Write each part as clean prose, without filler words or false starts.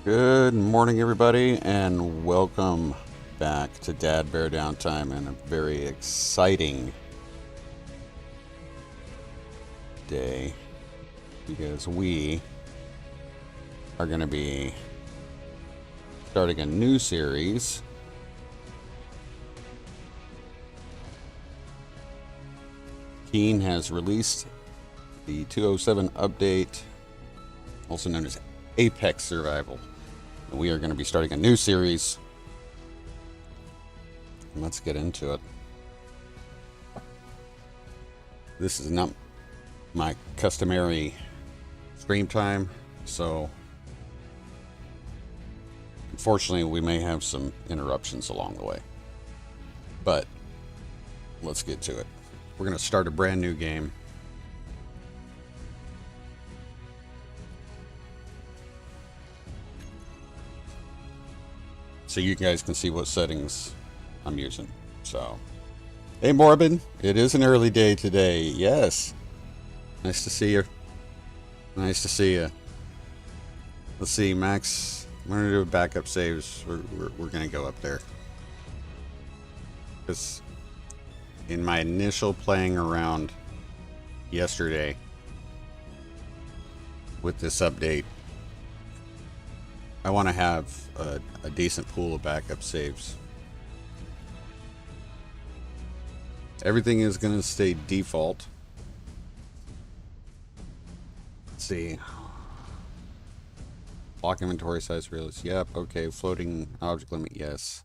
Good morning, everybody, and welcome back to Downtime and a very exciting day because we are going to be starting a new series. Keen has released the 207 update, also known as Apex Survival. And we are going to be starting a new series. Let's get into it. This is not my customary stream time, so unfortunately we may have some interruptions along the way. But let's get to it. We're going to start a brand new game. So you guys can see what settings I'm using. So, hey Morbin, it is an early day today. Yes. Nice to see you. Nice to see you. Let's see, Max. We're going to do backup saves. We're going to go up there. Because in my initial playing around yesterday with this update, I want to have a decent pool of backup saves. Everything is going to stay default. Let's see. Block inventory size realist. Yep. Okay. Floating object limit. Yes.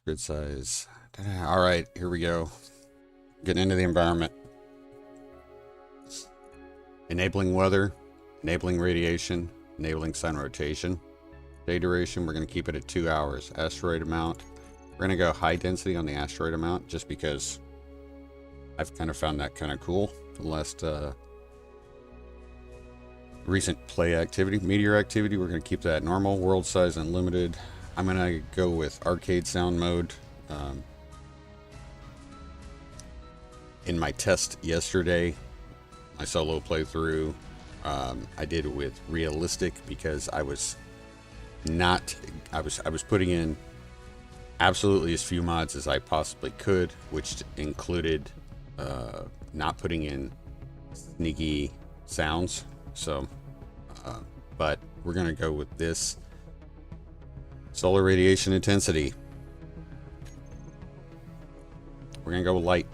Grid size. All right. Here we go. Getting into the environment. Enabling weather. Enabling radiation. Enabling sun rotation. Day duration, we're going to keep it at 2 hours. Asteroid amount, we're going to go high density on the asteroid amount just because I've kind of found that kind of cool. The last recent play activity. Meteor activity, we're going to keep that normal. World size unlimited. I'm going to go with arcade sound mode. In my test yesterday, my solo playthrough, I did it with realistic because I was putting in absolutely as few mods as I possibly could, which included not putting in sneaky sounds. So, but we're gonna go with this solar radiation intensity. We're gonna go with light.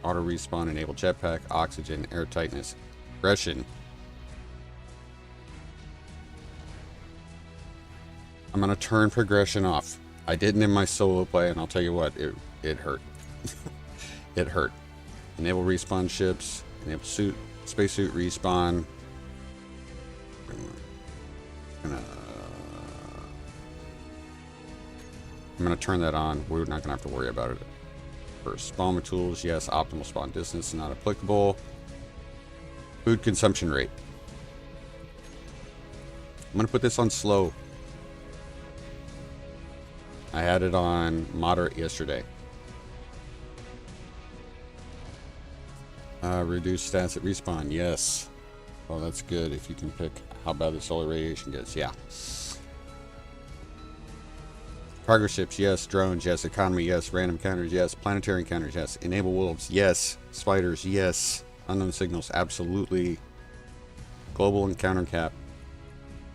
Auto respawn, enable jetpack, oxygen, air tightness, progression. I'm gonna turn progression off. I didn't in my solo play, and I'll tell you what, it hurt. It hurt. Enable respawn ships, enable spacesuit respawn. I'm gonna turn that on. We're not gonna have to worry about it. For spawn tools, yes. Optimal spawn distance, not applicable. Food consumption rate. I'm going to put this on slow. I had it on moderate yesterday. Reduce stats at respawn, yes. Well, that's good if you can pick how bad the solar radiation gets, yeah. Cargo ships, yes. Drones, yes. Economy, yes. Random encounters, yes. Planetary encounters, yes. Enable wolves, yes. Spiders, yes. Unknown signals, absolutely. Global encounter cap.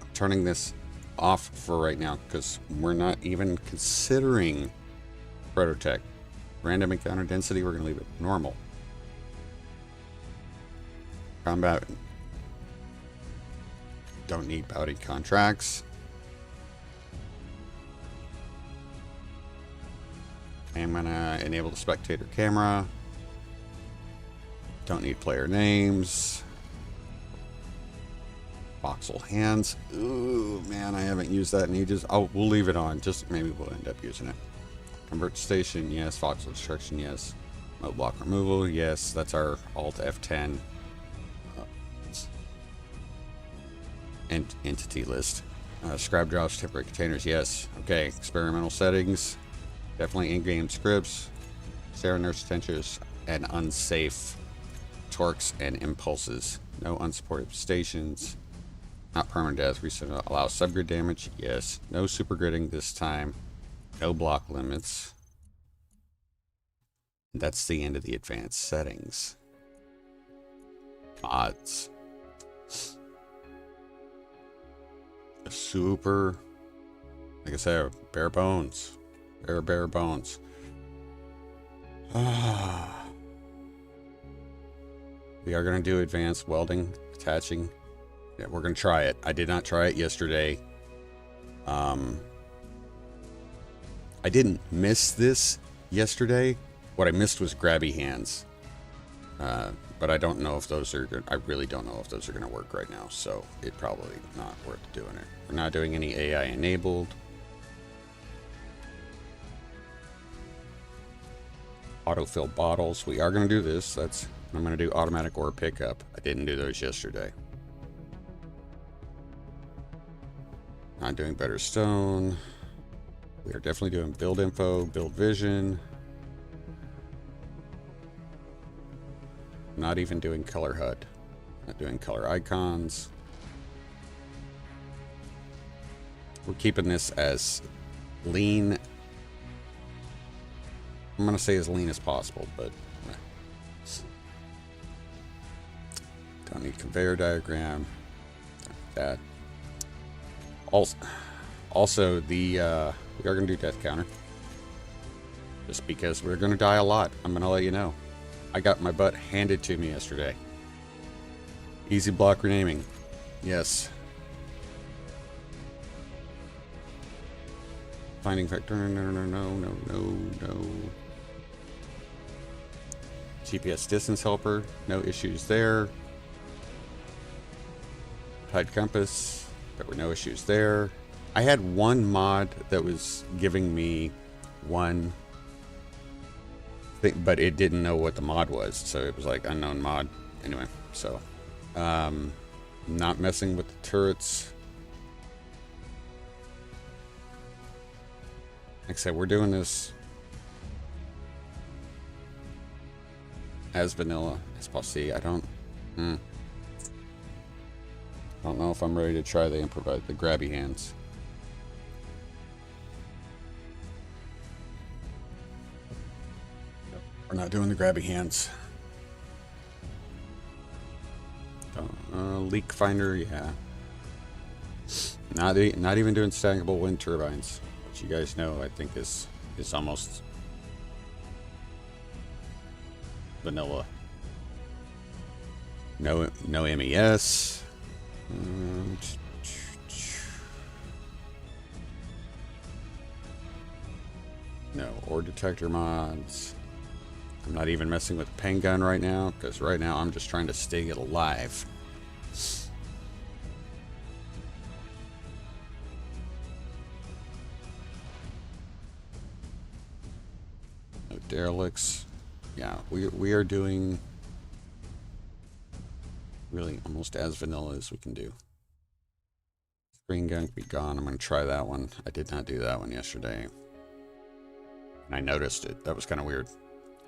I'm turning this off for right now because we're not even considering prototech. Random encounter density, we're going to leave it normal. Combat. Don't need bounty contracts. I'm gonna enable the spectator camera. Don't need player names. Voxel hands. Ooh, man, I haven't used that in ages. Oh, we'll leave it on. Just maybe we'll end up using it. Convert to station, yes. Voxel destruction, yes. Mode block removal, yes. That's our Alt F10 and entity list. Scribe drops, temporary containers, yes. Okay, experimental settings. Definitely in-game scripts. Sarah nurse tensions and unsafe. torques and impulses. No unsupported stations. Not permanent death. Reset allows subgrid damage. Yes. No supergridding this time. No block limits. And that's the end of the advanced settings. Mods. Super, like I said, bare bones. Bare bones. We are going to do advanced welding, attaching. Yeah, we're going to try it. I did not try it yesterday. I didn't miss this yesterday. What I missed was grabby hands. But I don't know if those are good. I really don't know if those are going to work right now. So it's probably not worth doing it. We're not doing any AI enabled. Autofill bottles. We are going to do this. I'm going to do automatic ore pickup. I didn't do those yesterday. Not doing better stone. We are definitely doing build info, build vision. Not even doing color HUD. Not doing color icons. We're keeping this as lean. I'm going to say as lean as possible, but don't need conveyor diagram. That. Also, we are going to do death counter. Just because we're going to die a lot. I'm going to let you know. I got my butt handed to me yesterday. Easy block renaming. Yes. Finding vector. No. GPS distance helper. No issues there. Tide compass. There were no issues there. I had one mod that was giving me one thing, but it didn't know what the mod was, so it was like unknown mod. Anyway, so not messing with the turrets. Like I said, we're doing this as vanilla as possible. See, I don't know if I'm ready to try the grabby hands. We're not doing the grabby hands. Leak finder, yeah. Not even doing stackable wind turbines, which you guys know I think is almost vanilla. No MES. No ore detector mods. I'm not even messing with the pen gun right now, because right now I'm just trying to stay it alive. No derelicts. Yeah, we are doing really almost as vanilla as we can do. Screen gun can be gone. I'm going to try that one. I did not do that one yesterday. And I noticed it. That was kind of weird.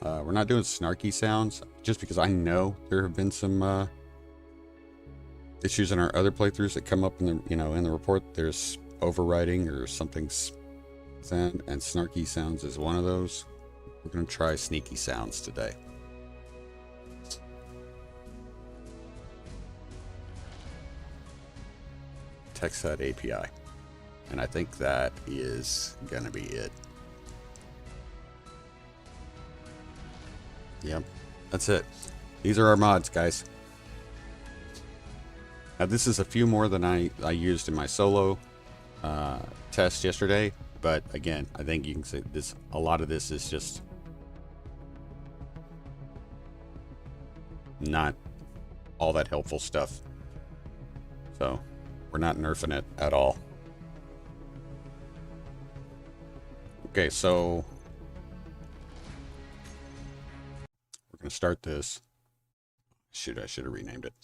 We're not doing snarky sounds, just because I know there have been some issues in our other playthroughs that come up in the in the report. There's overwriting or something's sound, and snarky sounds is one of those. We're going to try sneaky sounds today. TextHUD API, and I think that is going to be it. Yep, that's it. These are our mods, guys. Now this is a few more than I used in my solo test yesterday, but again, I think you can see this. A lot of this is just not all that helpful stuff. So we're not nerfing it at all. Okay, so we're going to start this. Shoot, I should have renamed it.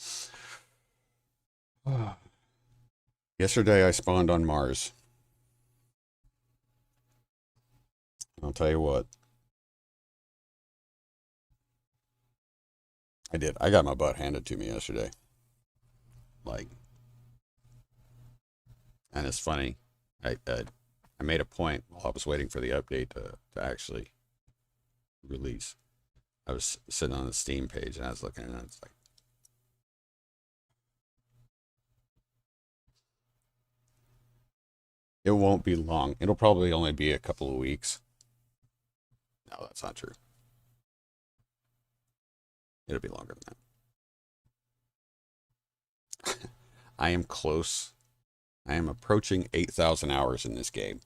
Yesterday I spawned on Mars. I'll tell you what. I did. I got my butt handed to me yesterday. Like, and it's funny. I made a point while I was waiting for the update to actually release. I was sitting on the Steam page and I was looking and it's like, it won't be long. It'll probably only be a couple of weeks. No, that's not true. It'll be longer than that. I am close. I am approaching 8,000 hours in this game.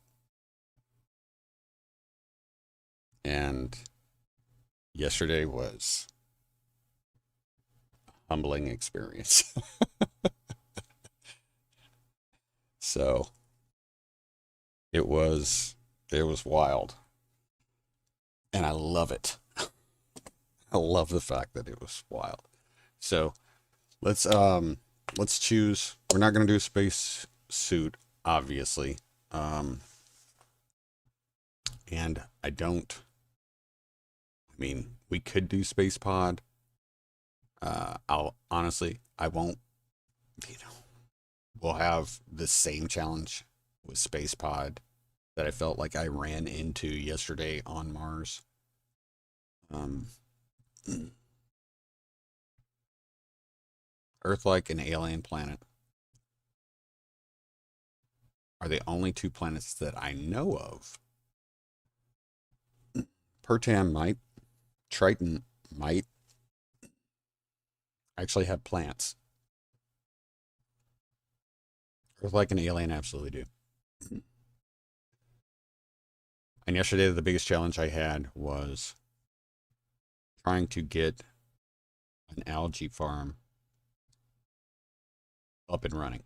And yesterday was a humbling experience. So it was wild. And I love it. I love the fact that it was wild. So let's choose. We're not gonna do a space suit, obviously. And I mean, we could do space pod. I won't, we'll have the same challenge with space pod that I felt like I ran into yesterday on Mars. Earth-like and alien planet are the only two planets that I know of. Pertam might. Triton might actually have plants. Earth-like and alien absolutely do. And yesterday, the biggest challenge I had was trying to get an algae farm up and running.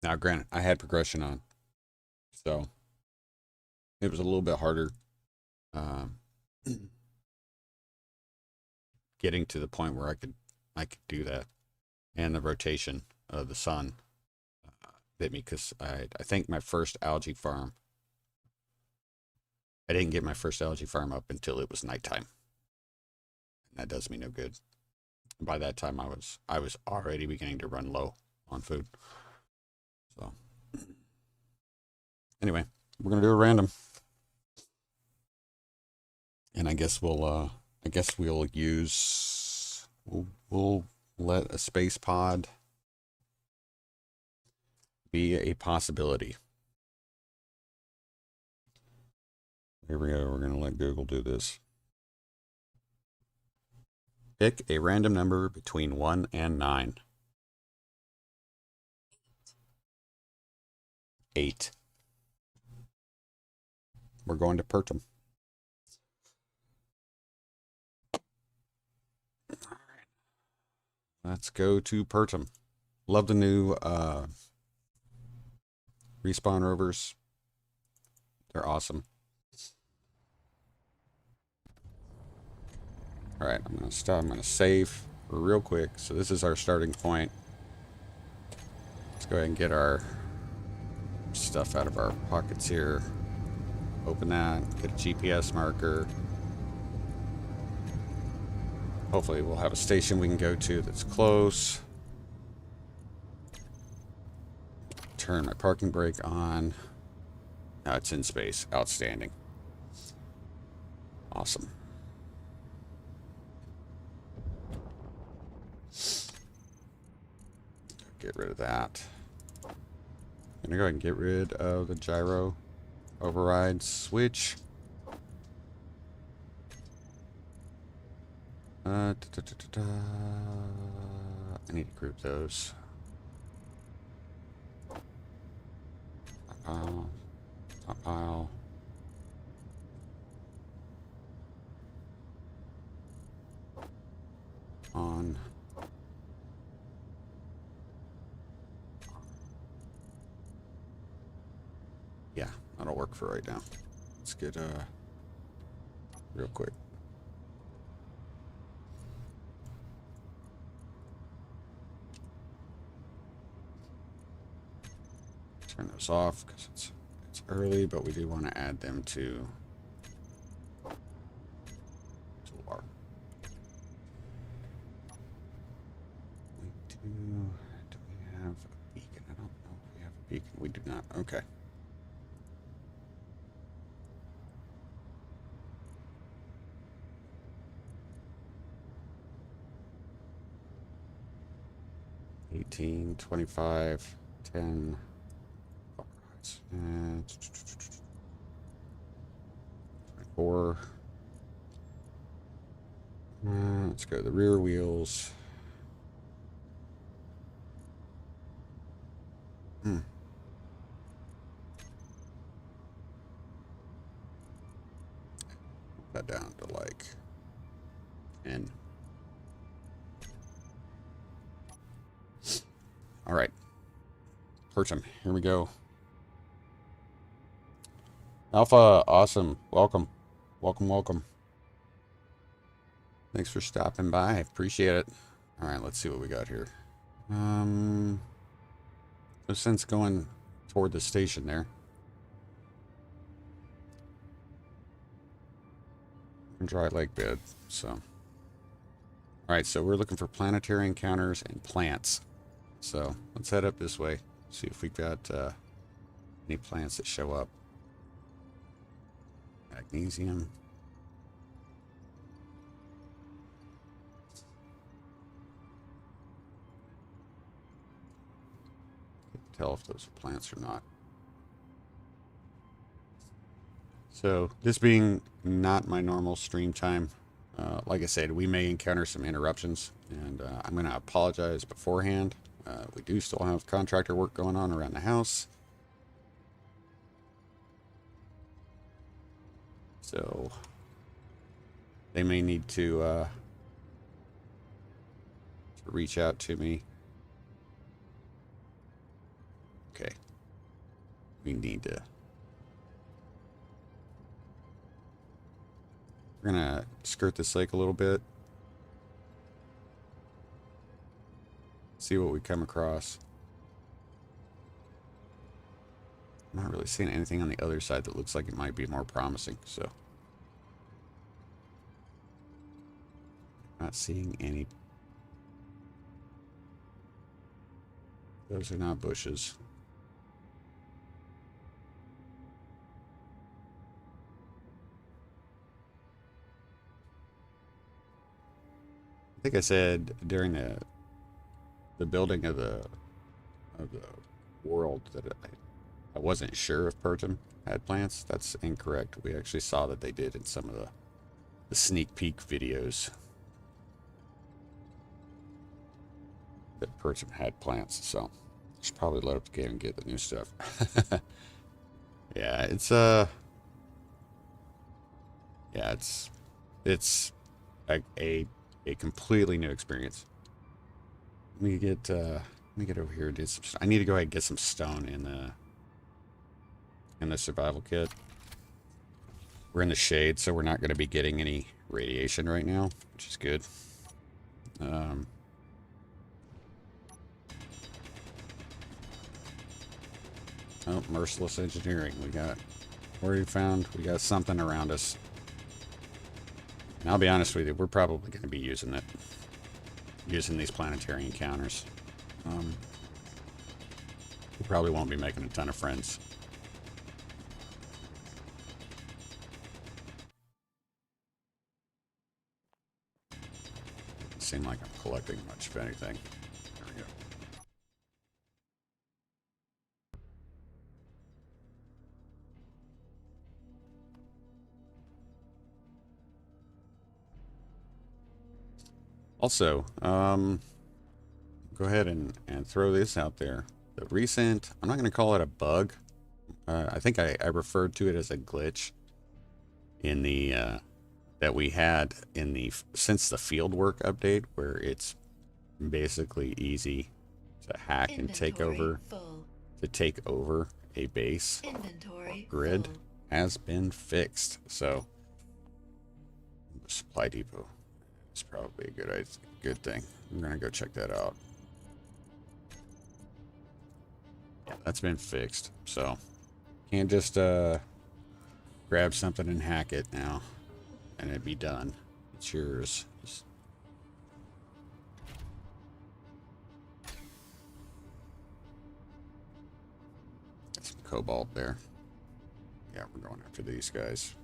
Now, granted, I had progression on, so it was a little bit harder getting to the point where I could do that, and the rotation of the sun bit me because I think my first algae farm, I didn't get my first algae farm up until it was nighttime, and that does me no good. By that time, I was already beginning to run low on food. So anyway, we're gonna do a random, and I guess we'll let a space pod be a possibility. Here we go. We're gonna let Google do this. Pick a random number between 1 and 9. 8. We're going to Pertam. All right. Let's go to Pertam. Love the new respawn rovers. They're awesome. All right, I'm gonna stop. I'm gonna save real quick. So this is our starting point. Let's go ahead and get our stuff out of our pockets here. Open that, get a GPS marker. Hopefully we'll have a station we can go to that's close. Turn my parking brake on. Now it's in space. Outstanding. Awesome. Get rid of that. I'm gonna go ahead and get rid of the gyro override switch. I need to group those. Top pile. On. Yeah, that'll work for right now. Let's get real quick. Turn those off because it's early, but we do want to add them to toolbar. Do we have a beacon? I don't know if we have a beacon. We do not. Okay. $18, $25, $10. And 24. Let's go to the rear wheels. Put that down to like 10. All right. Pertam, here we go. Alpha, awesome. Welcome. Welcome, welcome. Thanks for stopping by. I appreciate it. All right, let's see what we got here. No sense going toward the station there. Dry lake bed, so. All right, so we're looking for planetary encounters and plants. So let's head up this way. See if we've got any plants that show up. Magnesium. Can't tell if those are plants or not. So this being not my normal stream time, like I said, we may encounter some interruptions, and I'm going to apologize beforehand. We do still have contractor work going on around the house. So they may need to reach out to me. Okay. We need to... We're going to skirt this lake a little bit. See what we come across. I'm not really seeing anything on the other side that looks like it might be more promising, so. Not seeing any. Those are not bushes. I think I said during the building of the world that I wasn't sure if Pertam had plants. That's incorrect. We actually saw that they did in some of the sneak peek videos. That Pertam had plants, so I should probably load up the game and get the new stuff. Yeah, it's a completely new experience. Let me get over here and do some. I need to go ahead and get some stone in the survival kit. We're in the shade, so we're not going to be getting any radiation right now, which is good. Oh, merciless engineering. We got something around us. And I'll be honest with you, we're probably going to be using these planetary encounters. We probably won't be making a ton of friends. Doesn't seem like I'm collecting much of anything. There we go. Also, go ahead and throw this out there. The recent, I'm not going to call it a bug. I think I referred to it as a glitch in the that we had in the since the fieldwork update, where it's basically easy to hack and take over a base or grid has been fixed. So the supply depot is probably a good thing. I'm gonna go check that out. Yeah, that's been fixed. So can't just grab something and hack it now and it'd be done. It's yours. cobalt there. Yeah, we're going after these guys.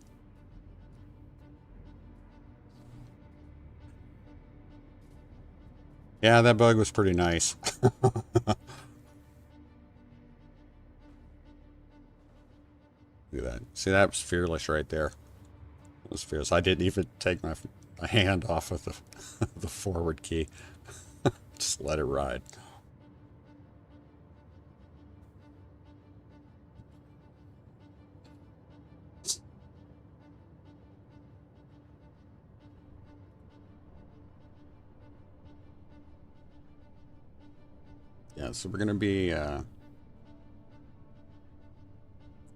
Yeah, that bug was pretty nice. Look at that. See, that was fearless right there. It was fearless. I didn't even take my hand off of the forward key. Just let it ride. Yeah, so we're going to be... I'm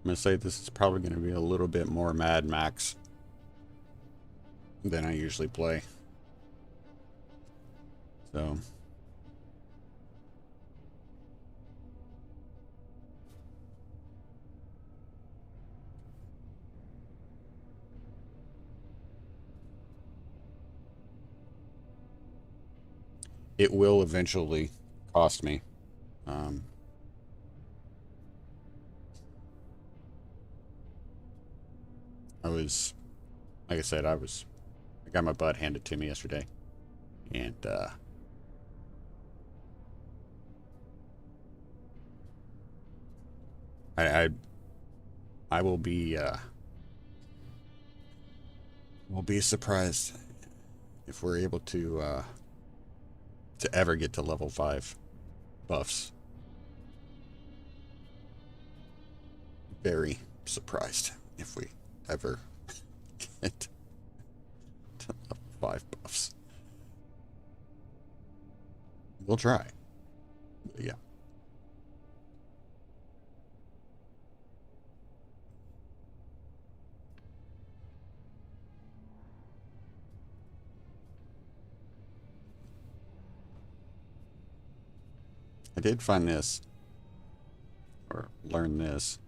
going to say this is probably going to be a little bit more Mad Max than I usually play. So... it will eventually cost me. Like I said, I got my butt handed to me yesterday. And, I will be surprised if we're able to ever get to level 5 buffs. Very surprised if we ever get to level 5 buffs. We'll try. But yeah. I did find this, or learn this.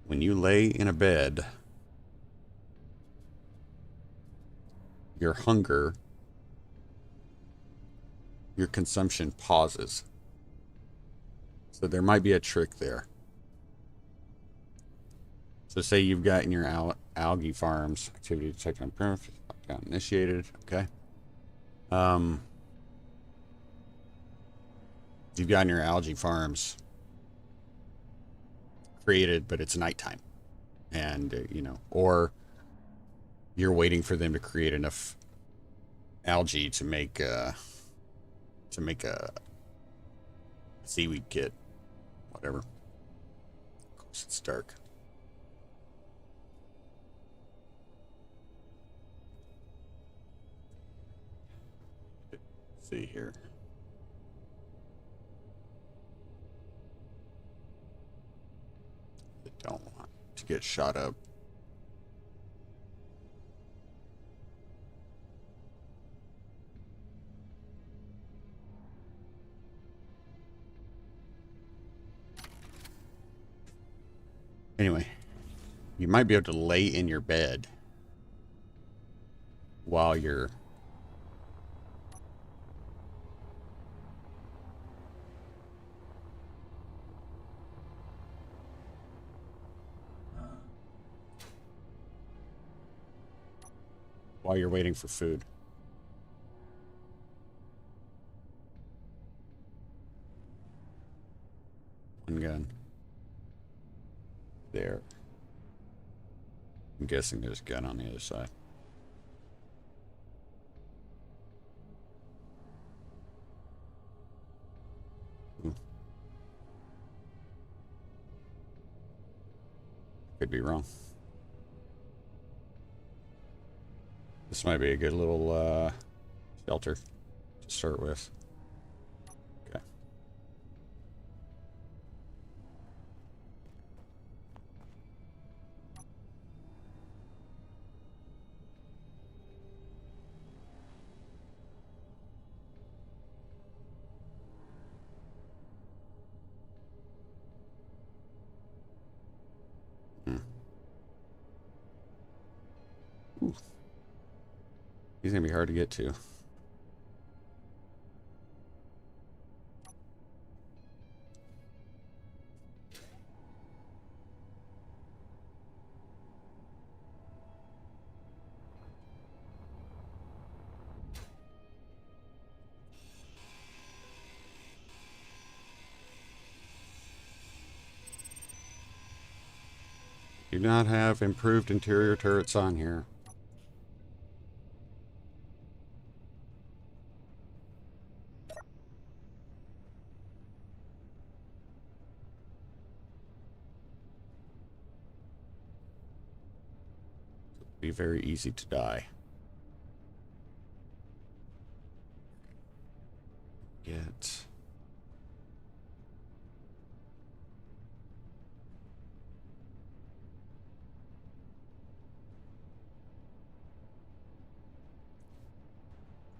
When you lay in a bed, your hunger, your consumption pauses. So there might be a trick there. So say you've got in your algae farms, activity detected on premise, lockdown initiated, okay? You've got in your algae farms created, but it's nighttime. And, you know, or you're waiting for them to create enough algae to make a seaweed kit, whatever. Of course, it's dark. Let's see here. I don't want to get shot up. Anyway, you might be able to lay in your bed while you're waiting for food. One gun. There. I'm guessing there's a gun on the other side. Ooh. Could be wrong. This might be a good little shelter to start with. Okay. Ooh. He's gonna be hard to get to. Do not have improved interior turrets on here. It'd be very easy to die. Get...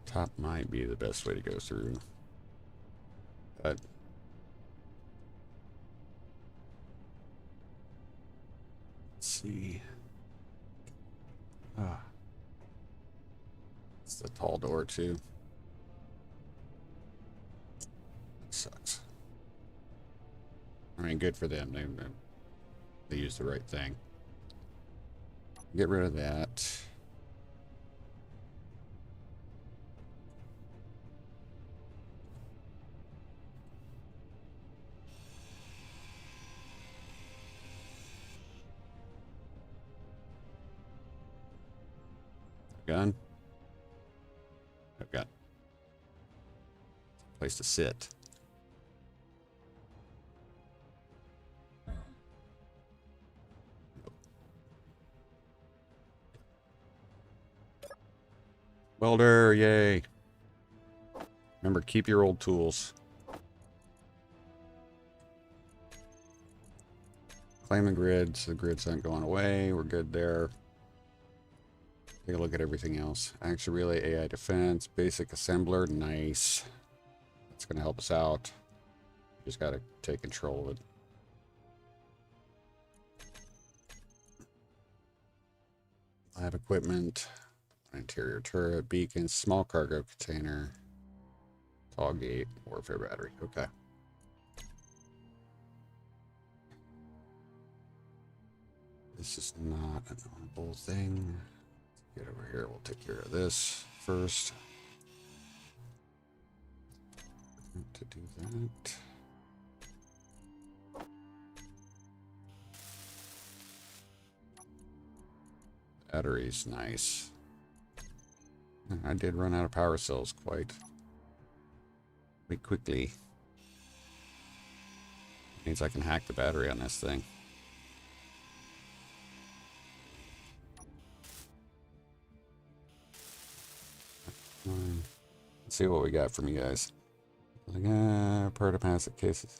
Top might be the best way to go through. But let's see. It's the tall door too. That sucks. I mean, good for them. They used the right thing. Get rid of that. Gun. I've got a place to sit. Welder, yay. Remember, keep your old tools. Claim the grid, so the grids aren't going away. We're good there. Take a look at everything else. Action relay, AI defense, basic assembler, nice. That's going to help us out. Just got to take control of it. Lab equipment, interior turret, beacon, small cargo container, tall gate, warfare battery. Okay. This is not an honorable thing. Get over here. We'll take care of this first. To do that. Battery's nice. I did run out of power cells quite quickly. Means I can hack the battery on this thing. Let's see what we got from you guys. Like, Pertam has the cases.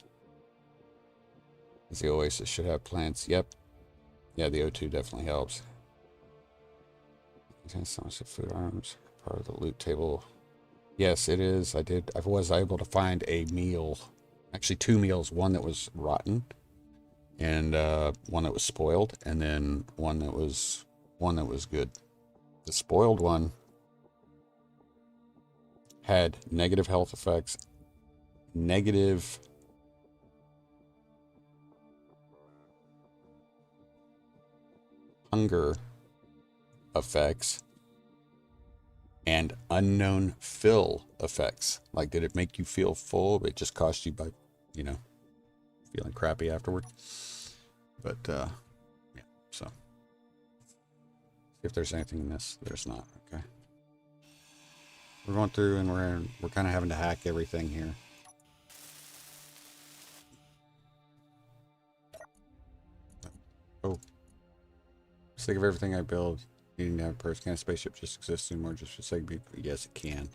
The Oasis should have plants. Yep. Yeah, the O2 definitely helps. So much of food arms. Part of the loot table. Yes, it is. I was able to find a meal. Actually, 2 meals. One that was rotten. And one that was spoiled. And then one that was good. The spoiled one had negative health effects, negative hunger effects, and unknown fill effects. Like, did it make you feel full? It just cost you by, feeling crappy afterward. But, yeah, so. See if there's anything in this. There's not, okay. We're going through and we're kind of having to hack everything here. Oh. Just think of everything I build. Needing to have a person. Can a spaceship just exist anymore just for the sake of people? Yes, it can.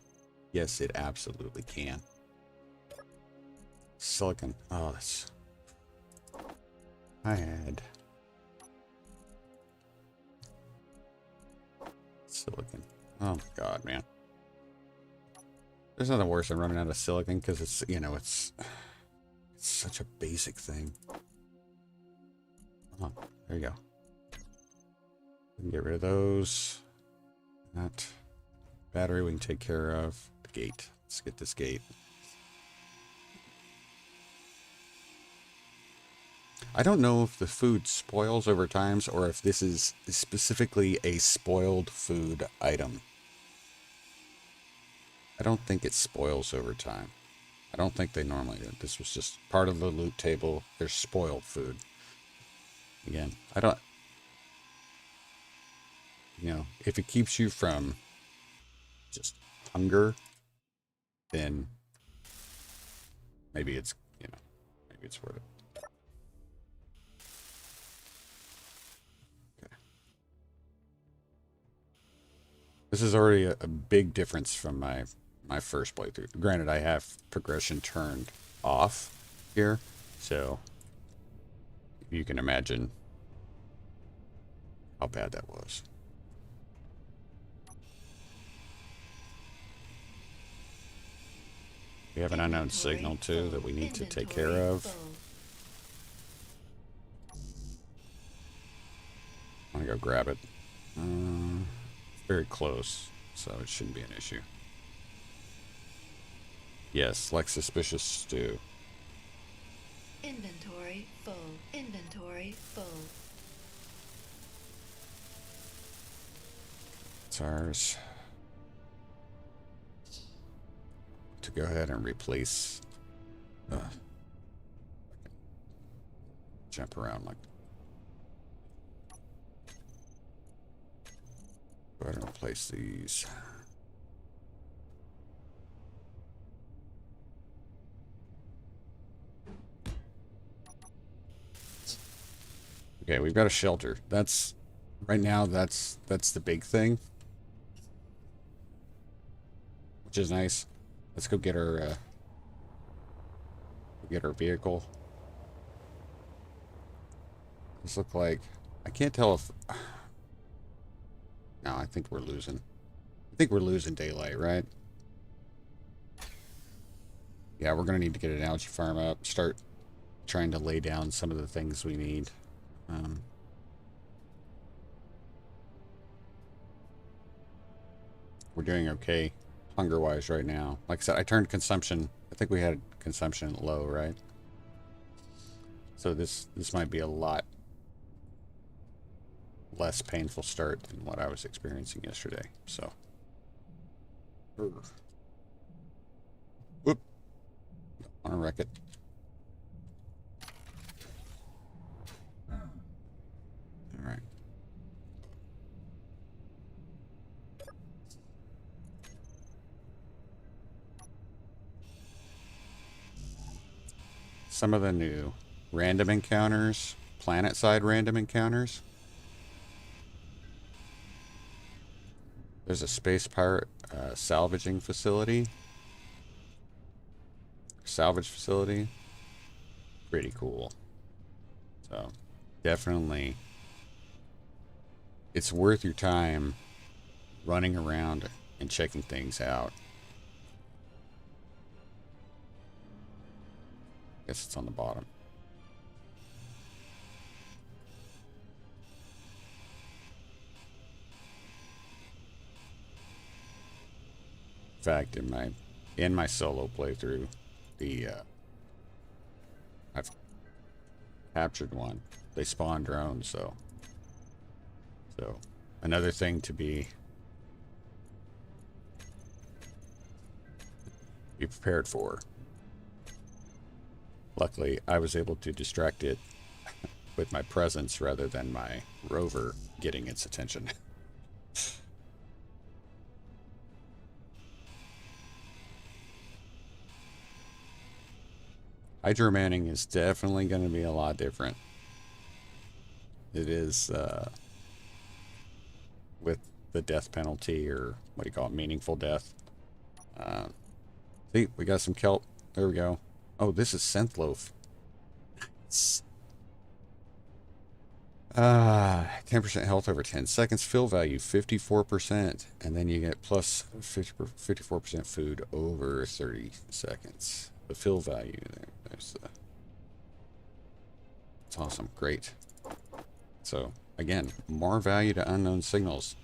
Yes, it absolutely can. Silicon. Oh, that's... I had... Silicon. Oh my god, man. There's nothing worse than running out of silicon because it's, it's such a basic thing. Oh, there you go. We can get rid of those. That battery we can take care of. The gate. Let's get this gate. I don't know if the food spoils over time or if this is specifically a spoiled food item. I don't think it spoils over time. I don't think they normally do. This was just part of the loot table. There's spoiled food. Again, I don't... you know, if it keeps you from just hunger, then maybe it's, you know, maybe it's worth it. Okay. This is already a big difference from my first playthrough. Granted, I have progression turned off here, so you can imagine how bad that was. We have an unknown signal too that we need to take care of. I'm gonna go grab it. Very close, so it shouldn't be an issue. Yes, like suspicious stew. Inventory full. Inventory full. It's ours. To go ahead and replace. Jump around like. Go ahead and replace these. Okay, we've got a shelter. That's right now. That's the big thing, which is nice. Let's go get our vehicle. This look like I can't tell if. No, I think we're losing. I think we're losing daylight, right? Yeah, we're gonna need to get an algae farm up. Start trying to lay down some of the things we need. We're doing okay hunger-wise right now. Like I said, I turned consumption. I think we had consumption low, right? So this might be a lot less painful start than what I was experiencing yesterday. So, whoop, want to wreck it. All right. Some of the new random encounters, planet-side random encounters. There's a space pirate salvage facility. Pretty cool. So, definitely, it's worth your time running around and checking things out. Guess it's on the bottom. In fact, in my solo playthrough, I've captured one. They spawn drones, so another thing to be prepared for. Luckily, I was able to distract it with my presence rather than my rover getting its attention. Hydro manning is definitely going to be a lot different. It is with the death penalty, or what do you call it, meaningful death. See, we got some kelp. There we go. Oh, this is synth loaf. 10% health over 10 seconds. Fill value 54%, and then you get plus 54% food over 30 seconds. The fill value there's the. It's awesome. Great. So again, more value to unknown signals.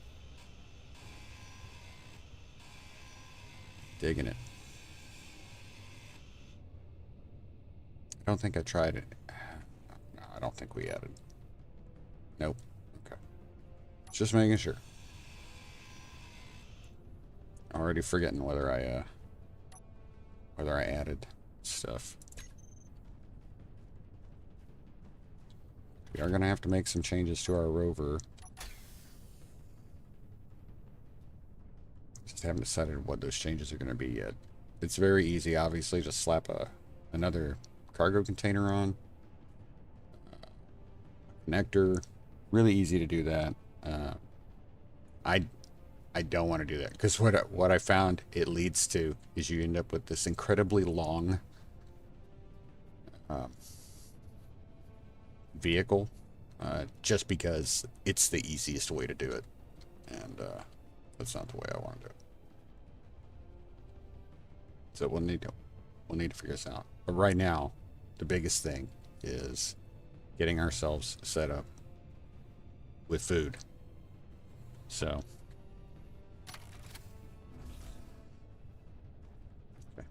Digging it. I don't think I tried it. No, I don't think we added. Nope. Okay. Just making sure. Already forgetting whether I added stuff. We are gonna have to make some changes to our rover. Just haven't decided what those changes are going to be yet. It's very easy, obviously, to slap another cargo container on. Connector. Really easy to do that. I I don't want to do that because what I found it leads to is you end up with this incredibly long vehicle just because it's the easiest way to do it, and that's not the way I want to do it. So we'll need to figure this out. But right now, the biggest thing is getting ourselves set up with food. So. Okay.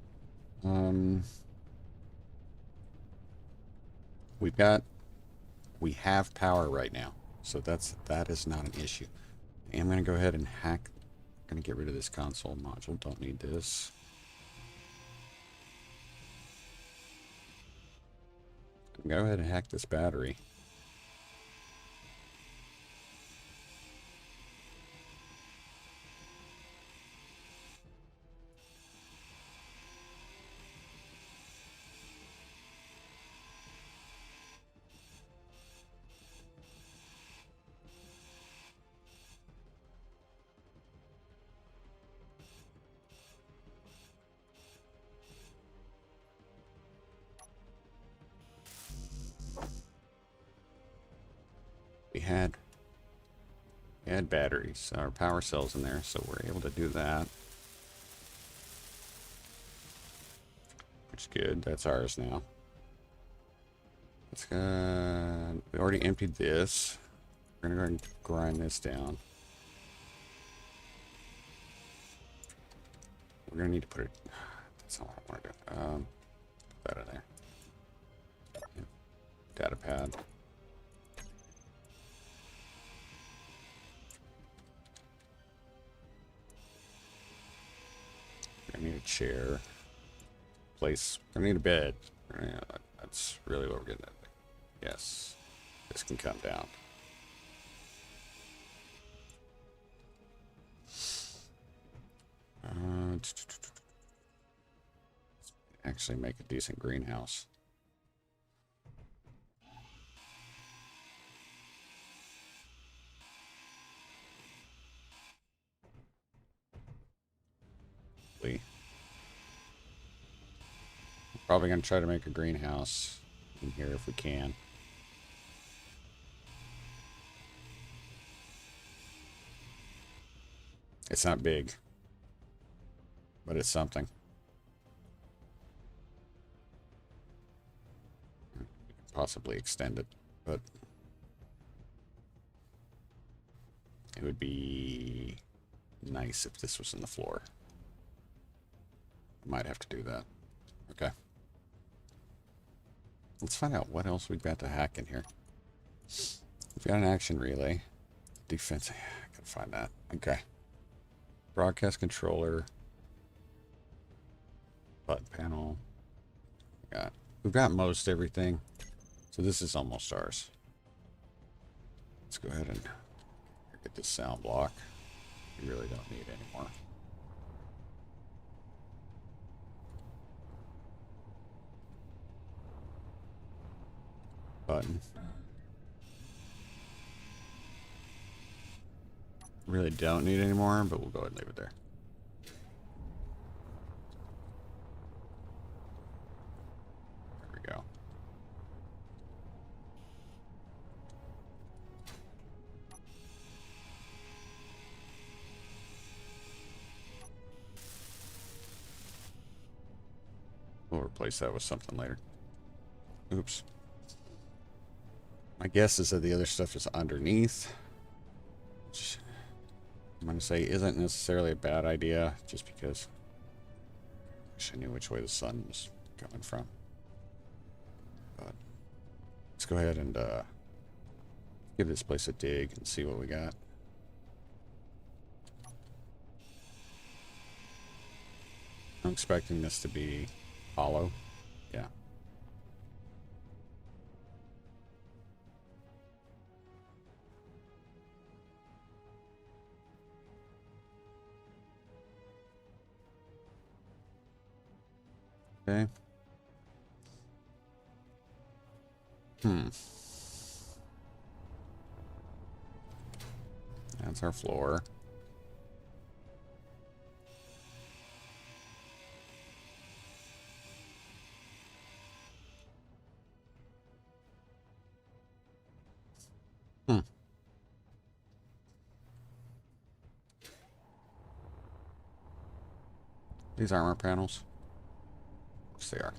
We have power right now, so that is not an issue. I'm gonna go ahead and hack. Gonna get rid of this console module. Don't need this. Go ahead and hack this battery. We had batteries, our power cells in there, so we're able to do that. Which is good. That's ours now. Let's go. We already emptied this. We're gonna go ahead and grind this down. We're gonna need to put it. That's not what I want to do. Put that in there. Yep. Data pad. I need a chair. Place. I need a bed. Yeah, that's really what we're getting at. Yes. This can come down. Actually make a decent greenhouse. Probably going to try to make a greenhouse in here if we can. It's not big, but it's something. Possibly extend it, but it would be nice if this was in the floor. Might have to do that. Okay. Let's find out what else we've got to hack in here. We've got an action relay. Defense. I gotta find that. Okay. Broadcast controller. Button panel. We've got most everything. So this is almost ours. Let's go ahead and get this sound block. We really don't need anymore. Button. Really don't need anymore, but we'll go ahead and leave it there. There we go. We'll replace that with something later. Oops. My guess is that the other stuff is underneath, which I'm going to say isn't necessarily a bad idea, just because I wish I knew which way the sun was coming from. But let's go ahead and give this place a dig and see what we got. I'm expecting this to be hollow. Yeah. Okay. That's our floor. These armor panels. Yes, they are.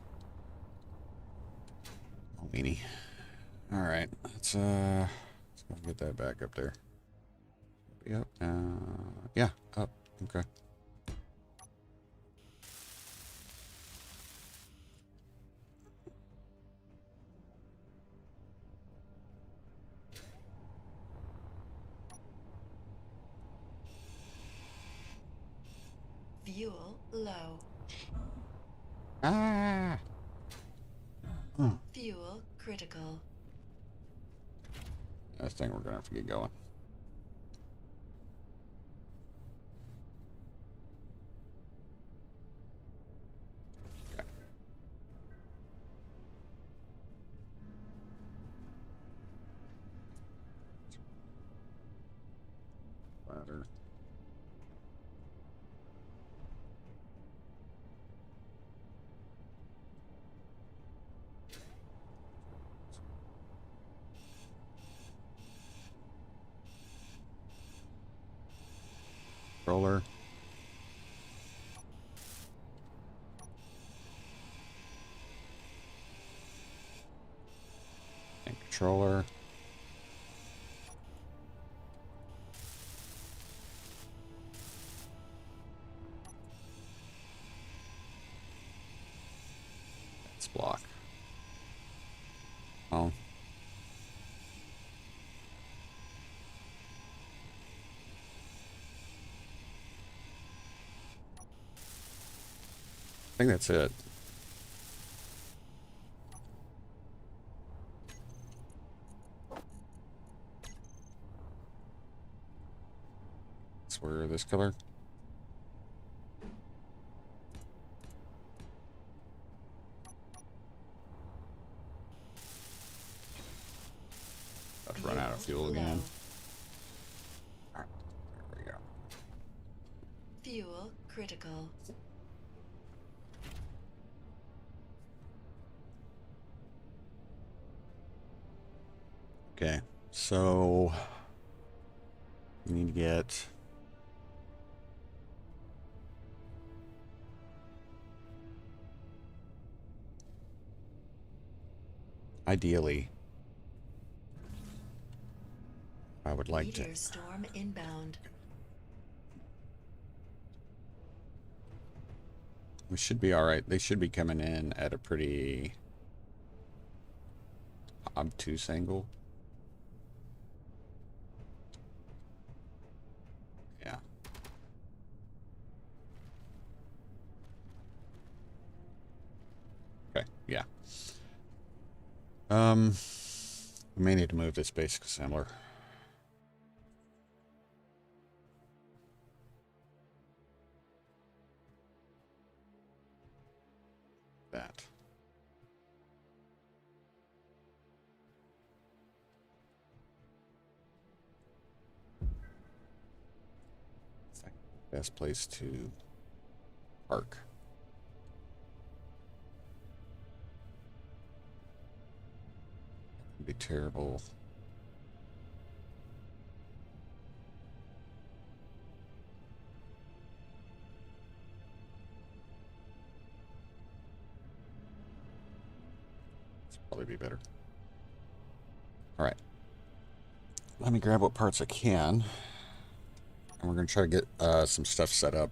Oh, weenie. Alright, let's go get that back up there. Yep. Yeah, up. Okay. Fuel low. Ah! Hmm. Fuel critical. I think we're gonna have to get going. Okay. Ladder. Controller. And controller. That's block. Oh. I think that's it. That's where this color. About to run out of fuel again. Alright, there we go. Fuel critical. Okay, so we need to get ideally I would like Meteor to storm inbound. we should be all right. They should be coming in at a pretty obtuse angle. Yeah. Okay, yeah. We may need to move this basic assembler. That. Best place to park. Would be terrible. This would probably be better. All right. Let me grab what parts I can. And we're going to try to get some stuff set up.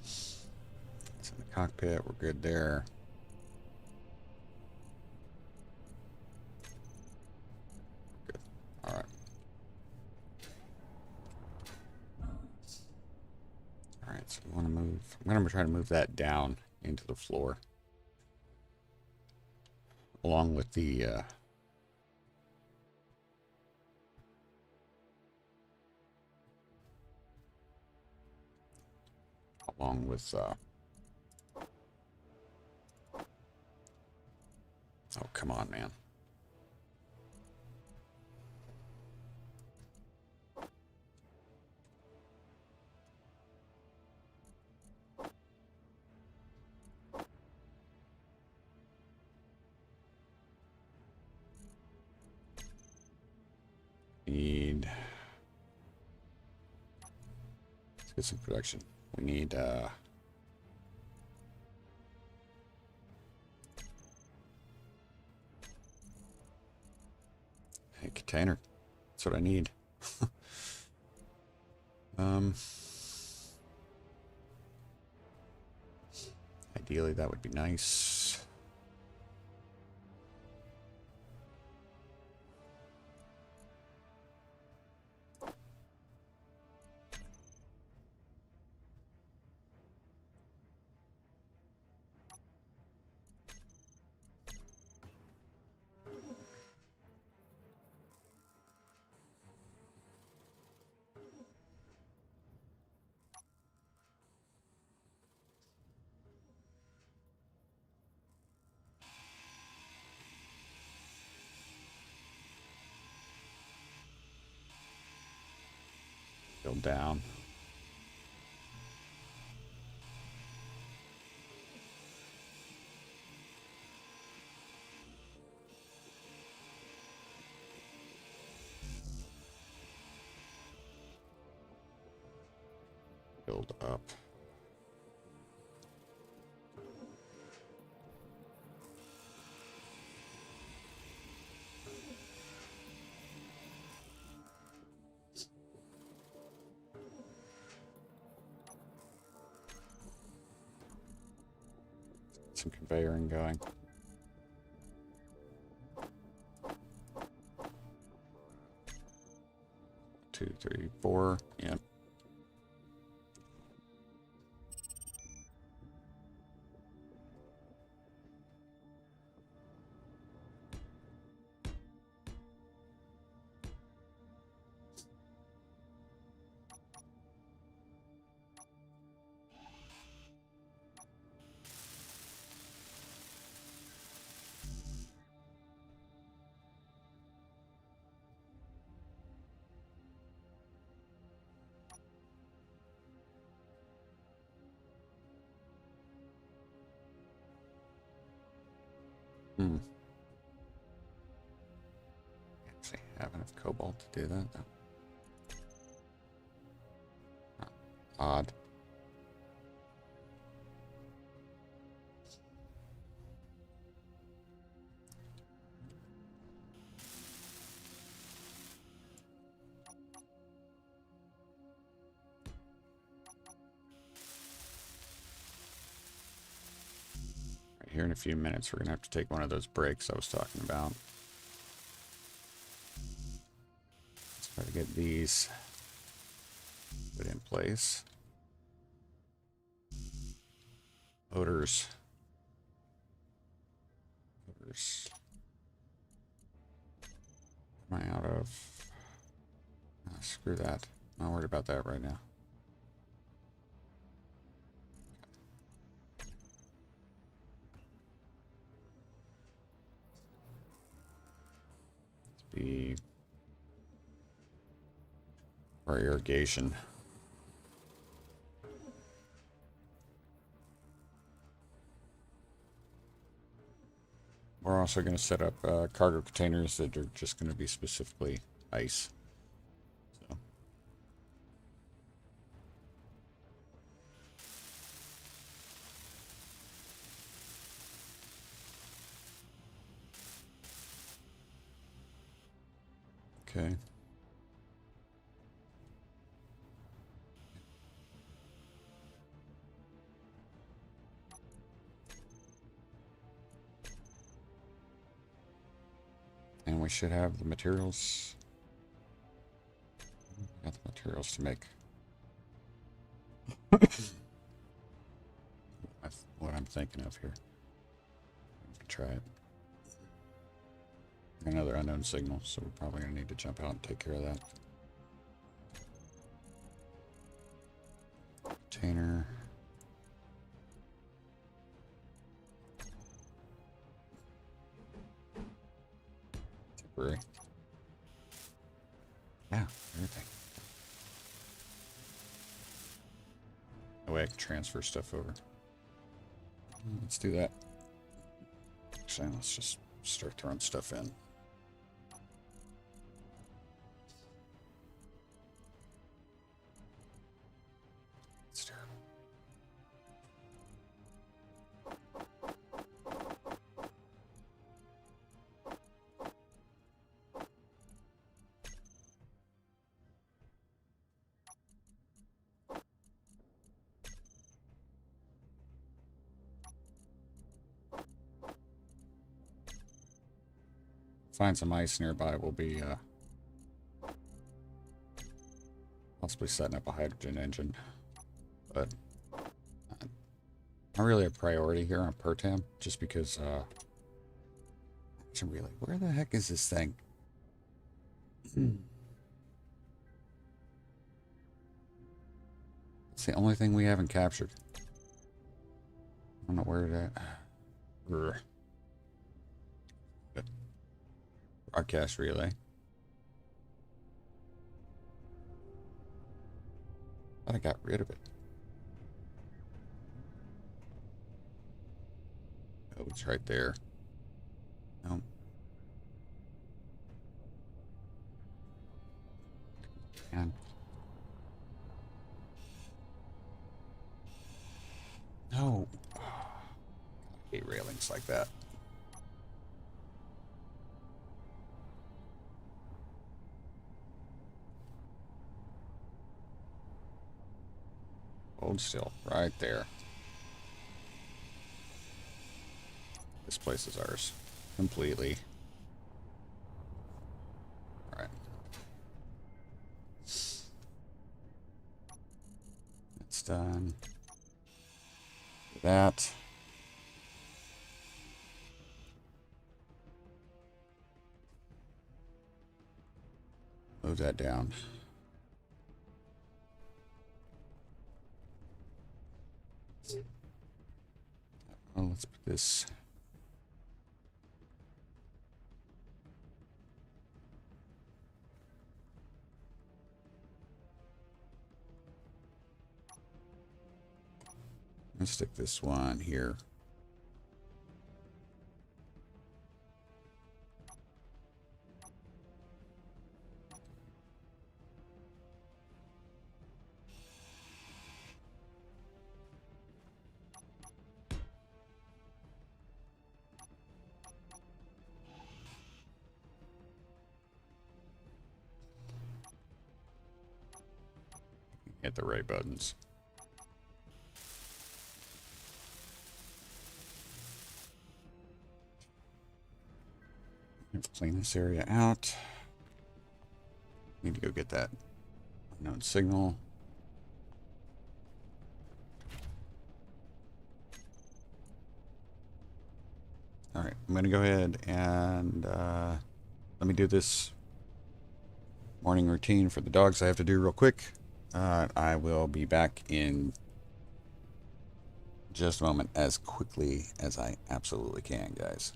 It's in the cockpit. We're good there. Good. All right. All right, so we want to move. I'm going to try to move that down into the floor. Along with the along with oh, come on, man. Need, let's get some production. We need a container. That's what I need. Ideally that would be nice. Go down. Build up. Some conveying going. 2, 3, 4. Yep. Actually, have enough cobalt to do that. Oh, odd. Right here in a few minutes, we're gonna have to take one of those breaks I was talking about. Let's try to get these put in place. Odors. Am I out of... screw that. I'm not worried about that right now. Let's be... for irrigation. We're also going to set up cargo containers that are just going to be specifically ice. So. Okay. And we should have the materials. Got the materials to make what I'm thinking of here. Try it. Another unknown signal, so we're probably gonna need to jump out and take care of that. Container. library. Yeah, everything. That way I can transfer stuff over. Let's do that. Actually, let's just start throwing stuff in. It's terrible. Find some ice nearby. We'll be possibly setting up a hydrogen engine, but not really a priority here on Pertam, just because actually, really, where the heck is this thing? It's the only thing we haven't captured. I don't know where that. Broadcast relay. Thought I got rid of it. Oh, it's right there. No. And no. I hate railings like that. Hold still, right there. This place is ours. Completely. Alright. That's done. That. Move that down. Oh, let's put this. Let's stick this one here. Hit the right buttons. Clean this area out. Need to go get that unknown signal. All right, I'm going to go ahead and let me do this morning routine for the dogs I have to do real quick. I will be back in just a moment, as quickly as I absolutely can, guys.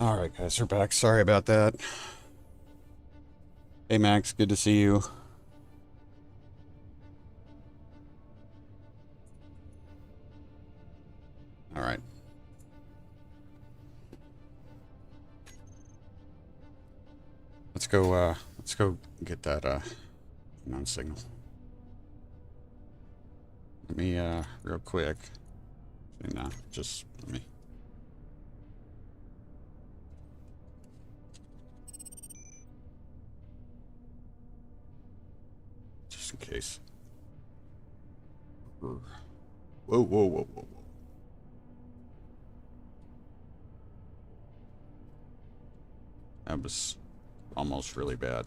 Alright, guys, we're back. Sorry about that. Hey, Max, good to see you. Alright. Let's go get that, non-signal. Let me, real quick. No, just let me. Just in case. Whoa, whoa, whoa, whoa, whoa. That was almost really bad.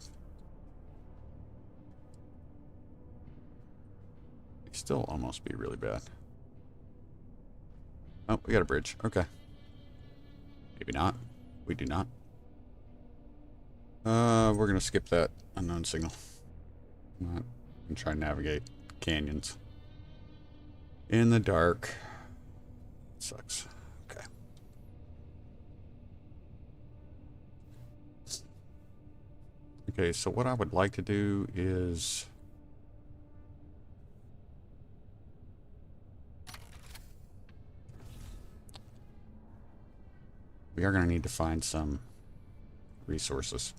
It'd still almost be really bad. Oh, we got a bridge. Okay. Maybe not. We do not. We're gonna skip that unknown signal. And try and navigate canyons. In the dark. Sucks. Okay. Okay, so what I would like to do is... we are going to need to find some resources.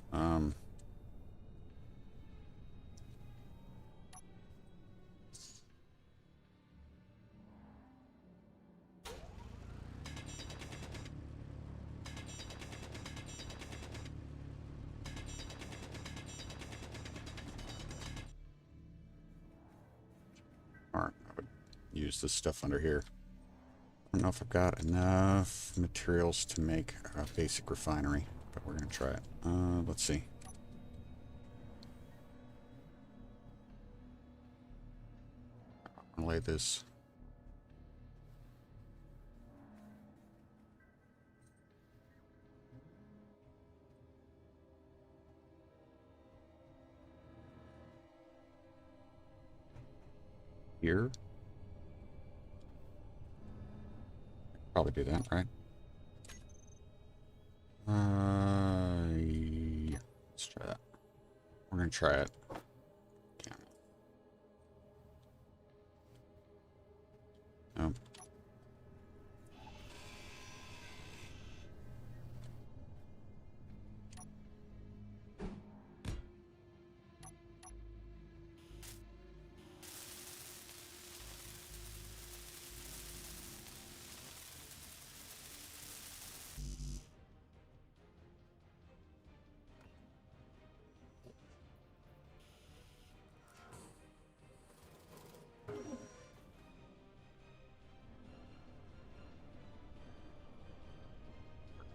Or I would use this stuff under here. I don't know if I've got enough materials to make a basic refinery, but we're going to try it. Let's see. I'm going to lay this. Here. Probably do that, right? Yeah. Let's try that. We're gonna try it. Oh.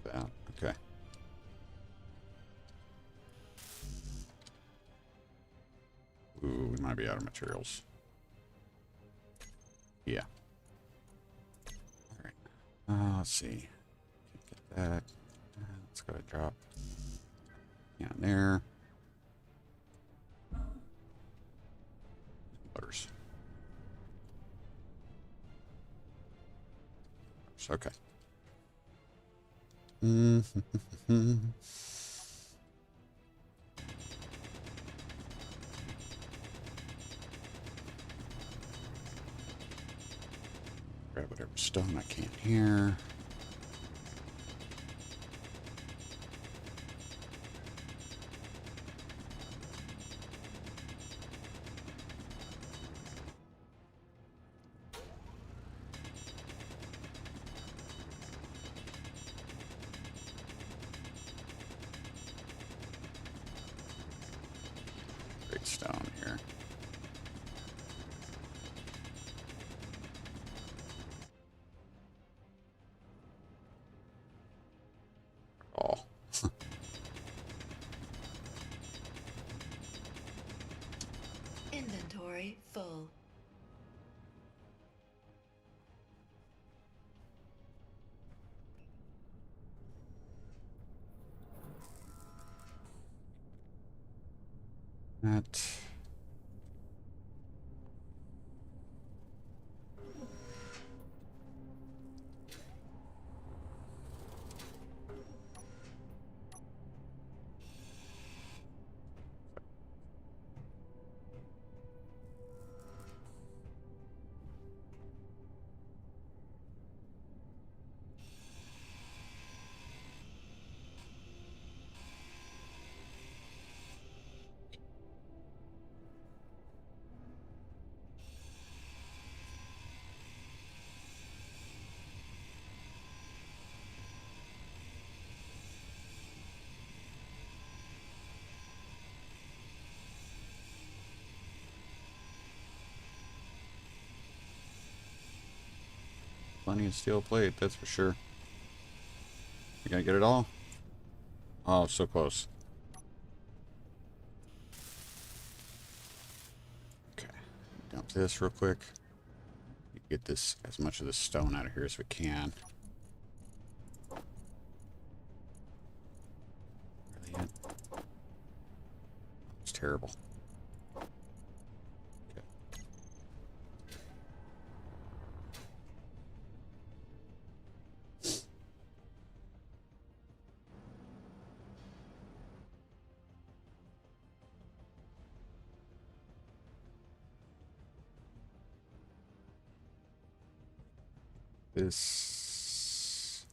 That. Okay. Ooh, we might be out of materials. Yeah. Alright. Let's see. Get that. Let's go ahead and drop. Yeah, there. Butters. Okay. Grab whatever stone I can here. Great stone here. Oh. Inventory full. That. plenty of steel plate, that's for sure. You gonna get it all? Oh, so close. Okay, dump this real quick. Get this, as much of this stone out of here as we can. Really it? It's terrible. Okay. This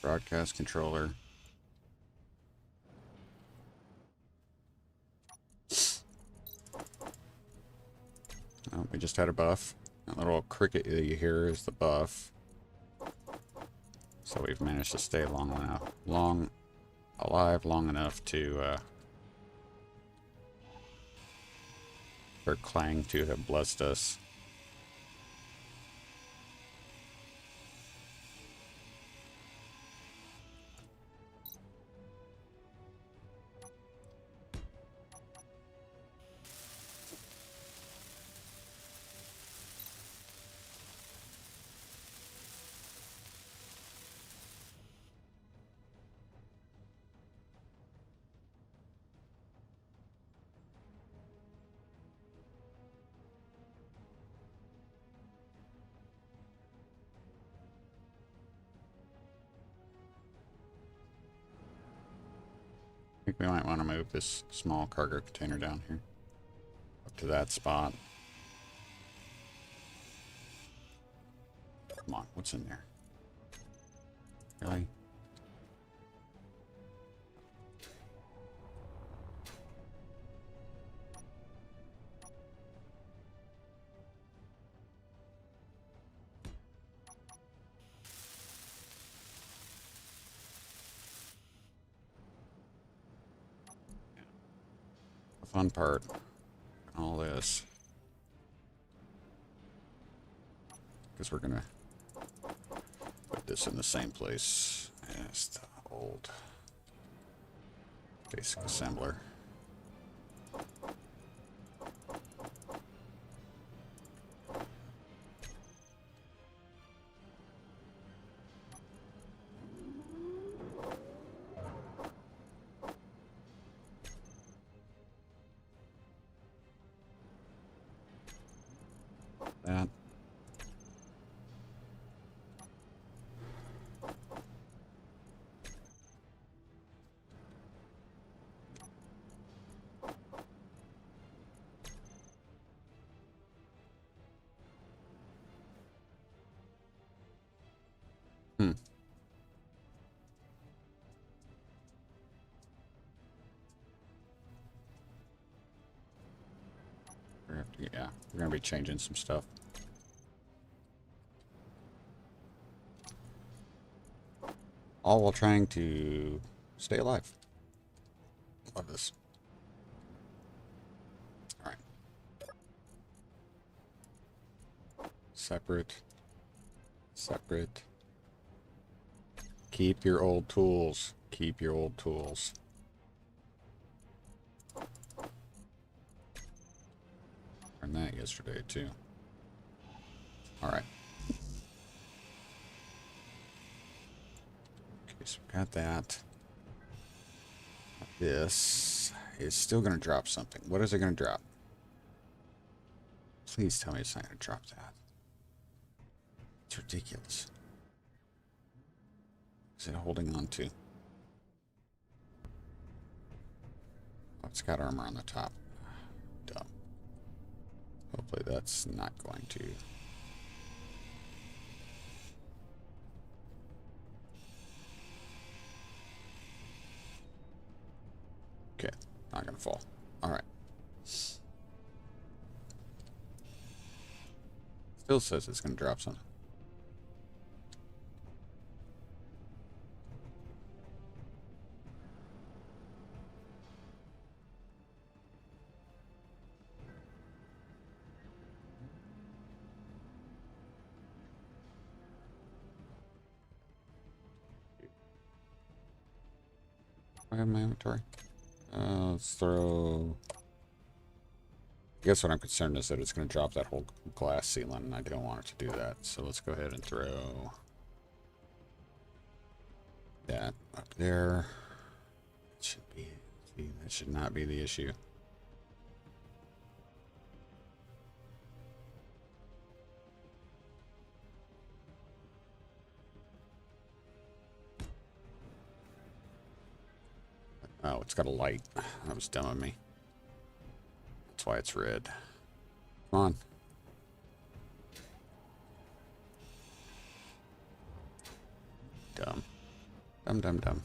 broadcast controller. Oh, we just had a buff. That little cricket that you hear is the buff. So we've managed to stay alive long enough to for Clang to have blessed us. I think we might want to move this small cargo container down here. Up to that spot. Come on, what's in there? Really? The fun part. All this. Because we're gonna put this in the same place as the old basic assembler. That. Hmm. Yeah, we're gonna be changing some stuff. All while trying to stay alive. Love this. Alright. Separate. Separate. Keep your old tools. Keep your old tools. Learned that yesterday too. Alright. Okay, so we got that. This is still going to drop something. What is it going to drop? Please tell me it's not going to drop that. It's ridiculous. Is it holding on to? Oh, it's got armor on the top. Dumb. Hopefully that's not going to. Okay, not gonna fall. Alright. Still says it's gonna drop something. I have my inventory. Let's throw... I guess what I'm concerned is that it's going to drop that whole glass ceiling, and I don't want it to do that. So let's go ahead and throw that up there. It should be... See, that should not be the issue. Oh, it's got a light. That was dumb of me. That's why it's red. Come on. Dumb. Dumb, dumb, dumb.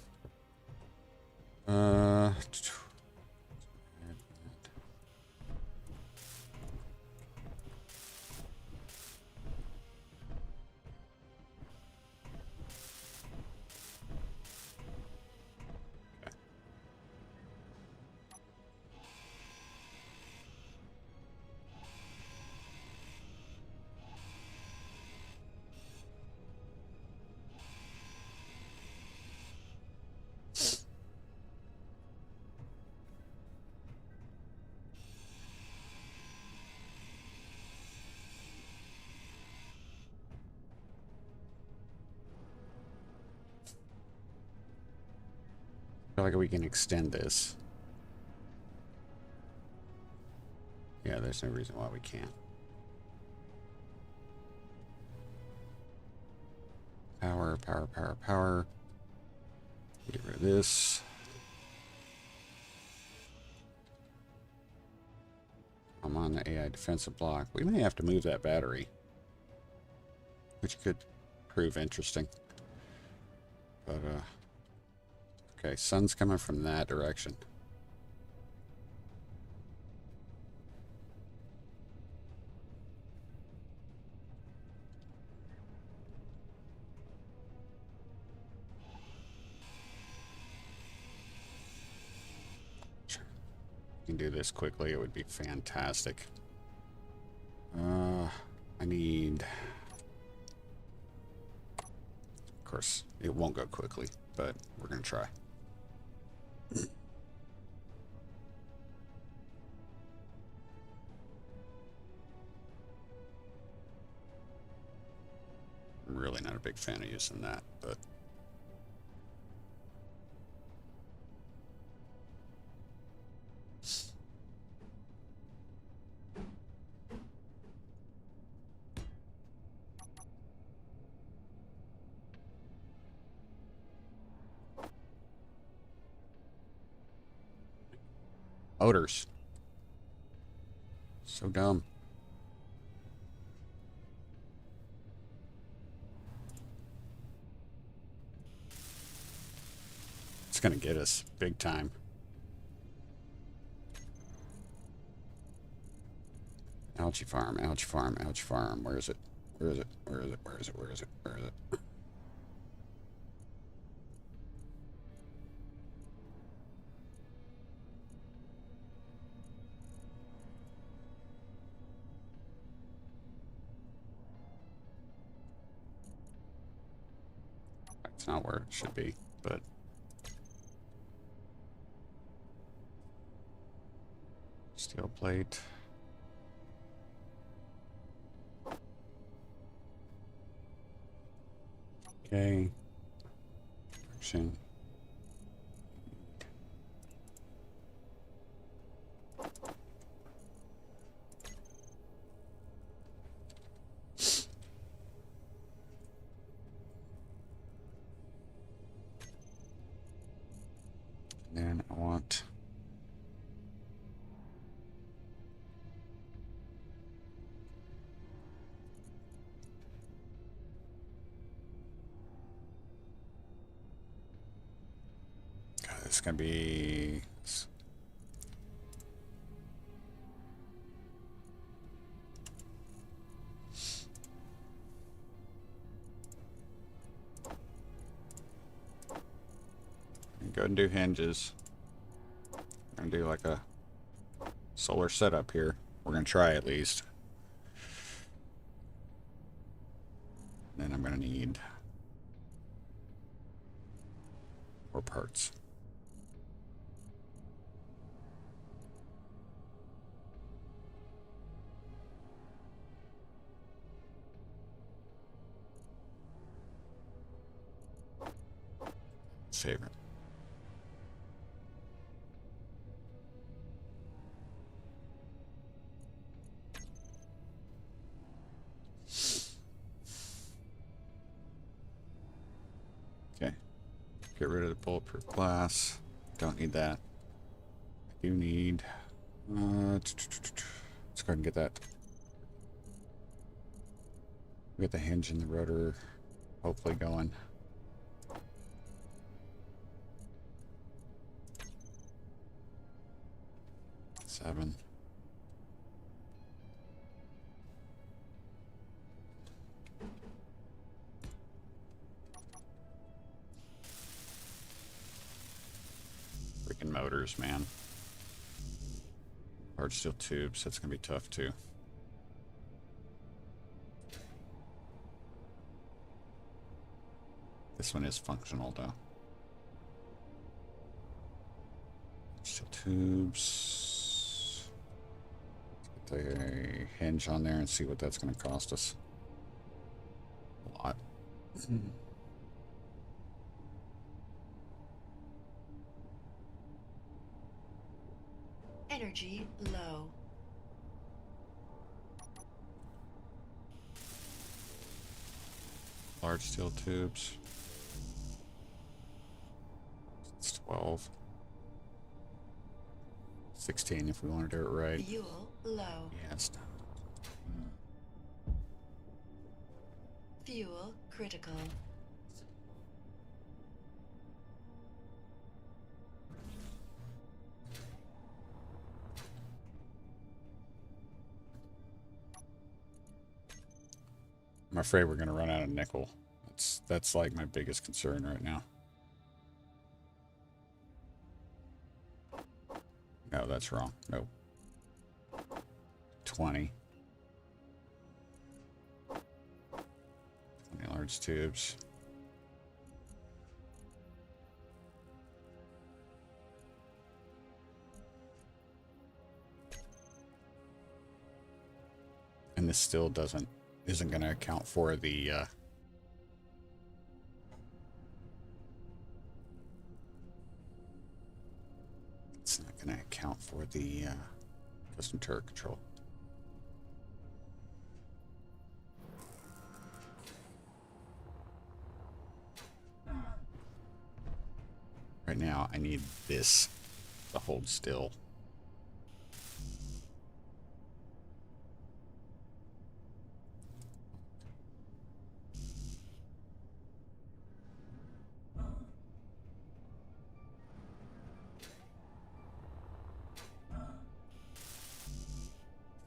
I feel like we can extend this. Yeah, there's no reason why we can't. Power, power, power, power. Get rid of this. I'm on the AI defensive block. We may have to move that battery, which could prove interesting. But, okay, sun's coming from that direction. Can do this quickly, it would be fantastic. I need... Of course, it won't go quickly, but we're gonna try. I'm really not a big fan of using that, but... Odors. So dumb. It's gonna get us big time. Algae farm, algae farm, algae farm. Where is it? Where is it? Where is it? Where is it? Where is it? Where is it? That's not where it should be, but... Steel plate. Okay. Action. And then I want... God, this is gonna be... Go and do hinges. I'm gonna do like a solar setup here. We're gonna try at least. Then I'm gonna need more parts. save it. Okay. Get rid of the bulletproof glass. Don't need that. I do need... let's go ahead and get that. Get the hinge and the rotor hopefully going. Seven. Freaking motors, man. Large steel tubes, that's gonna be tough too. This one is functional though. Steel tubes. Let's get the hinge on there and see what that's gonna cost us. A lot. Energy low. Large steel tubes. It's 12. 16 if we want to do it right. Fuel low. Yes. Fuel critical. I'm afraid we're going to run out of nickel. That's like my biggest concern right now. No, that's wrong. Nope. 20. 20 large tubes. And this still isn't going to account for the it's not going to account for the custom turret control. Right now, I need this to hold still.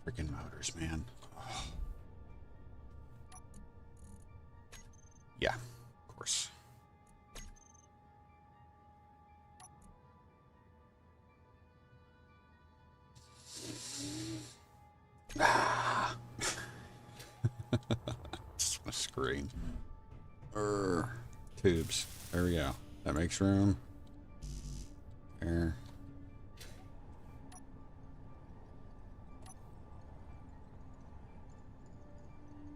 Freaking motors, man. Oh. Yeah, of course. Ah. Just want to scream. Tubes. There we go. That makes room. There.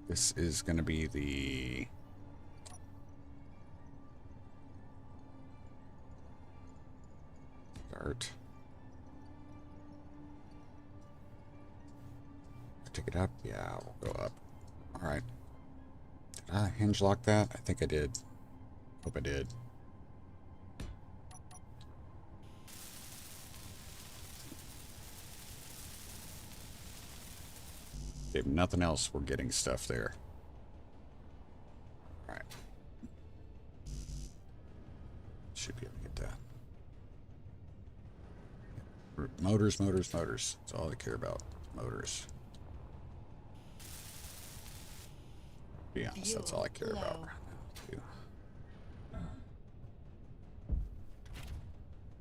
This is going to be the start. Take it up? Yeah, we'll go up. All right. Did I hinge lock that? I think I did. Hope I did. If nothing else, we're getting stuff there. All right. Should be able to get that. Motors, motors, motors. That's all I care about. Motors. To be honest, that's all I care about right now, too.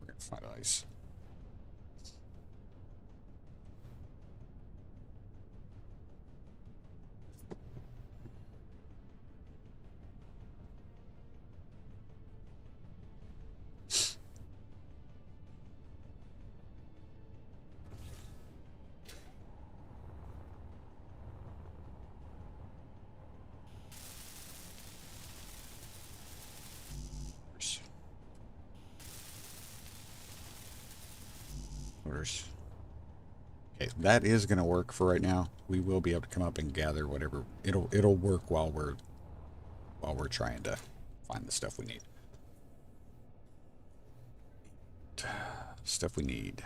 We're gonna find ice. motors. Okay, that is going to work for right now. We will be able to come up and gather whatever. It'll work while we're trying to find the stuff we need. Stuff we need.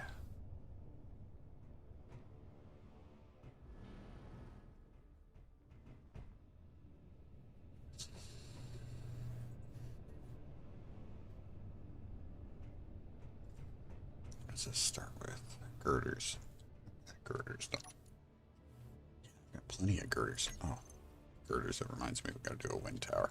What does this start with? Girders. Girders. No. Got plenty of girders. Oh, girders. That reminds me, we got to do a wind tower.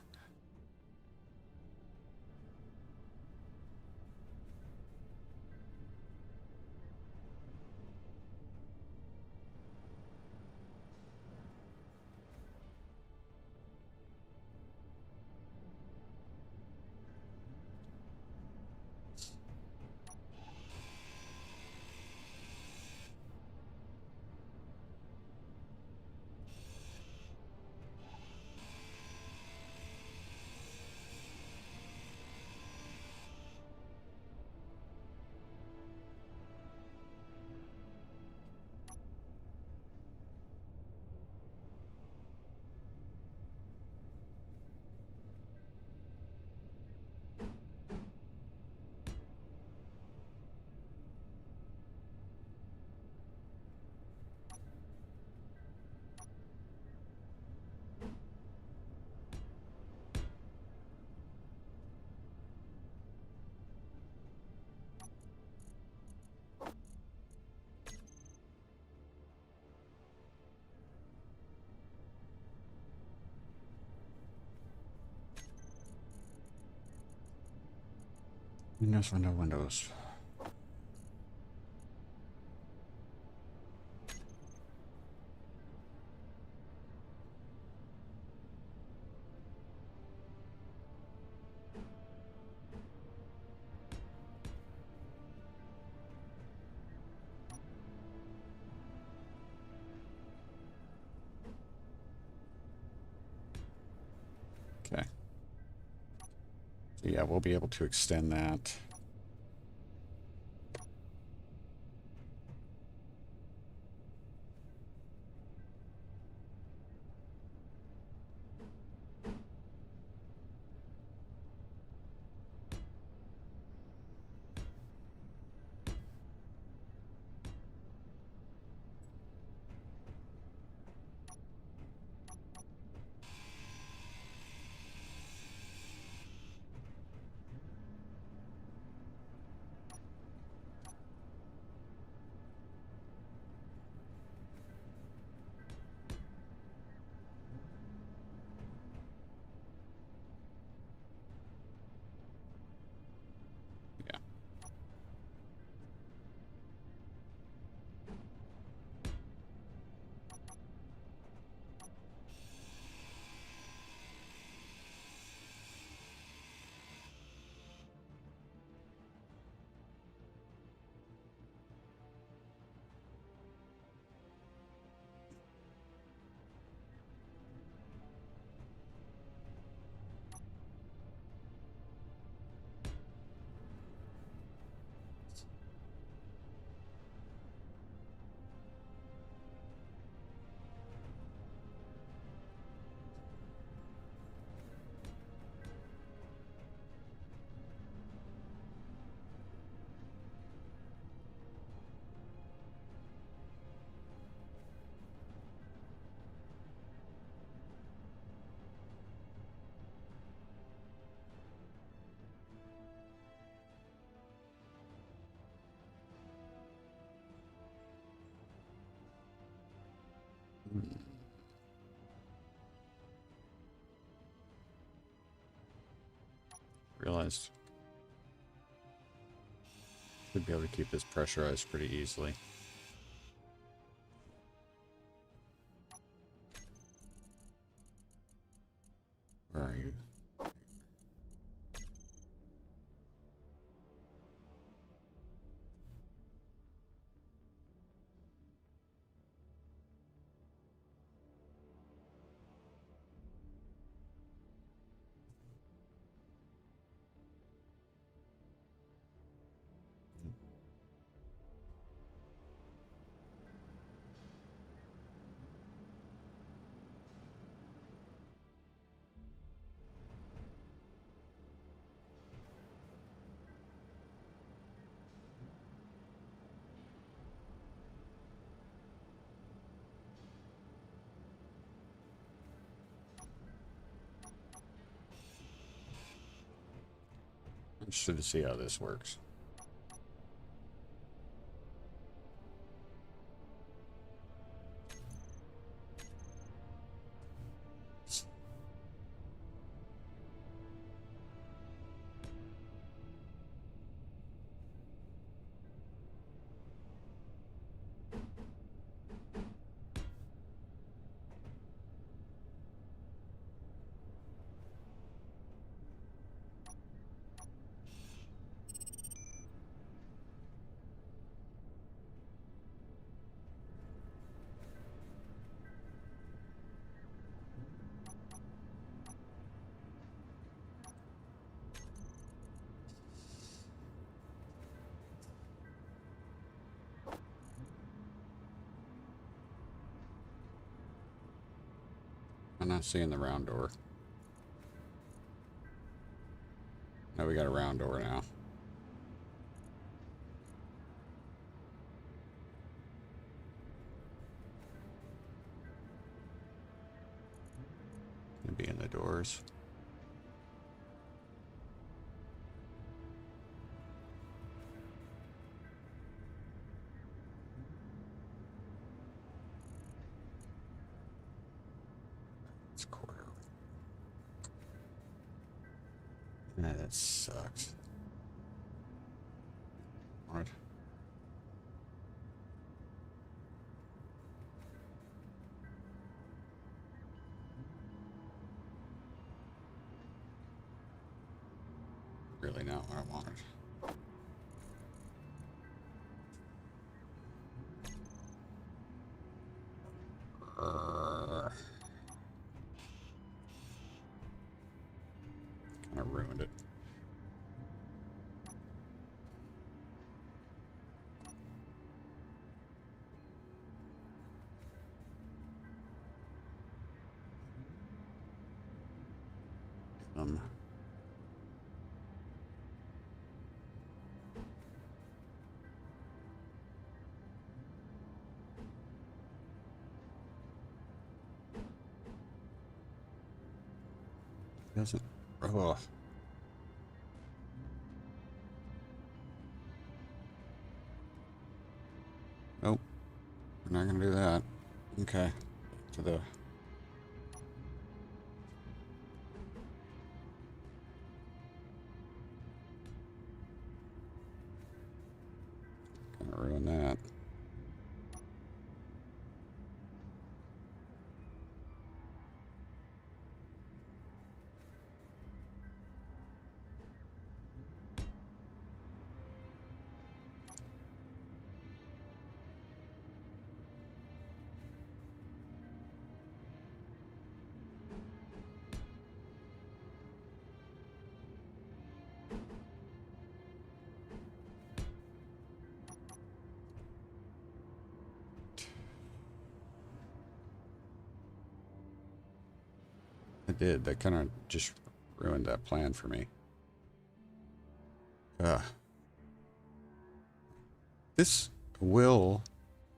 Windows. Okay. So yeah, we'll be able to extend that. Yeah. Realized should be able to keep this pressurized pretty easily. Where are you? Interested to see how this works. I'm not seeing the round door. No, we got a round door now. Gonna be in the doors. It's quarter. Nah, that sucks. What? Really not what I wanted. Kind of ruined it. Doesn't. Oh. Nope. We're not gonna do that. Okay. To the. Gonna ruin that. It did. That kind of just ruined that plan for me. This will,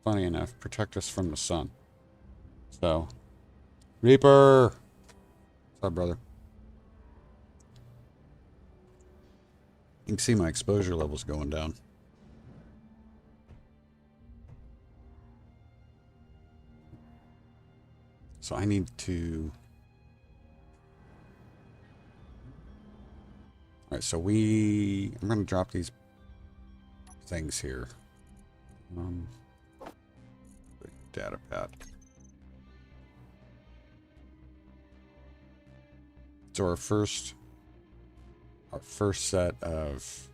funny enough, protect us from the sun. So, Reaper! What's up, brother? You can see my exposure levels going down. So I need to... Alright, so I'm going to drop these things here. Data pad. So our first set of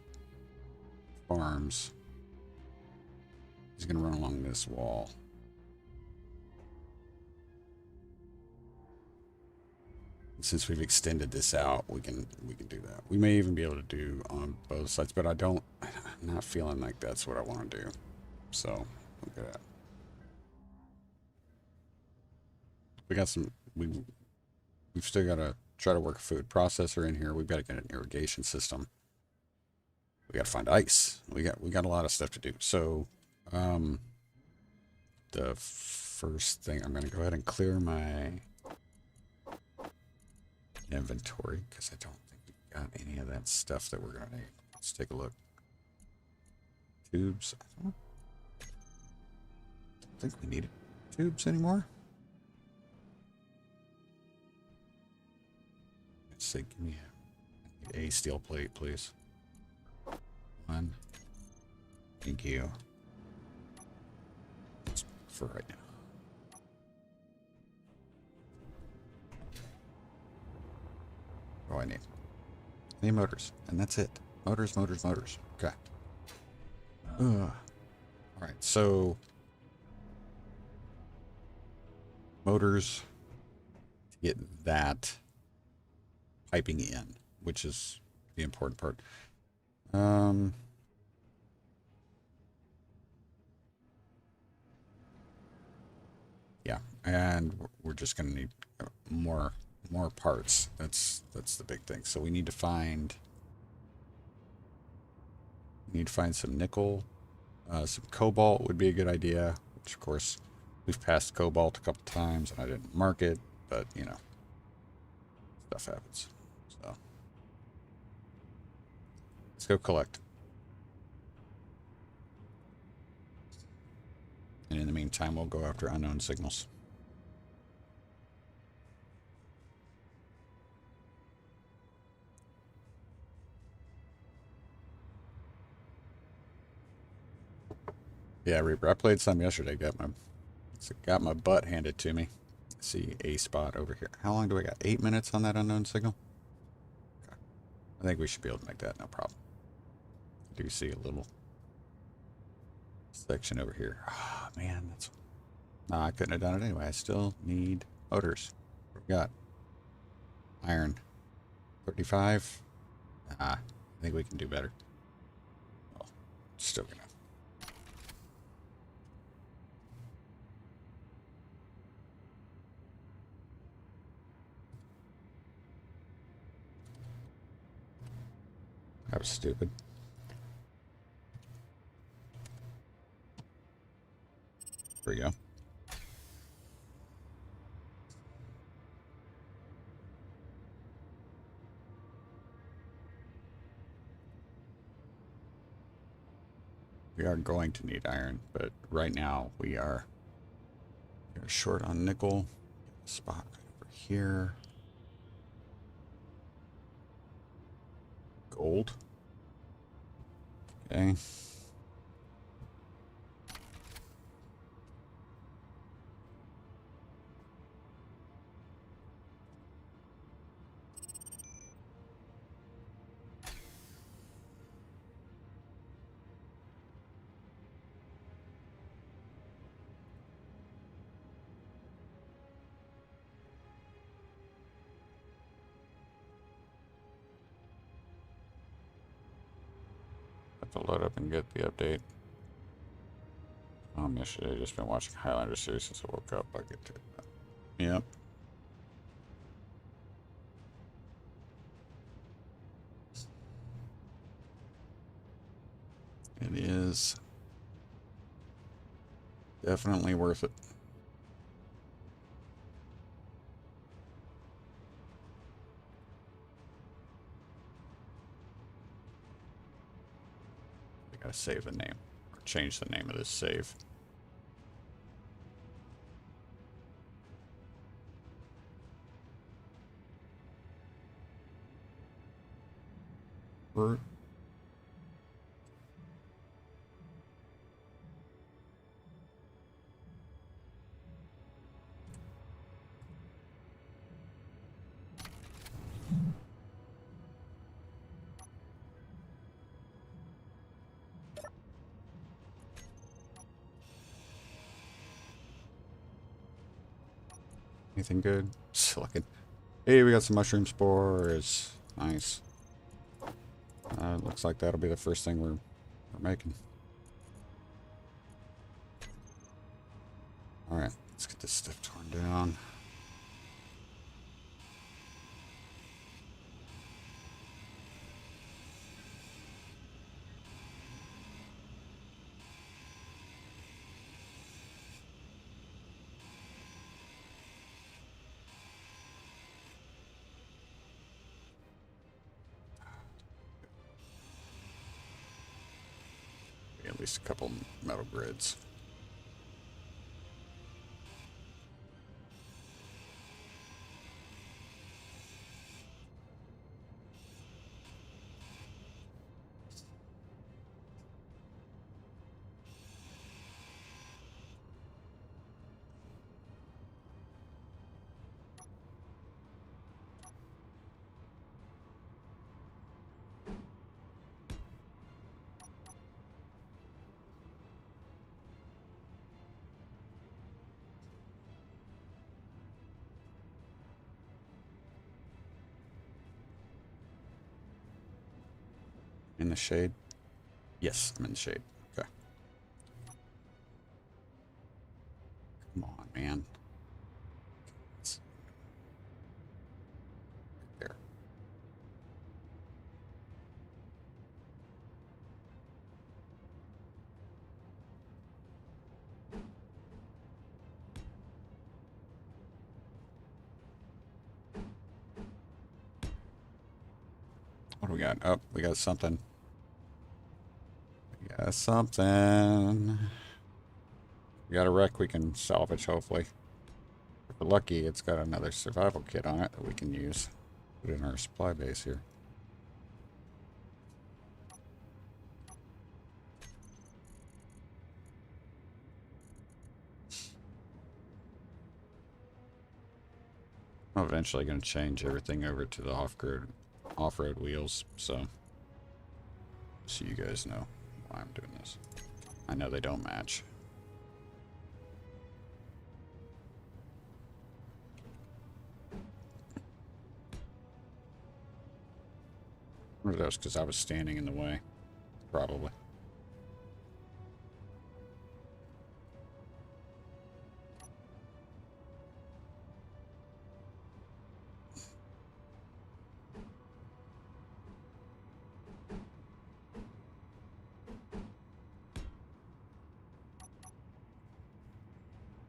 farms is going to run along this wall. Since we've extended this out, we can do that. We may even be able to do on both sides, but I'm not feeling like that's what I want to do. So look at that. We got some. We've still got to try to work a food processor in here. We've got to get an irrigation system. We got to find ice. We got a lot of stuff to do. So, the first thing, I'm going to go ahead and clear my inventory because I don't think we've got any of that stuff that we're gonna need. Let's take a look. Tubes. I don't think we need tubes anymore. Let's see, give me a steel plate, please. One. Thank you. Just for right now. What do I need? I need motors, and that's it. Motors, motors, motors. Okay. All right, so motors to get that piping in, which is the important part. Yeah, and we're just gonna need more parts. That's the big thing. So we need to find some nickel, some cobalt would be a good idea. Which of course we've passed cobalt a couple times, and I didn't mark it, but you know, stuff happens. So let's go collect. And in the meantime, we'll go after unknown signals. Yeah, Reaper. I played some yesterday. Got my butt handed to me. See a spot over here. How long do we got? 8 minutes on that unknown signal? Okay. I think we should be able to make that, no problem. I do see a little section over here. Ah, oh, man, that's... No, I couldn't have done it anyway. I still need motors. What we got? Iron. 35. I think we can do better. Well, still gonna... That was stupid. There we go. We are going to need iron, but right now we are short on nickel. Spot right over here. Gold. Okay. To load up and get the update. Yesterday, just been watching Highlander series since I woke up. I get to it. Yep. It is definitely worth it. I gotta save the name, or change the name of this save. Bert. Anything good? Silicon. Hey, we got some mushroom spores. Nice. Looks like that'll be the first thing we're making. Alright, let's get this stuff torn down. At least a couple metal grids. In the shade? Yes, I'm in the shade. Okay. Come on, man. There. What do we got? Oh, we got something. We got something. We got a wreck we can salvage, hopefully. If we're lucky, it's got another survival kit on it that we can use. Put in our supply base here. I'm eventually going to change everything over to the off-road wheels, so you guys know why I'm doing this. I know they don't match. Or that was because I was standing in the way, probably.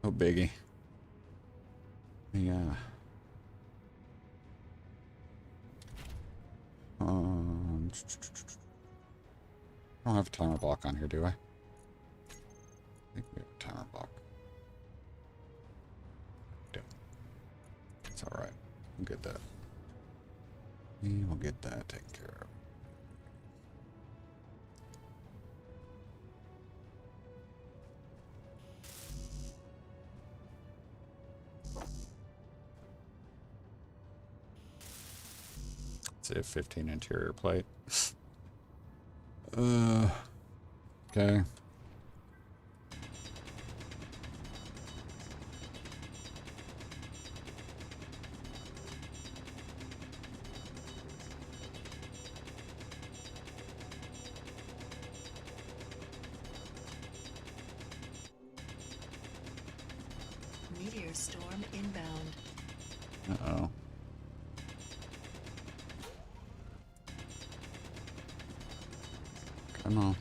Oh, biggie. Yeah. I don't have a timer block on here, do I? I think we have a timer block. We don't. It's alright. We'll get that. We will get that taken care of. It's a 15 interior plate. Okay. Meteor storm inbound. Uh-oh. Come on.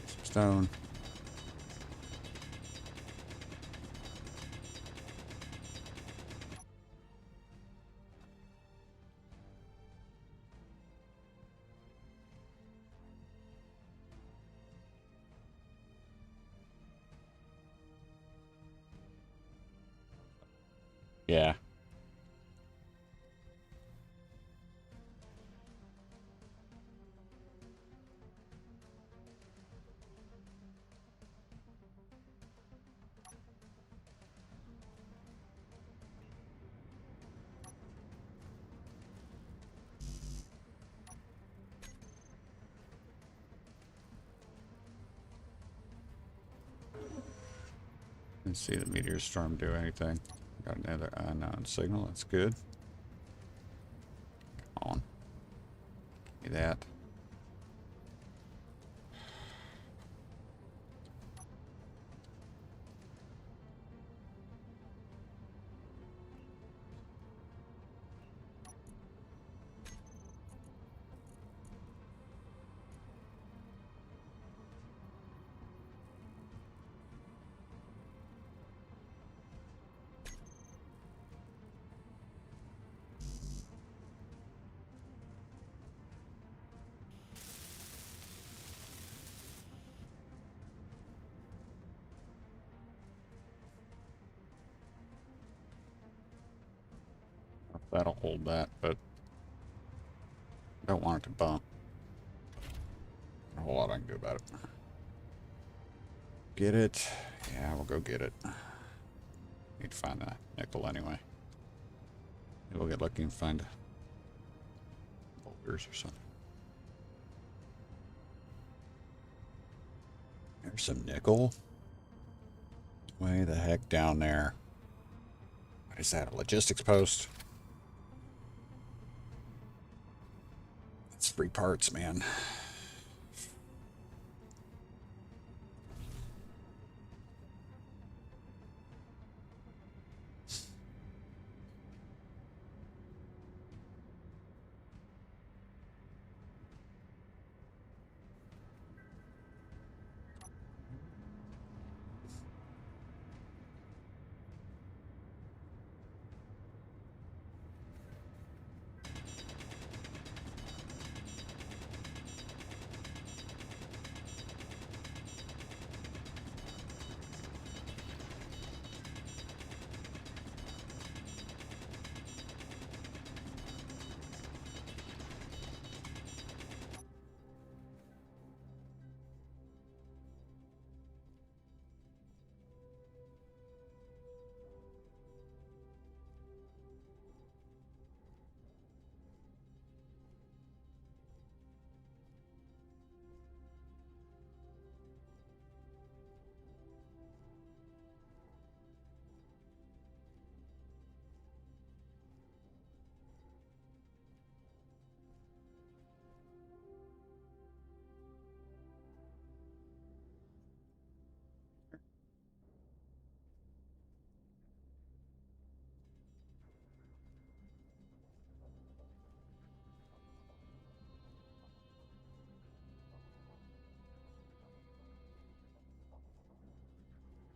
Some stone. Yeah. Let's see the meteor storm do anything. Got another unknown signal. That's good. Come on. Give me that. That'll hold that, but I don't want it to bump. A whole lot I can do about it. Get it? Yeah, we'll go get it. Need to find that nickel anyway. Maybe we'll get lucky and find boulders or something. There's some nickel. Way the heck down there. What is that? A logistics post? It's free parts, man.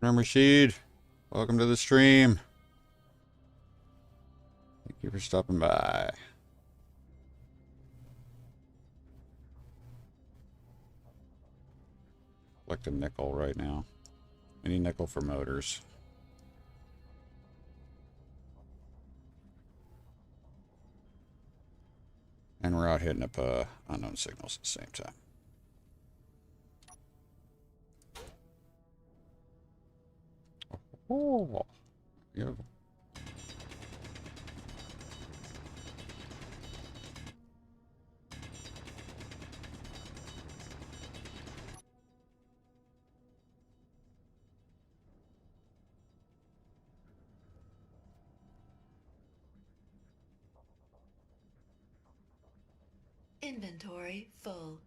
Rashid, welcome to the stream. Thank you for stopping by. Collect a nickel right now. I need nickel for motors. And we're out hitting up unknown signals at the same time. Oh, yeah. Inventory full.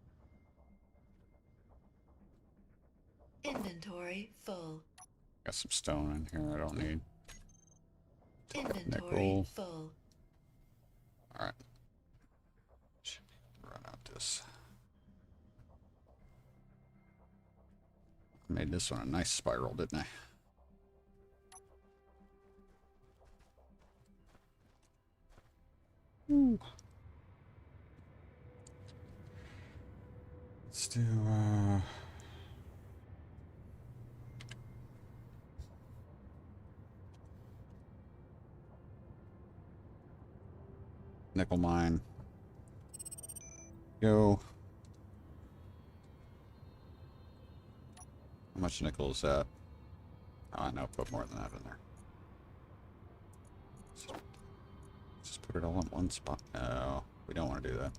Inventory full. Got some stone in here I don't need. Inventory Nickel. full. Alright. Run out this. Made this one a nice spiral, didn't I? Ooh. Let's do nickel mine. Go. How much nickel is that? Oh, I know, put more than that in there. Just put it all in one spot. No, we don't want to do that.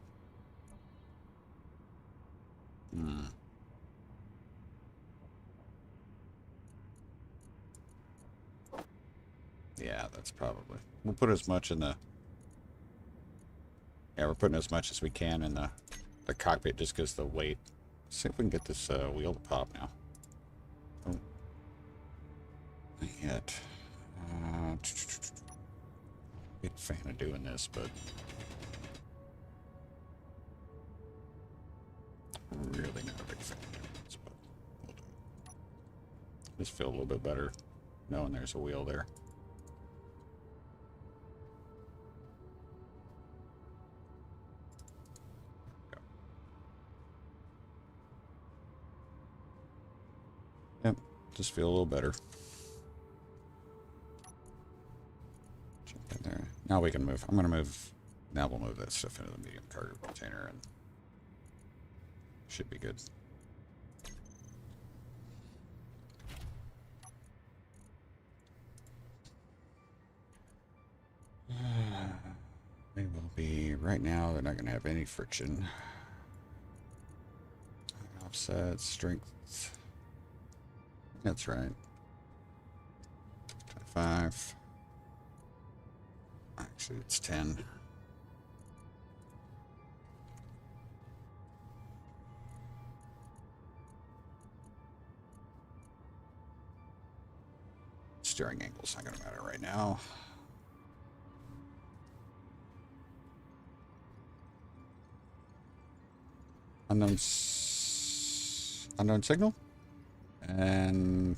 Yeah, that's probably. We'll put as much in the. Yeah, we're putting as much as we can in the cockpit just because the weight. Let's see if we can get this wheel to pop now. Oh. Not yet. Big fan of doing this, but really not a big fan of doing this, but we'll do it. Just feel a little bit better knowing there's a wheel there. Yep, just feel a little better. Jump in there. Now we can move. I'm going to move. Now we'll move that stuff into the medium cargo container and should be good. They will be, right now, they're not going to have any friction. Offset, strength. That's right. 5. Actually, it's 10. Steering angle's not going to matter right now. Unknown signal, and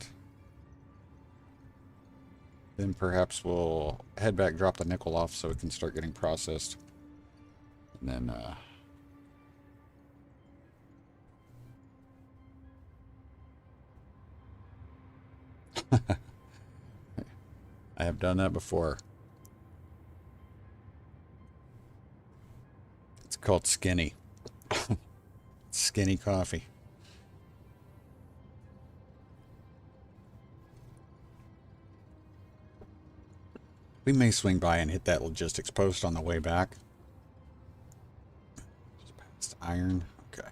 then perhaps we'll head back, drop the nickel off so it can start getting processed, and then I have done that before. It's called skinny. Skinny coffee. We may swing by and hit that logistics post on the way back. Just past iron. Okay.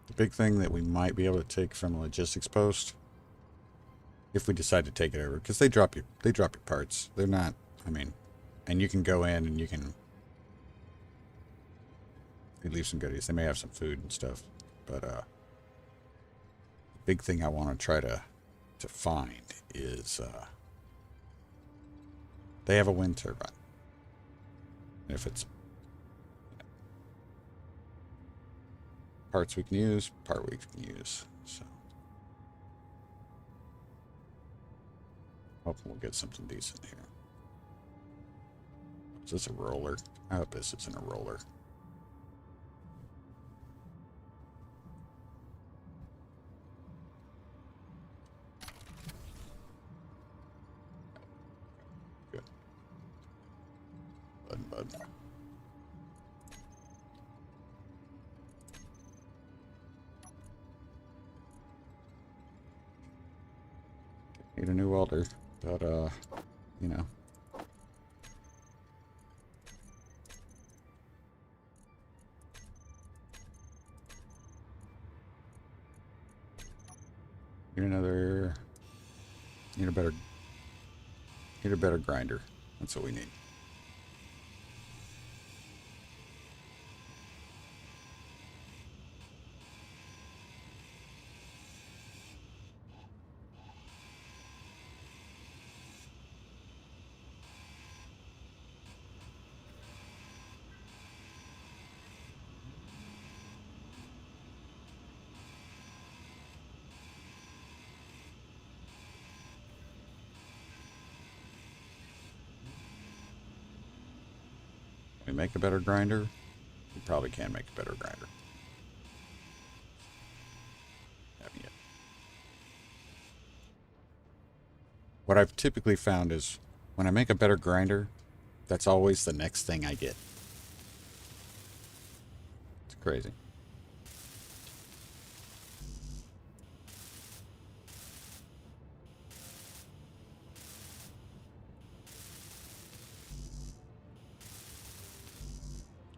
The big thing that we might be able to take from a logistics post, if we decide to take it over, because they drop your parts. They're not, I mean, and you can go in and you can leave some goodies. They may have some food and stuff, but the big thing I want to try to find is they have a wind turbine. And if it's parts we can use, part we can use. So hopefully we'll get something decent here. Is this a roller? I hope this isn't a roller. Good. Bud. Need a new welder, but you know. Need a better grinder. That's what we need. We make a better grinder? We probably can make a better grinder. Haven't yet. What I've typically found is when I make a better grinder, that's always the next thing I get. It's crazy.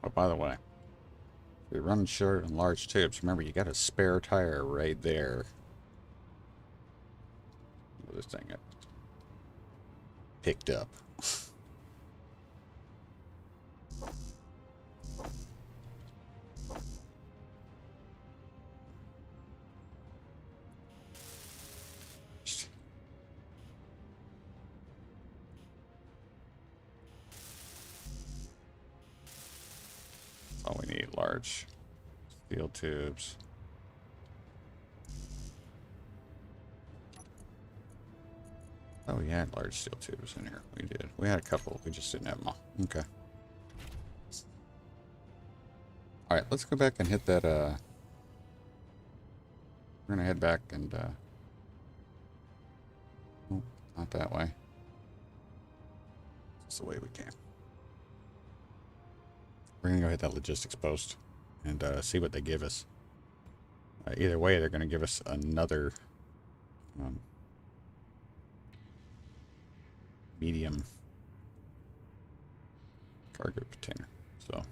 Oh, by the way, if you're running short on large tubes, remember you got a spare tire right there. This thing got picked up. All we need, large steel tubes. Oh, we had large steel tubes in here. We did. We had a couple. We just didn't have them all. Okay. All right, let's go back and hit that. We're gonna head back and. Not that way. It's the way we came. We're going to go hit that logistics post and see what they give us. Either way, they're going to give us another medium cargo container. So,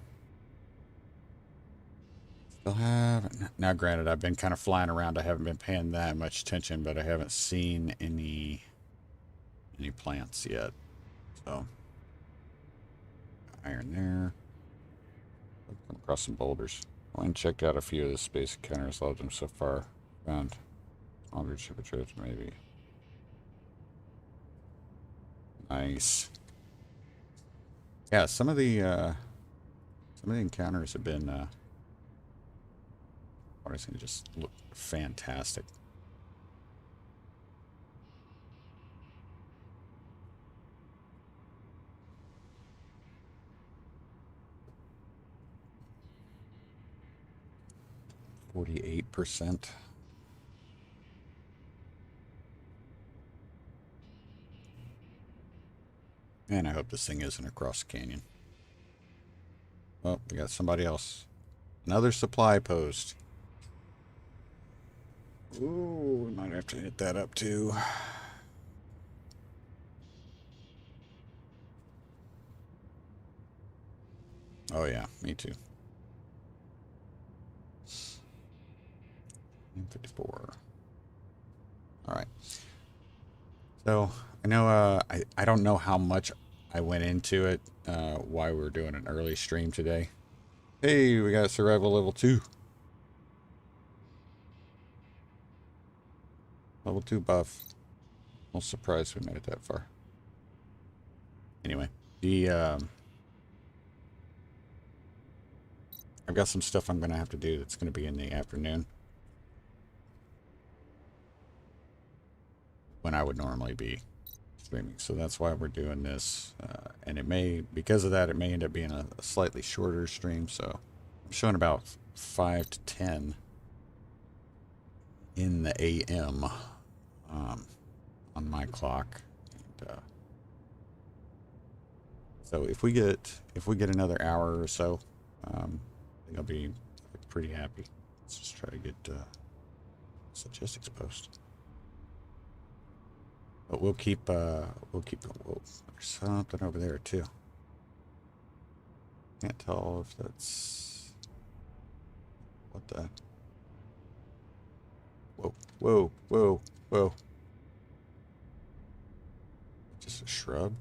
still have... Now, granted, I've been kind of flying around. I haven't been paying that much attention, but I haven't seen any plants yet. So, iron there. Come across some boulders. I went and checked out a few of the space encounters. Loved them so far. Found 100 ship of trips, maybe. Nice. Yeah, some of the encounters have been what I think just look fantastic. %. Man, I hope this thing isn't across the canyon. Oh, we got somebody else. Another supply post. Ooh, we might have to hit that up too. Oh yeah, me too. 54. All right. So I know I don't know how much I went into it, why we're doing an early stream today. Hey, we got survival level 2. Level 2 buff. No surprise we made it that far. Anyway, I've got some stuff I'm going to have to do that's going to be in the afternoon. When I would normally be streaming. So that's why we're doing this. And it may, because of that, it may end up being a slightly shorter stream. So I'm showing about 5 to 10 in the AM on my clock. And, so if we get another hour or so, I think I'll be pretty happy. Let's just try to get statistics post. But we'll keep whoa, there's something over there too. Can't tell if that's what the whoa. Just a shrub.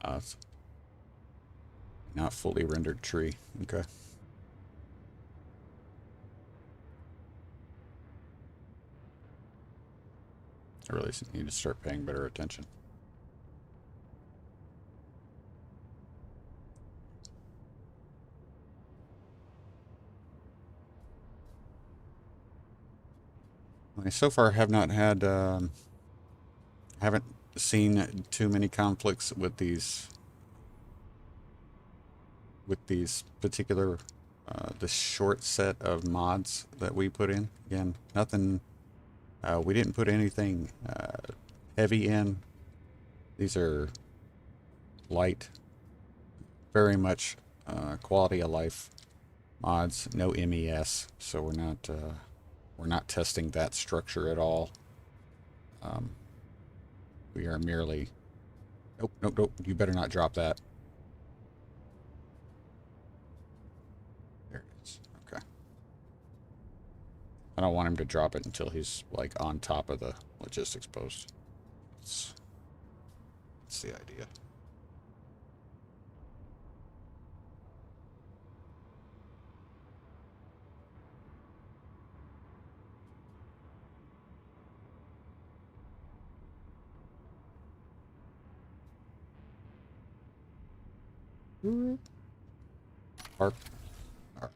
It's not fully rendered tree. Okay. I really need to start paying better attention. I so far have not had, haven't seen too many conflicts with these particular, the short set of mods that we put in. Again, nothing. We didn't put anything heavy in. These are light, very much quality of life mods. No MES, so we're not testing that structure at all. We are merely. Nope. You better not drop that. There it is. Okay. I don't want him to drop it until he's like on top of the logistics post. That's the idea. Park. All right.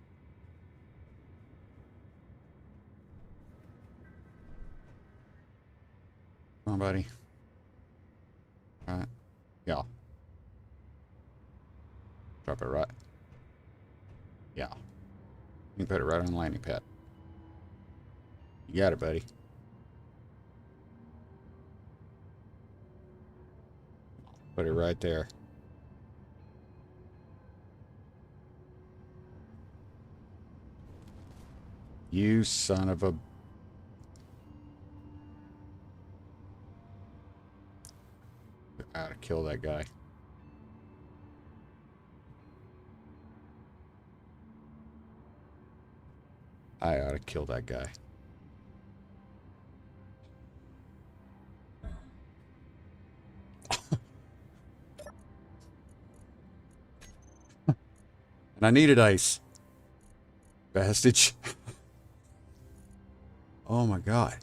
Come on, buddy. All right. Yeah. Drop it right. Yeah. You can put it right on the landing pad. You got it, buddy. Put it right there. You son of a... I ought to kill that guy. I ought to kill that guy. And I needed ice. Bastage. Oh my god.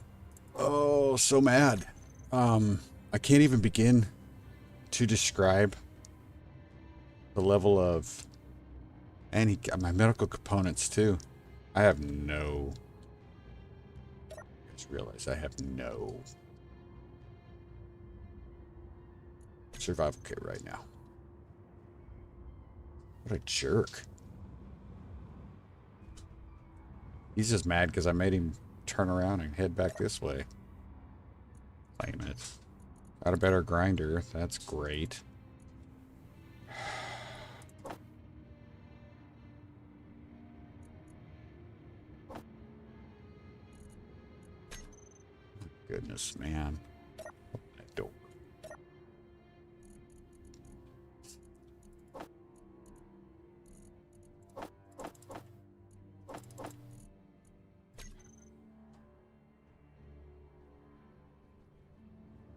Oh, so mad. I can't even begin to describe the level of... And he got my medical components too. I have no... I just realized I have no survival kit right now. What a jerk. He's just mad because I made him turn around and head back this way. Claim it. Got a better grinder. That's great. Goodness, man. That door.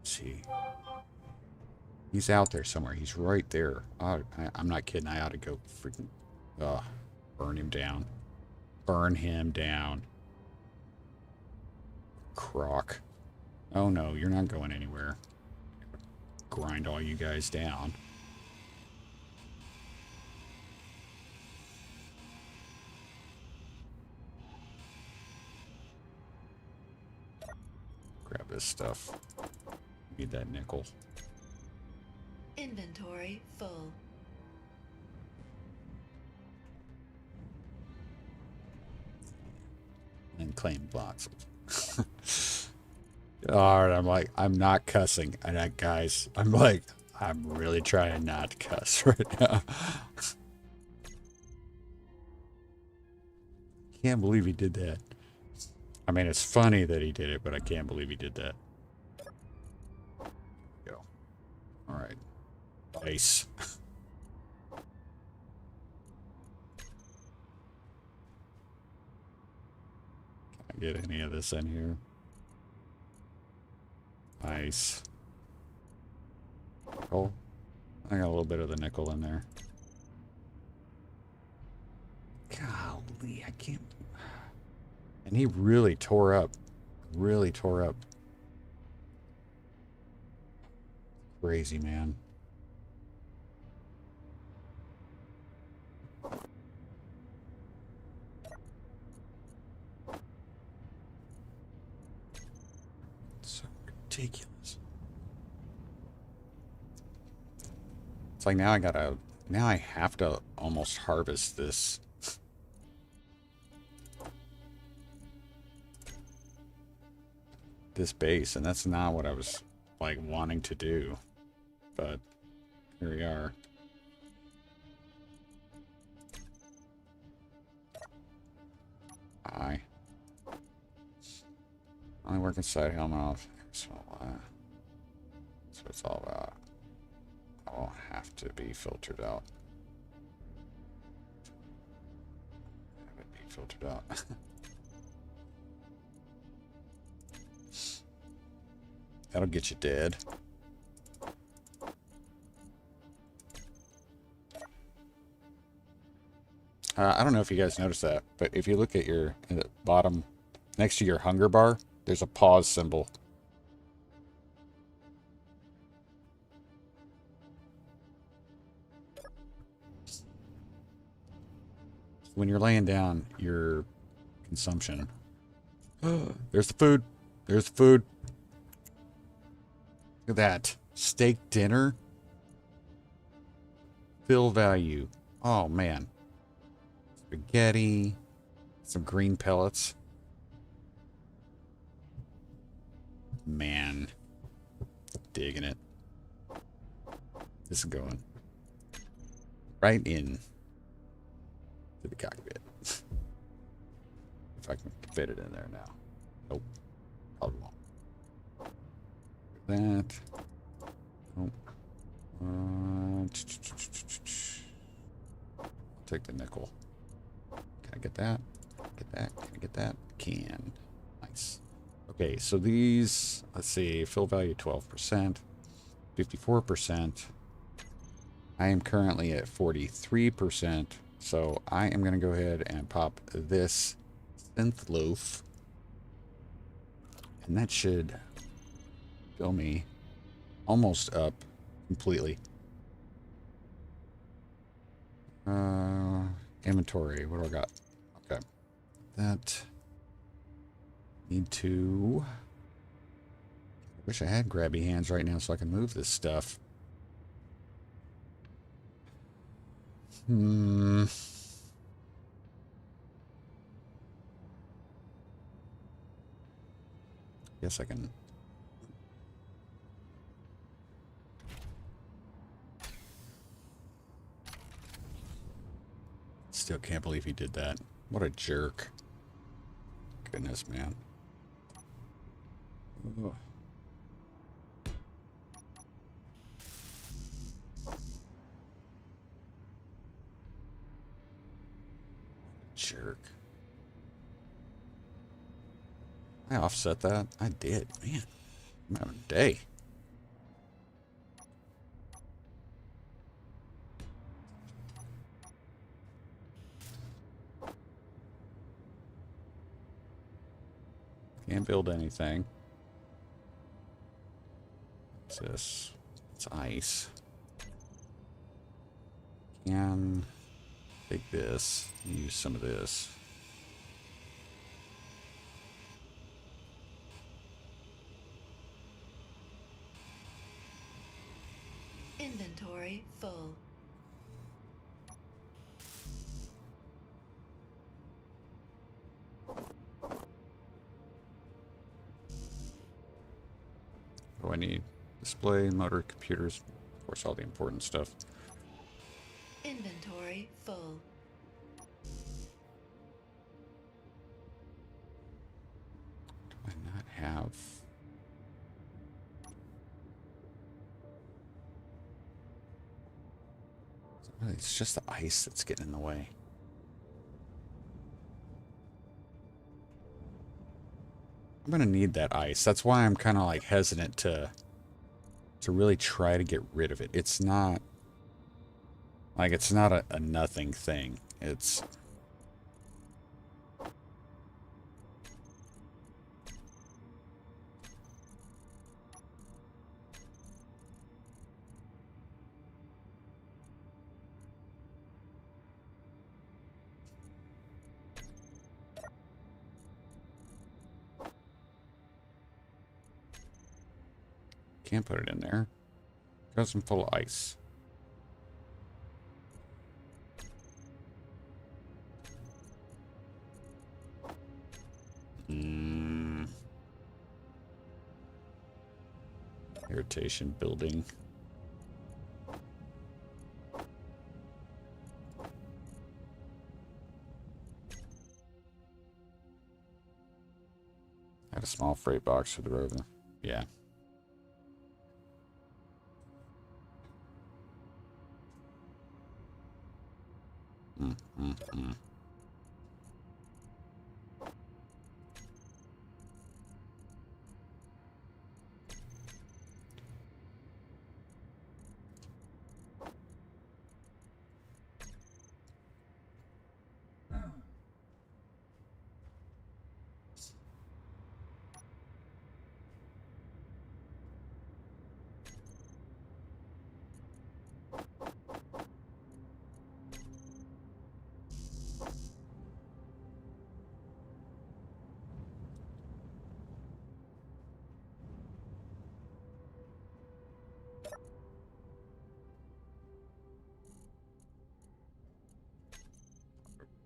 See. He's out there somewhere. He's right there. I'm not kidding. I ought to go freaking... burn him down. Burn him down. Croc. Oh no, you're not going anywhere. Grind all you guys down. Grab this stuff. Need that nickel. Inventory full. And claim boxes. Alright, I'm like, I'm not cussing. And guys, I'm like, I'm really trying not to cuss right now. Can't believe he did that. I mean, it's funny that he did it, but I can't believe he did that. Go. Alright. Nice. Can I get any of this in here? Nice. Nickel. I got a little bit of the nickel in there. Golly, I can't... And he really tore up. Really tore up. Crazy, man. So ridiculous. It's like now I have to almost harvest this. This base, and that's not what I was like wanting to do, but here we are. Only work inside helmet off. So that's what it's all about. I won't have to be filtered out. Have it be filtered out. That'll get you dead. I don't know if you guys noticed that, but if you look at your at the bottom, next to your hunger bar, there's a pause symbol. When you're laying down your consumption. There's the food. There's the food. Look at that. Steak dinner. Fill value. Oh, man. Spaghetti. Some green pellets. Man. Digging it. This is going right in to the cockpit. If I can fit it in there now. Nope. Probably won't. That. Nope. I'll take the nickel. Can I get that? Get that? Can I get that? Can. Nice. Okay, so these, let's see, fill value 12%, 54%. I am currently at 43%, so I am going to go ahead and pop this synth loaf, and that should fill me almost up completely. Inventory, what do I got? Okay, that need to. I wish I had grabby hands right now so I can move this stuff. Guess I can. Still can't believe he did that. What a jerk. Goodness, man. Ugh. Jerk. I offset that? I did. Man, I'm having a day. Can't build anything. What's this? It's ice. Can take this, use some of this. Inventory full. What do I need? Display, motor, computers, of course, all the important stuff. Inventory full. Do I not have? It's just the ice that's getting in the way. I'm gonna need that ice. That's why I'm kind of like hesitant to really try to get rid of it. It's not like it's not a nothing thing. It's can't put it in there because I'm full of ice. Irritation building. Had a small freight box for the rover. Yeah.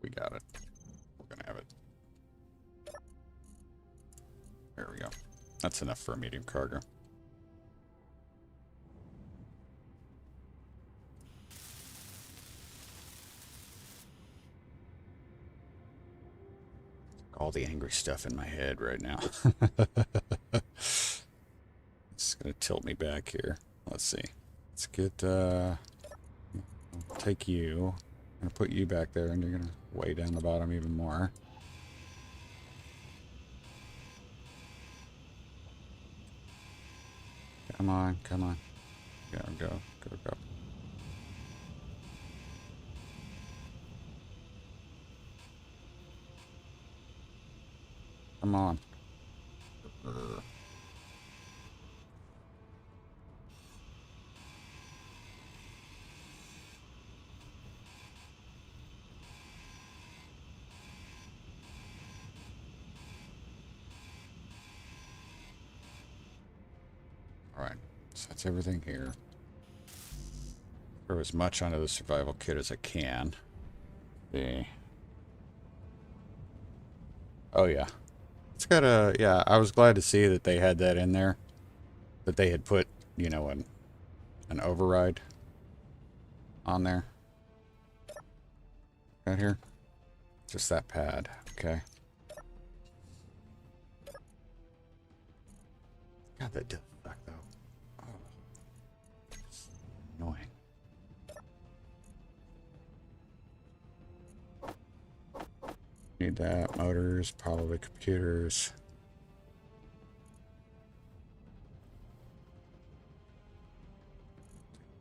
We got it. We're gonna have it. There we go. That's enough for a medium cargo. All the angry stuff in my head right now. It's gonna tilt me back here. Let's see. Let's get I'll take you. I'm gonna put you back there, and you're gonna weigh down the bottom even more. Come on, come on. Go, go, go, go. Come on. Alright, so that's everything here. Throw as much onto the survival kit as I can. Oh yeah. It's got a, yeah, I was glad to see that they had that in there. That they had put, you know, an override on there. Right here. Just that pad, okay. God, that does suck though. Oh. Annoying. Need that. Motors, probably computers.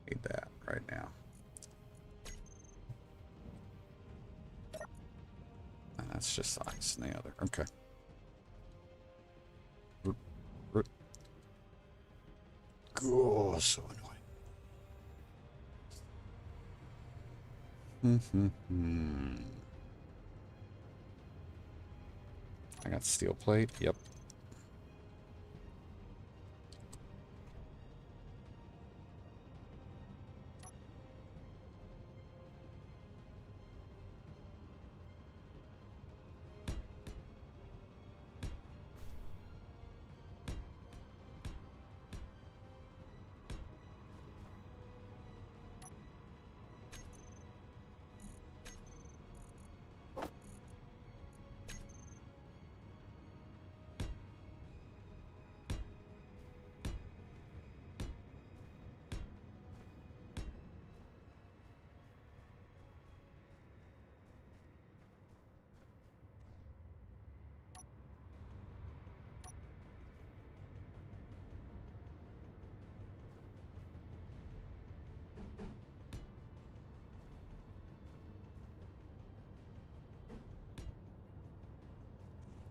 Need that right now. And that's just the ice and the other. Okay. Oh, so annoying. I got steel plate. Yep.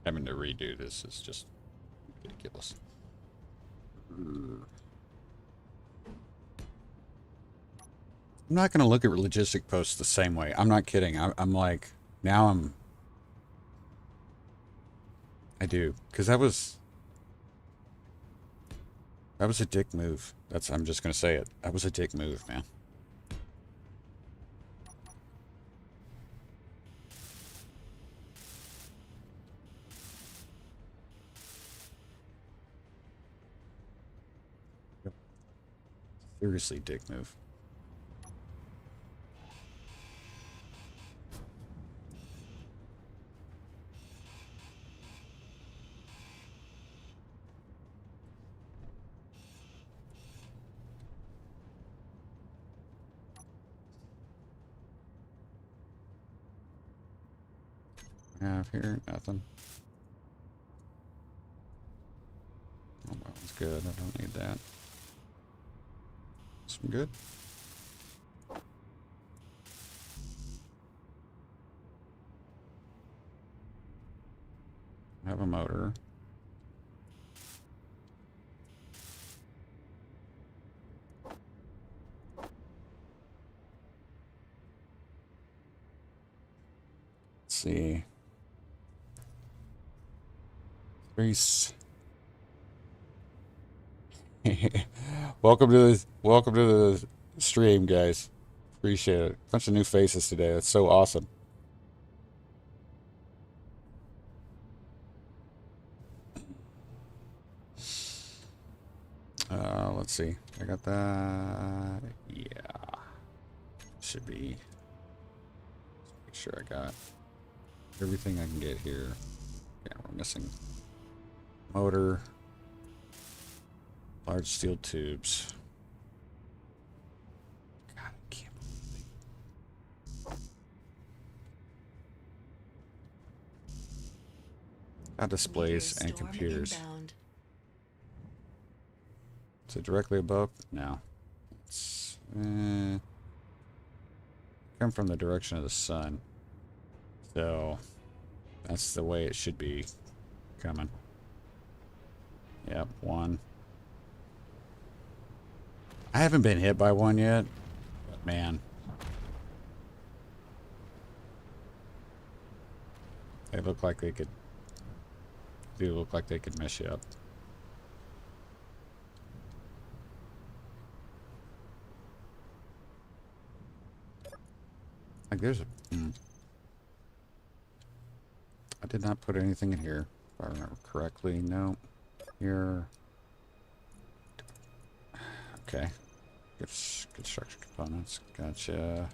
Having to redo this is just ridiculous. I'm not going to look at logistic posts the same way. I'm not kidding. I'm like, now I do. Because that was a dick move. I'm just going to say it. That was a dick move, man. Seriously, dick move. Have here, nothing. Oh, that one's good. I don't need that. Some good. I have a motor. Let's see. Welcome to the stream, guys. Appreciate it. Bunch of new faces today. That's so awesome. Let's see. I got that. Yeah. Should be. Make sure I got everything I can get here. Yeah, we're missing motor, large steel tubes. God, I can't believe it. Got displays and Meteor storm computers. inbound. Is it directly above? No. It's come from the direction of the sun. So that's the way it should be coming. Yep, one. I haven't been hit by one yet, but man. They look like they could. They look like they could mess you up. Like there's a. I did not put anything in here, if I remember correctly. No. Here. Okay. Construction components. Gotcha.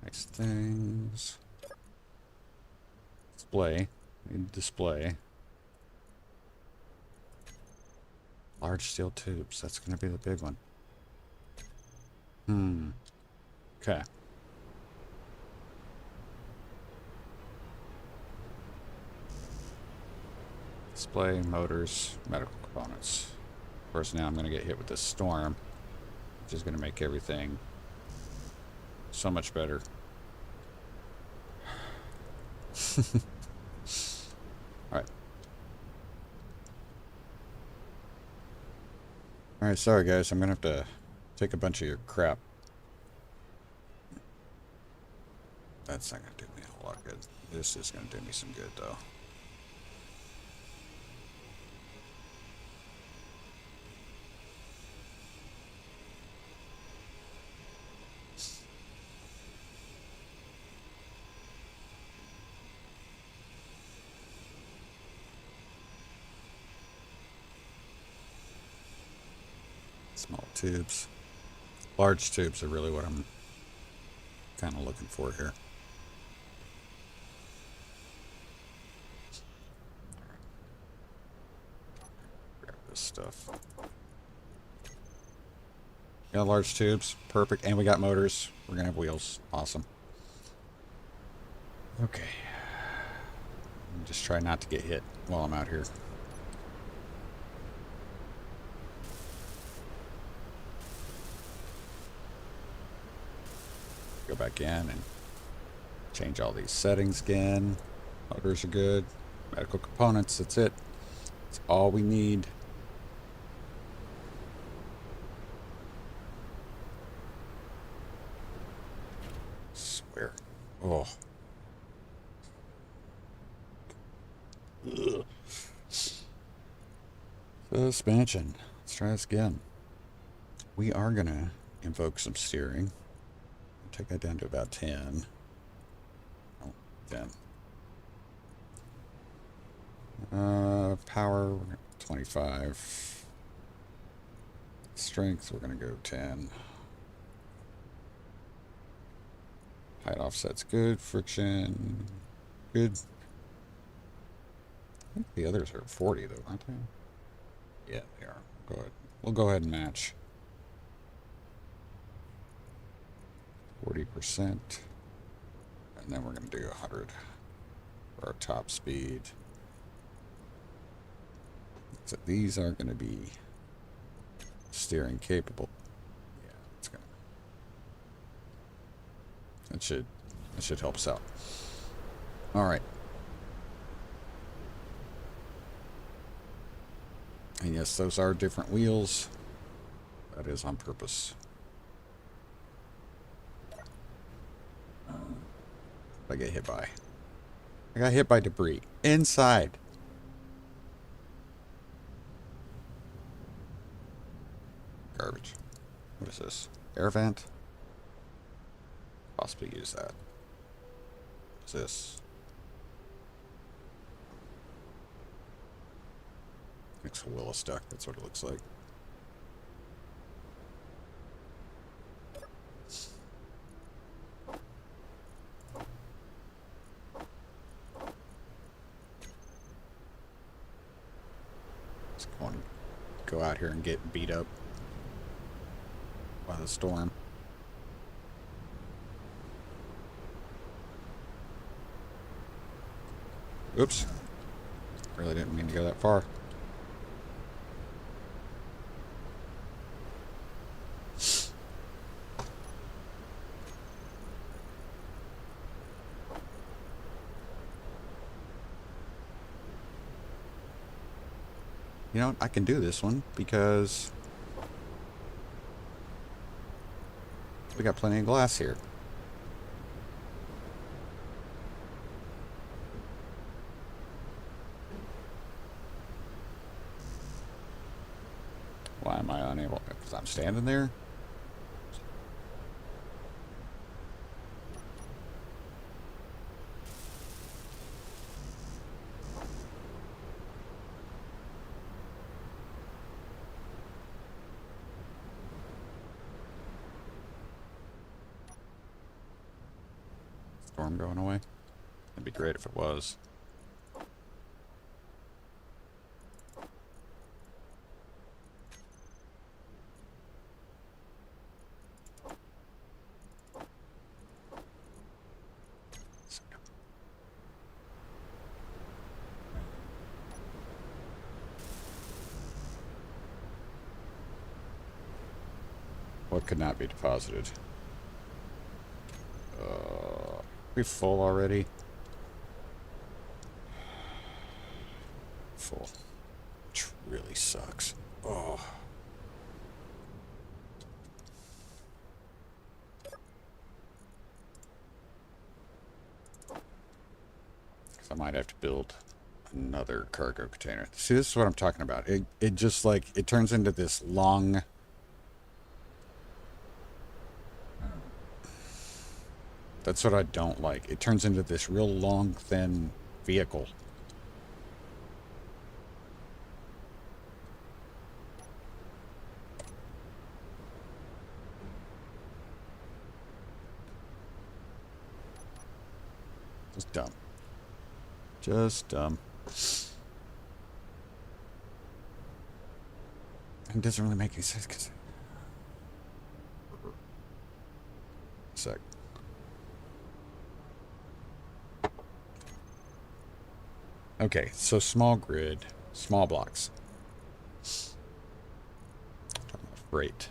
Nice things. Display. Need display. Large steel tubes. That's going to be the big one. Okay. Display, motors, medical components. Of course, now I'm going to get hit with this storm, which is going to make everything so much better. Alright. Alright, sorry guys, I'm going to have to take a bunch of your crap. That's not going to do me a whole lot of good. This is going to do me some good, though. Small tubes. Large tubes are really what I'm kind of looking for here. Grab this stuff. Got large tubes. Perfect. And we got motors. We're going to have wheels. Awesome. Okay. Just try not to get hit while I'm out here. Go back in and change all these settings again. Motors are good. Medical components, that's it. That's all we need. Swear. Oh. Ugh. Suspension. Let's try this again. We are gonna invoke some steering. Take that down to about 10. Oh, 10. Power, 25. Strength, we're going to go 10. Height offset's good. Friction, good. I think the others are 40 though, aren't they? Yeah, they are. Go ahead. We'll go ahead and match. 40%. And then we're going to do 100 for our top speed. So these are going to be steering capable. Yeah, it's going to. That should help us out. All right. And yes, those are different wheels. That is on purpose. I get hit by. I got hit by debris inside. Garbage. What is this? Air vent? Possibly use that. What's this? It's a willow stuck. That's what it looks like. I want to go out here and get beat up by the storm. Oops. Really didn't mean to go that far. You know, I can do this one because we got plenty of glass here. Why am I unable? Because I'm standing there? Storm going away? It'd be great if it was. What could not be deposited? We full already? Full. Which really sucks. Oh. I might have to build another cargo container. See, this is what I'm talking about. It just like, it turns into this long... That's what I don't like. It turns into this real long, thin vehicle. Just dumb. Just dumb. It doesn't really make any sense because... Sec. Okay, so small grid, small blocks. Freight.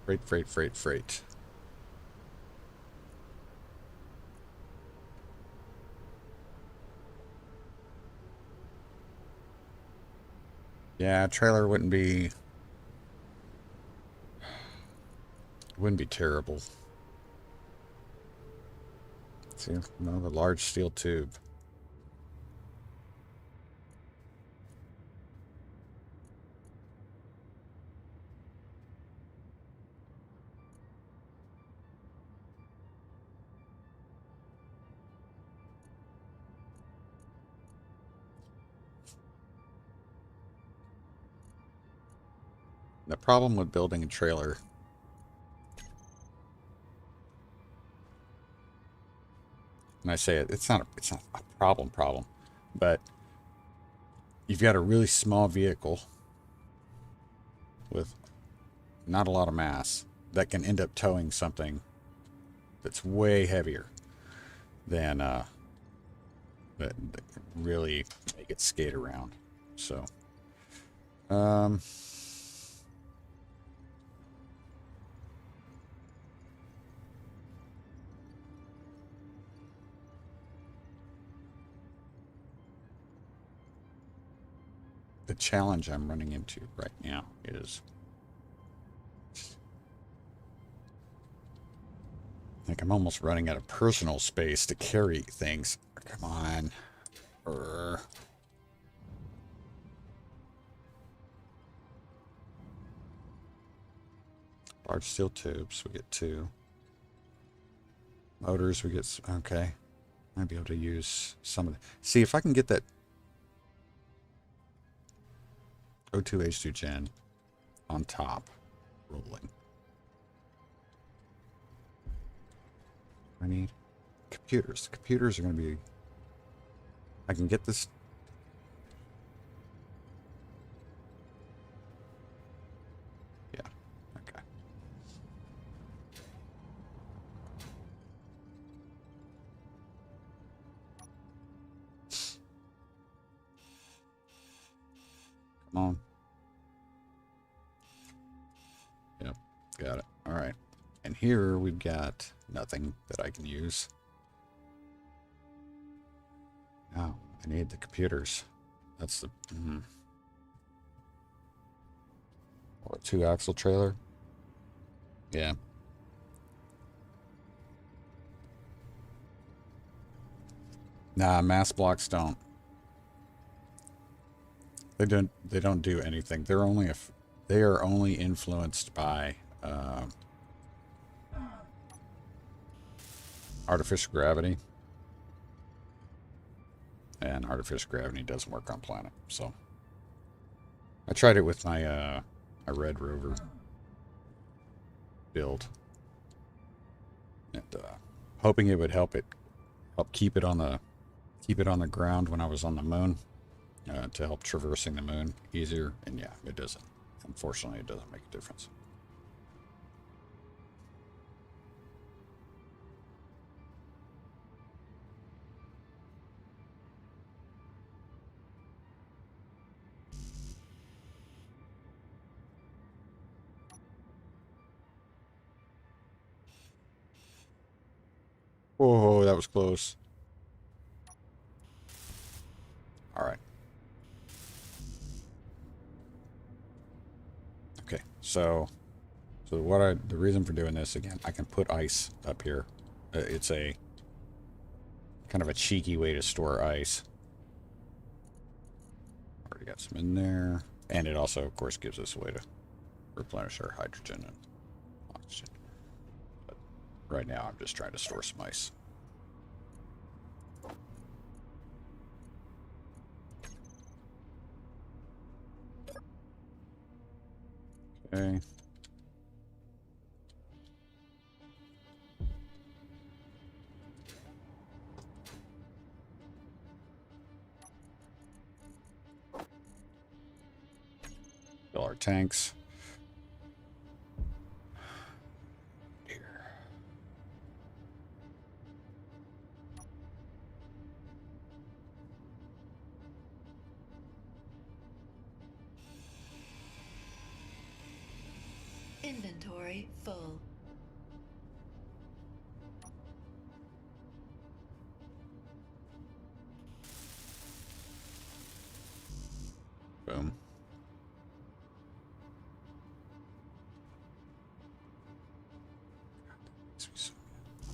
Freight. Yeah, trailer wouldn't be terrible. See, no, the large steel tube. The problem with building a trailer, and I say it's not a problem, but you've got a really small vehicle with not a lot of mass that can end up towing something that's way heavier than that really make it skate around. So, the challenge I'm running into right now is like I'm almost running out of personal space to carry things. Come on. Large steel tubes, we get 2. Motors, we get... Okay. Might be able to use some of the... See, if I can get that O2 H2 gen on top rolling. I need computers. The computers are going to be... I can get this... Come on. Yep, got it. All right. And here we've got nothing that I can use. Now, I need the computers. That's the... Or a 2-axle trailer. Yeah. Nah, mass blocks don't. They don't do anything. They're only they are only influenced by artificial gravity. And artificial gravity doesn't work on planet. So I tried it with my my Red Rover build. And hoping it would help keep it on the ground when I was on the moon. To help traversing the moon easier, and yeah, it doesn't. Unfortunately, it doesn't make a difference. Whoa, that was close. All right. Okay, so the reason for doing this again, I can put ice up here. It's a kind of a cheeky way to store ice. Already got some in there, and it also, of course, gives us a way to replenish our hydrogen and oxygen. But right now, I'm just trying to store some ice. Okay. Fill our tanks. Here. Inventory full. Boom.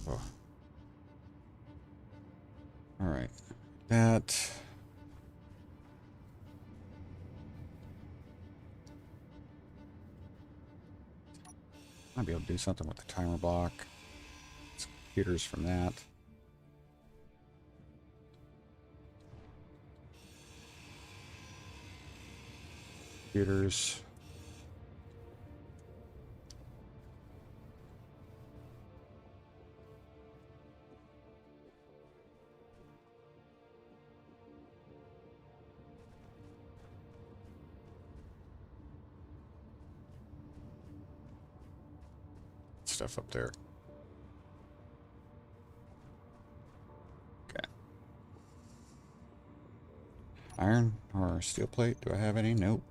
Oh. All right. That. Might be able to do something with the timer block. Some computers from that. Computers. Stuff up there. Okay. Iron or steel plate? Do I have any? Nope.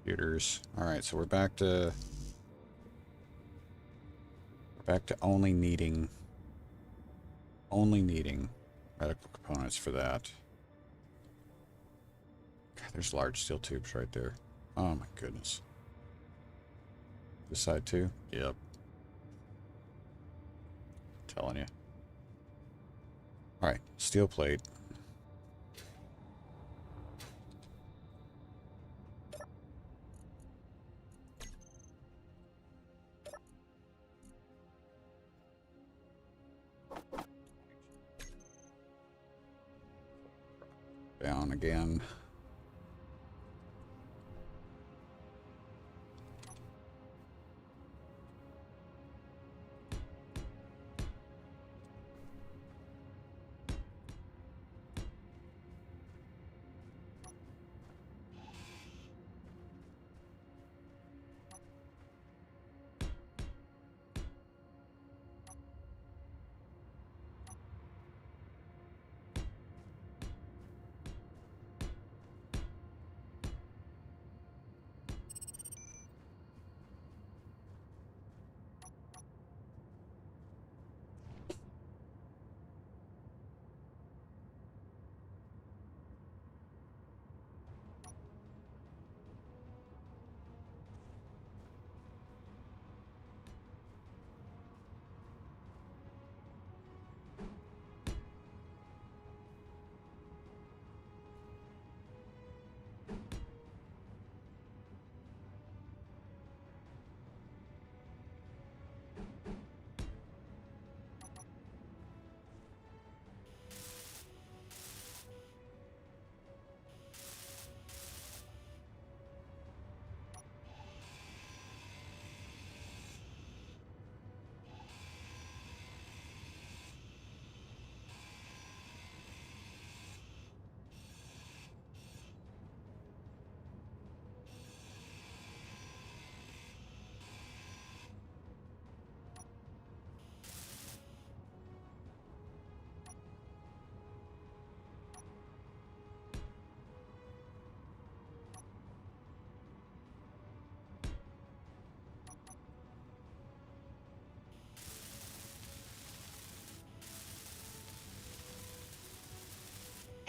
Computers. All right, so we're back to only needing medical components for that. God, there's large steel tubes right there. Oh my goodness. This side too? Yep. Telling you. All right, steel plate. Down again.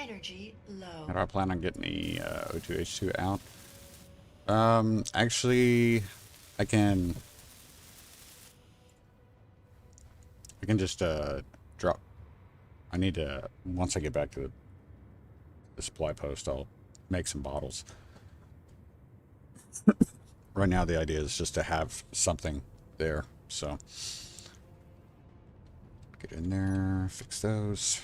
Energy low. How do I plan on getting the O2H2 out? Actually, I can just drop. I need to, once I get back to the supply post, I'll make some bottles. Right now, the idea is just to have something there. So, get in there, fix those.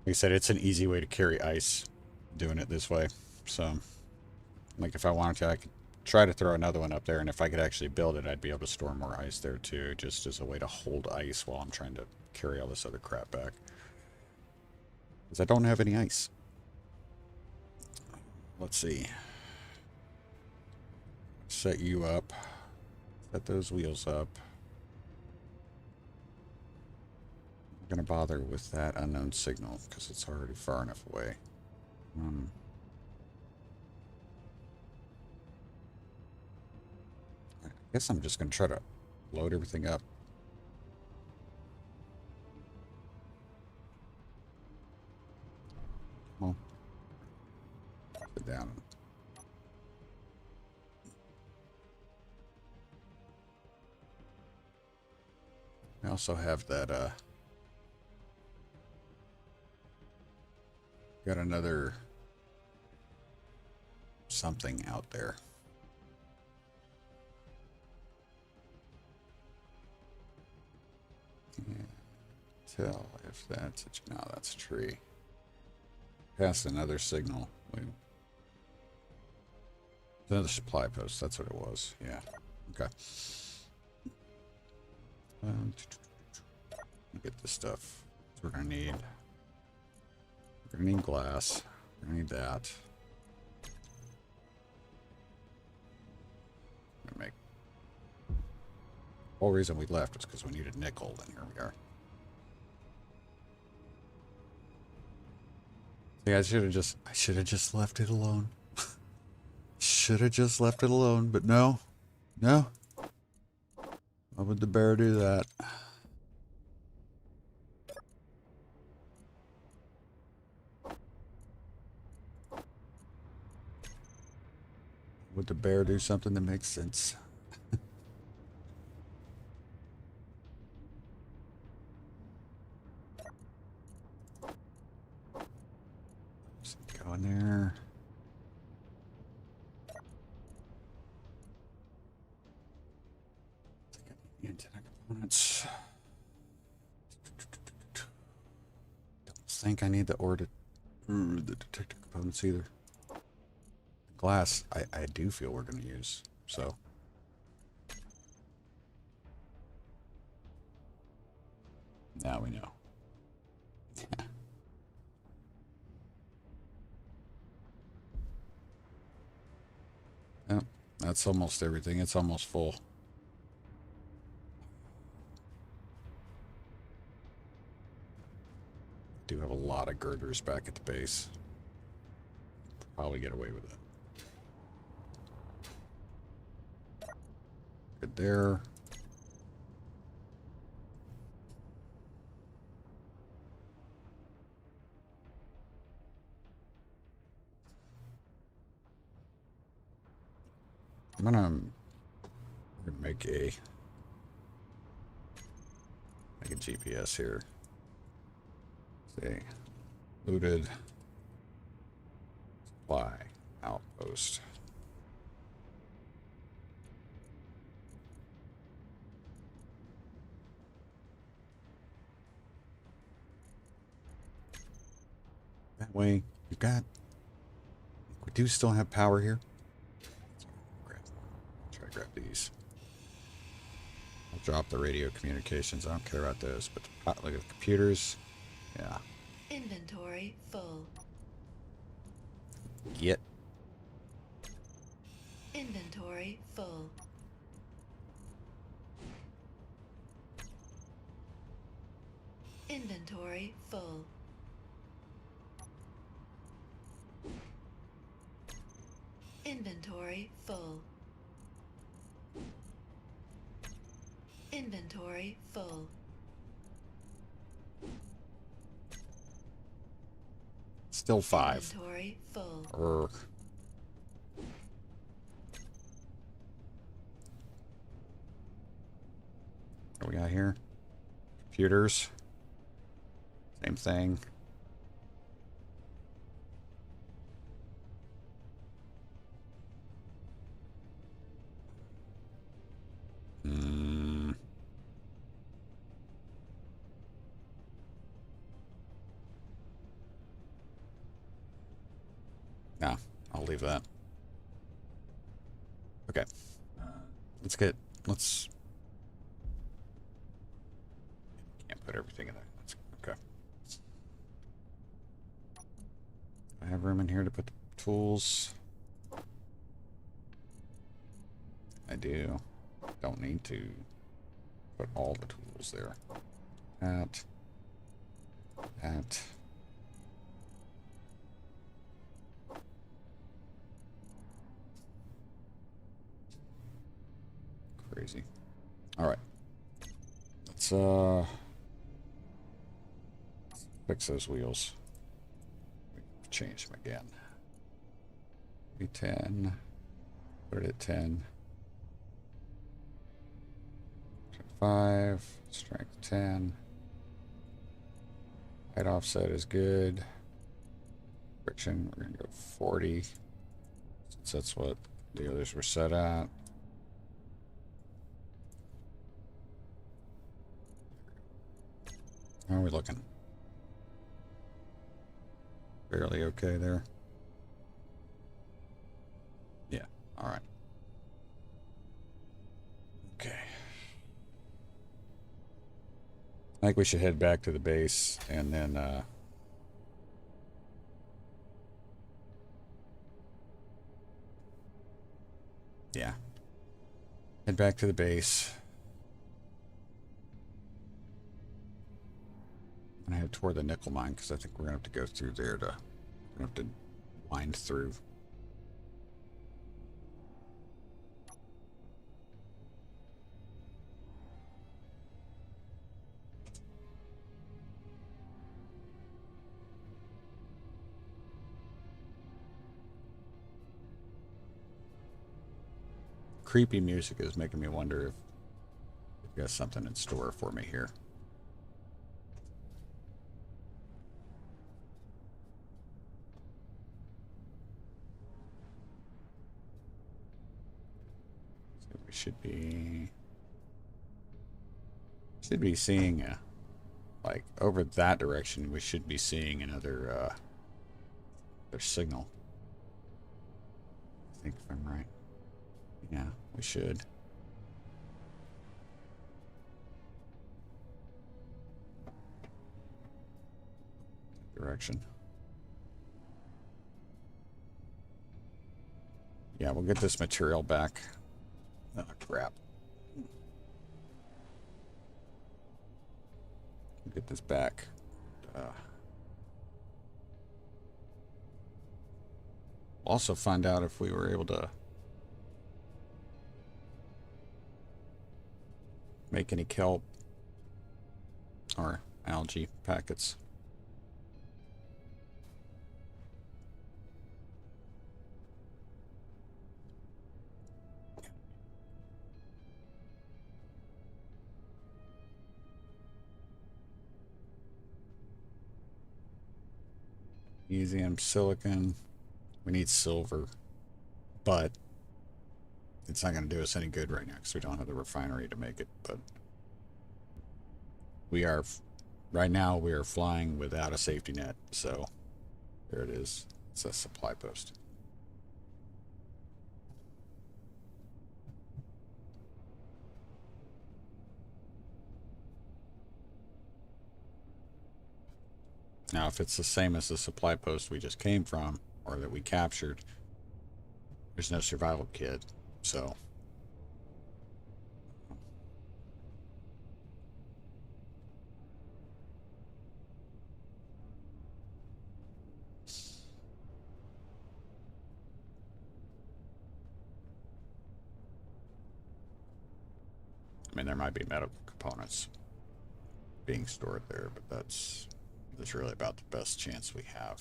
Like I said, it's an easy way to carry ice doing it this way. So, like if I wanted to, I could try to throw another one up there, and if I could actually build it, I'd be able to store more ice there too, just as a way to hold ice while I'm trying to carry all this other crap back. Because I don't have any ice. Let's see. Set you up. Set those wheels up. I'm going to bother with that unknown signal because it's already far enough away. I guess I'm just going to try to load everything up. Well, put it down. I also have that, got another something out there. Can't tell if that's a, no, that's a tree. Past another signal. Wait. Another supply post. That's what it was. Yeah. Okay. Get this stuff. We're gonna need. We're gonna need glass. We're gonna need that. I'm gonna make. The whole reason we left was because we needed nickel, and here we are. See, I should have just left it alone. Should have just left it alone, but no. No. Why would the bear do that? Would the bear do something that makes sense? Just go in there. Antenna components. Don't think I need the detector components either. Glass, I do feel we're going to use, so. Now we know. Yep, that's almost everything. It's almost full. Do have a lot of girders back at the base. Probably get away with it. Good there. I'm gonna make a GPS here. Say looted supply outpost. That way you got. We do still have power here. Try to grab these. I'll drop the radio communications. I don't care about those, but look at the computers. Yeah. Inventory full. Get. Inventory full. Inventory full. Inventory full. Inventory full. Still 5. Inventory full. Urgh. What do we got here? Computers. Same thing. No, I'll leave that. Okay. Let's can't put everything in there. Okay. I have room in here to put the tools. I do. Don't need to put all the tools there. That. Crazy. All right. Let's fix those wheels. Change them again. B10. Put it at 10. 5. Strength 10. Height offset is good. Friction, we're going to go 40. Since that's what the others were set at. How are we looking? Fairly okay there. Yeah, alright. Okay. I think we should head back to the base and then yeah. Head back to the base. I'm gonna head toward the nickel mine because I think we're gonna have to go through there to wind through. Creepy music is making me wonder if they've got something in store for me here. So we should be seeing like over that direction. We should be seeing another signal. I think if I'm right. Yeah, we should. Direction. Yeah, we'll get this material back. Oh, crap. We'll get this back. Also find out if we were able to make any kelp or algae packets. Magnesium, silicon. We need silver, but it's not going to do us any good right now because we don't have the refinery to make it. But right now we are flying without a safety net. So there it is. It's a supply post. Now, if it's the same as the supply post we just came from, or that we captured, there's no survival kit, so. mean, there might be medical components being stored there, but that's really about the best chance we have.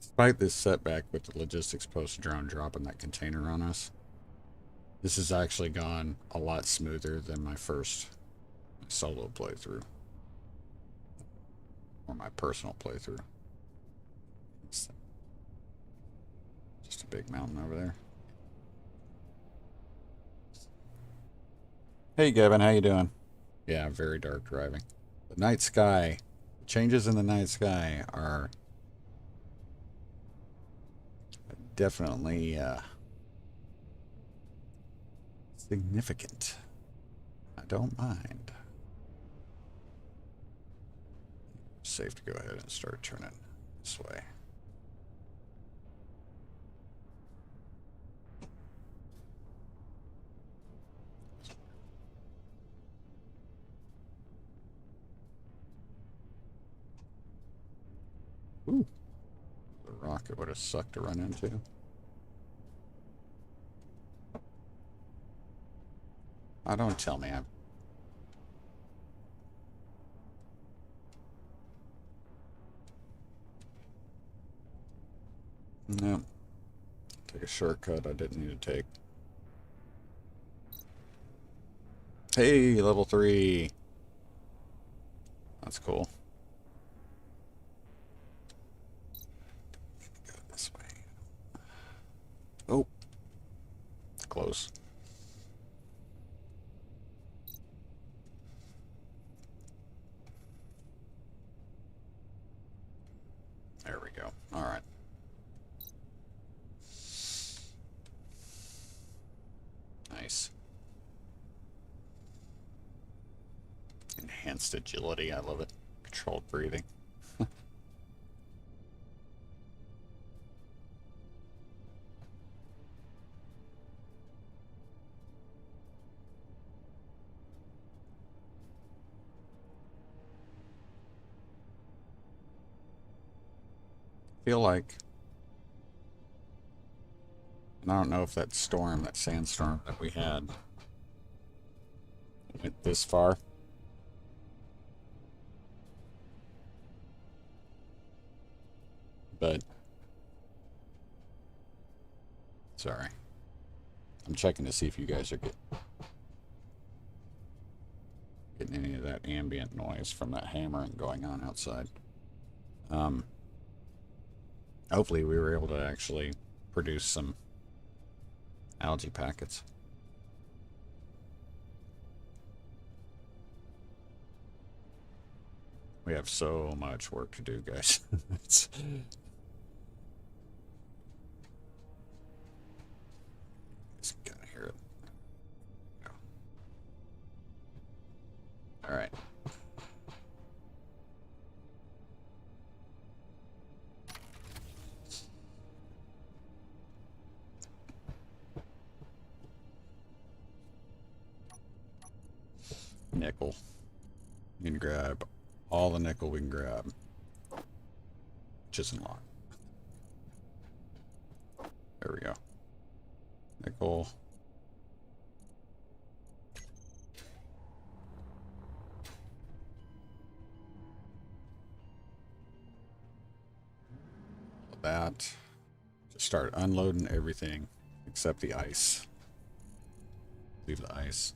Despite this setback with the logistics post drone dropping that container on us, this has actually gone a lot smoother than my first solo playthrough. Or my personal playthrough. Just a big mountain over there. Hey Gavin, how you doing? Yeah, very dark driving. The night sky, changes in the night sky are definitely significant. I don't mind. Safe to go ahead and start turning this way. Ooh, the rocket would have sucked to run into. Oh, don't tell me I'm... No. Take a shortcut I didn't need to take. Hey, level 3. That's cool. Go this way. Oh. Close. There we go. All right. Nice. Enhanced agility. I love it. Controlled breathing. Feel like, and I don't know if that storm, that sandstorm that we had, went this far. But sorry, I'm checking to see if you guys are getting any of that ambient noise from that hammering going on outside. Hopefully we were able to actually produce some algae packets. We have so much work to do, guys. It's... Just gotta hear it. Go. All right. Nickel. You can grab all the nickel we can grab. Which isn't a lot. There we go. Nickel. That. Just start unloading everything except the ice. Leave the ice.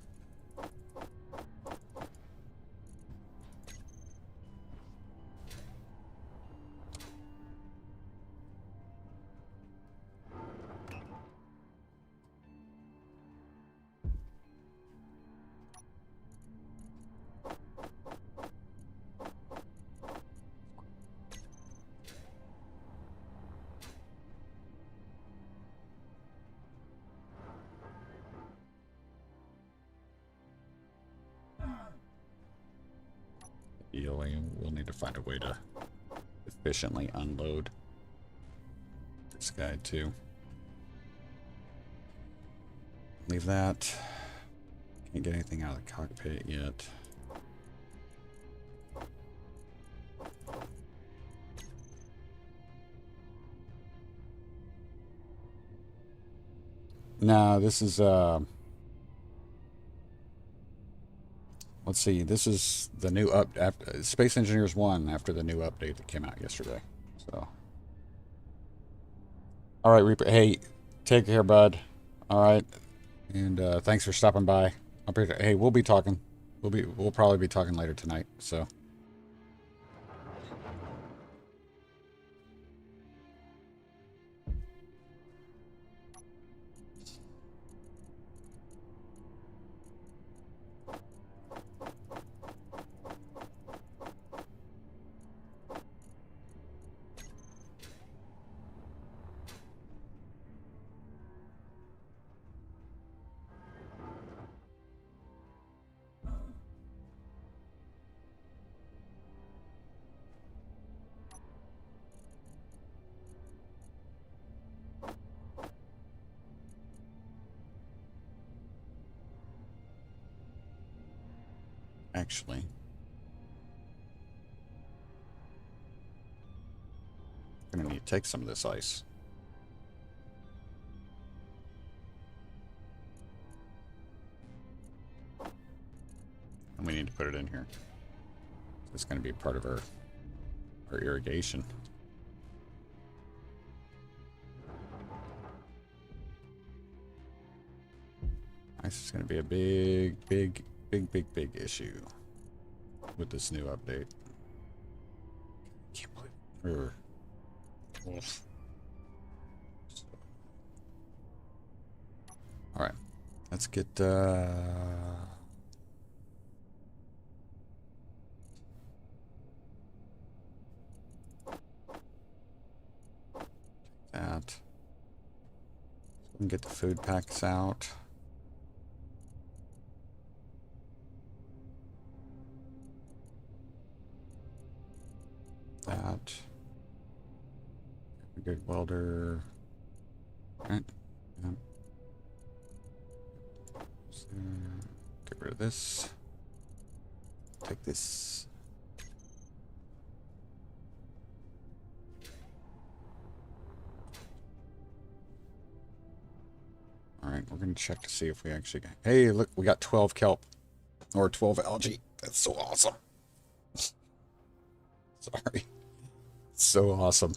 We'll need to find a way to efficiently unload this guy too. Leave that. Can't get anything out of the cockpit yet. No, this is let's see. This is the new after Space Engineers 1 after the new update that came out yesterday. So, all right, Reaper. Hey, take care, bud. All right, and thanks for stopping by. Hey, we'll be talking. We'll probably be talking later tonight. So. Actually, I'm gonna need to take some of this ice. And we need to put it in here. It's gonna be part of our irrigation. Ice is gonna be a big issue with this new update. Can't believe all right, let's get that. We can get the food packs out. That. A good welder. Right. Yep. So, get rid of this. Take this. Alright, we're going to check to see if we actually got... Hey, look, we got 12 kelp. Or 12 algae. That's so awesome. Sorry. So awesome.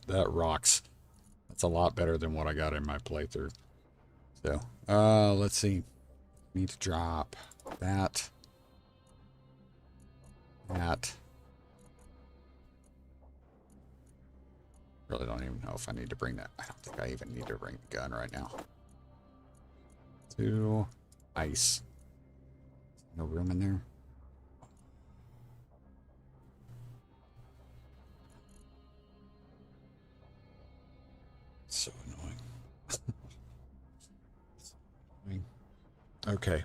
That rocks. That's a lot better than what I got in my playthrough. So, let's see. Need to drop that. That. Really don't even know if I need to bring that. I don't think I even need to bring the gun right now. 2 ice. No room in there. So annoying. Okay.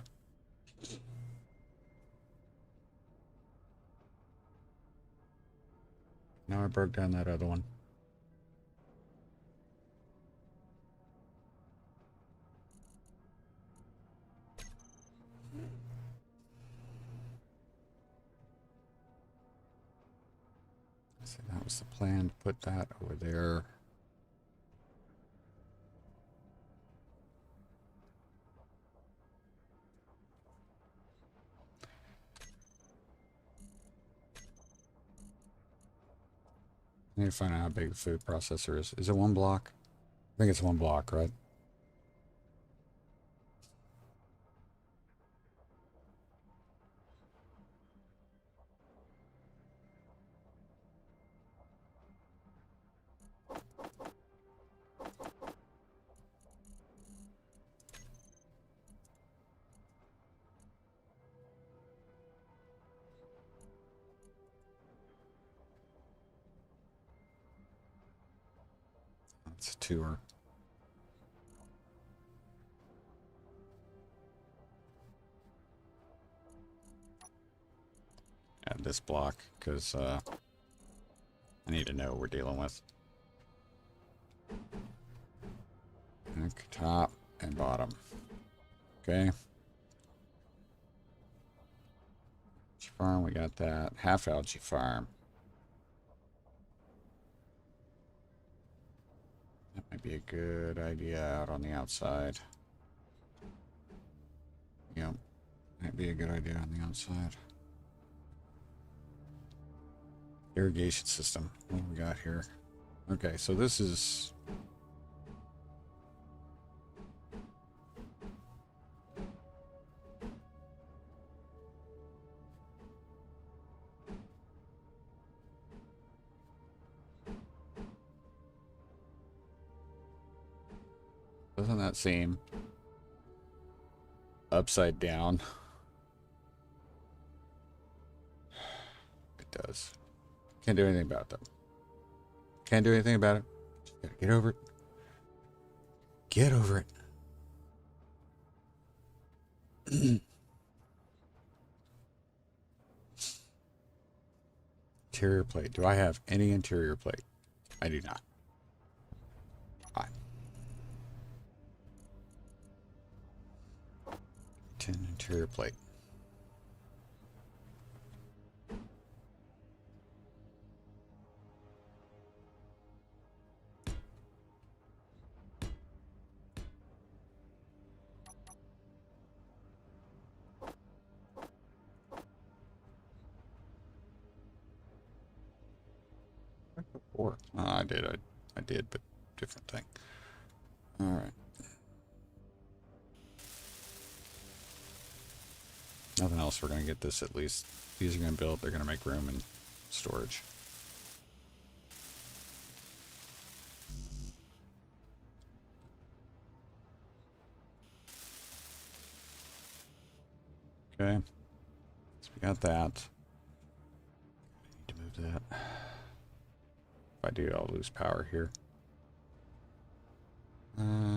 Now I broke down that other one. So that was the plan, to put that over there. I need to find out how big the food processor is. Is it 1 block? I think it's 1 block, right? It's a tour. Add this block, because I need to know what we're dealing with. Top and bottom. Okay. Farm, we got that. Half algae farm. Might be a good idea out on the outside. Yep. Might be a good idea on the outside. Irrigation system. What do we got here? Okay, so this is... Doesn't that seem upside down? It does. Can't do anything about it, though. Can't do anything about it. Just gotta get over it. Get over it. Interior plate. Do I have any interior plate? I do not. Fine. 10 interior plate. Or I did, but different thing. All right. Nothing else. We're gonna get this at least. These are gonna build. They're gonna make room and storage. Okay. So we got that. Need to move that. If I do, I'll lose power here.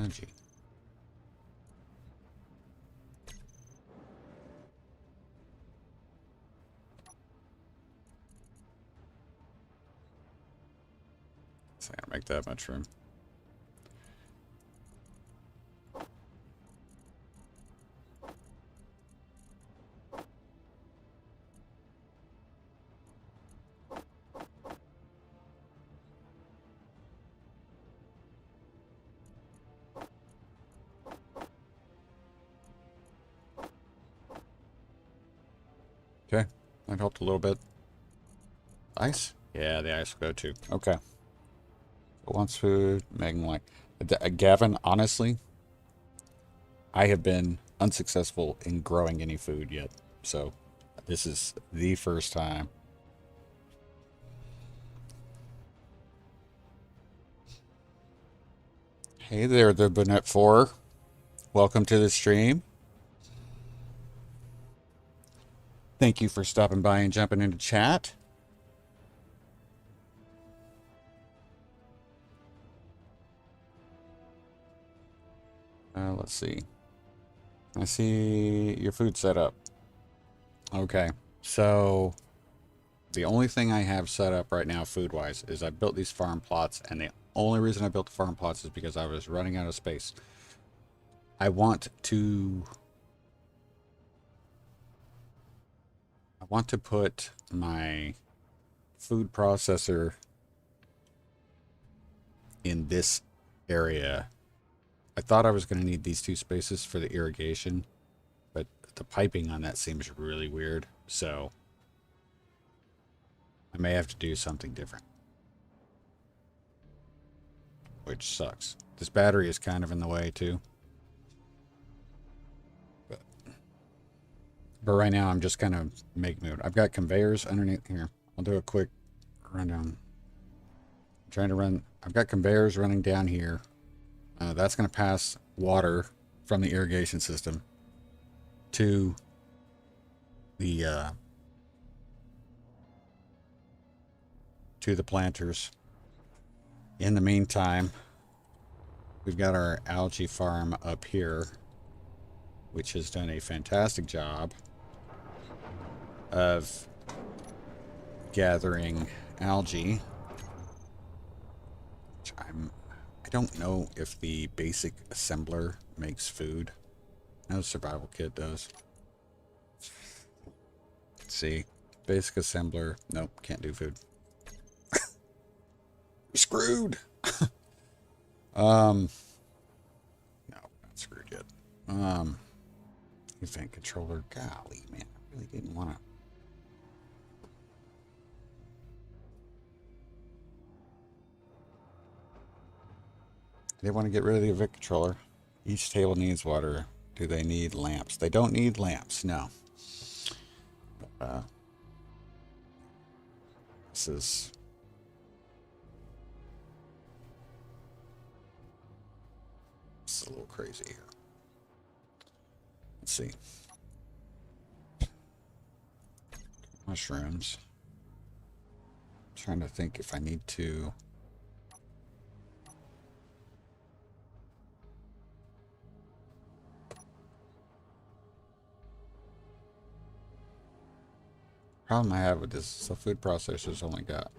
Gee. It's not gonna make that much room. Okay, that helped a little bit. Ice? Yeah, the ice will go too. Okay. Wants food, Megan like. Gavin, honestly, I have been unsuccessful in growing any food yet. So, this is the first time. Hey there, the Bonnet 4. Welcome to the stream. Thank you for stopping by and jumping into chat. Let's see. I see your food set up. Okay, so the only thing I have set up right now food-wise is I built these farm plots, and the only reason I built the farm plots is because I was running out of space. I want to put my food processor in this area. I thought I was going to need these two spaces for the irrigation, but the piping on that seems really weird, so I may have to do something different, which sucks. This battery is kind of in the way too, but right now I'm just kind of making it. I've got conveyors underneath here. I'll do a quick rundown. I'm trying to run. I've got conveyors running down here. That's going to pass water from the irrigation system to the planters. In the meantime, we've got our algae farm up here, which has done a fantastic job of gathering algae. Which I don't know if the basic assembler makes food. No, survival kit does. Let's see. Basic assembler. Nope, can't do food. We're screwed. No, not screwed yet. Event controller. Golly, man, I really didn't want to. They want to get rid of the event controller. Each table needs water. Do they need lamps? They don't need lamps, no. This is... This is a little crazy here. Let's see. Mushrooms. I'm trying to think if I need to... Problem I have with this is the food processor's only got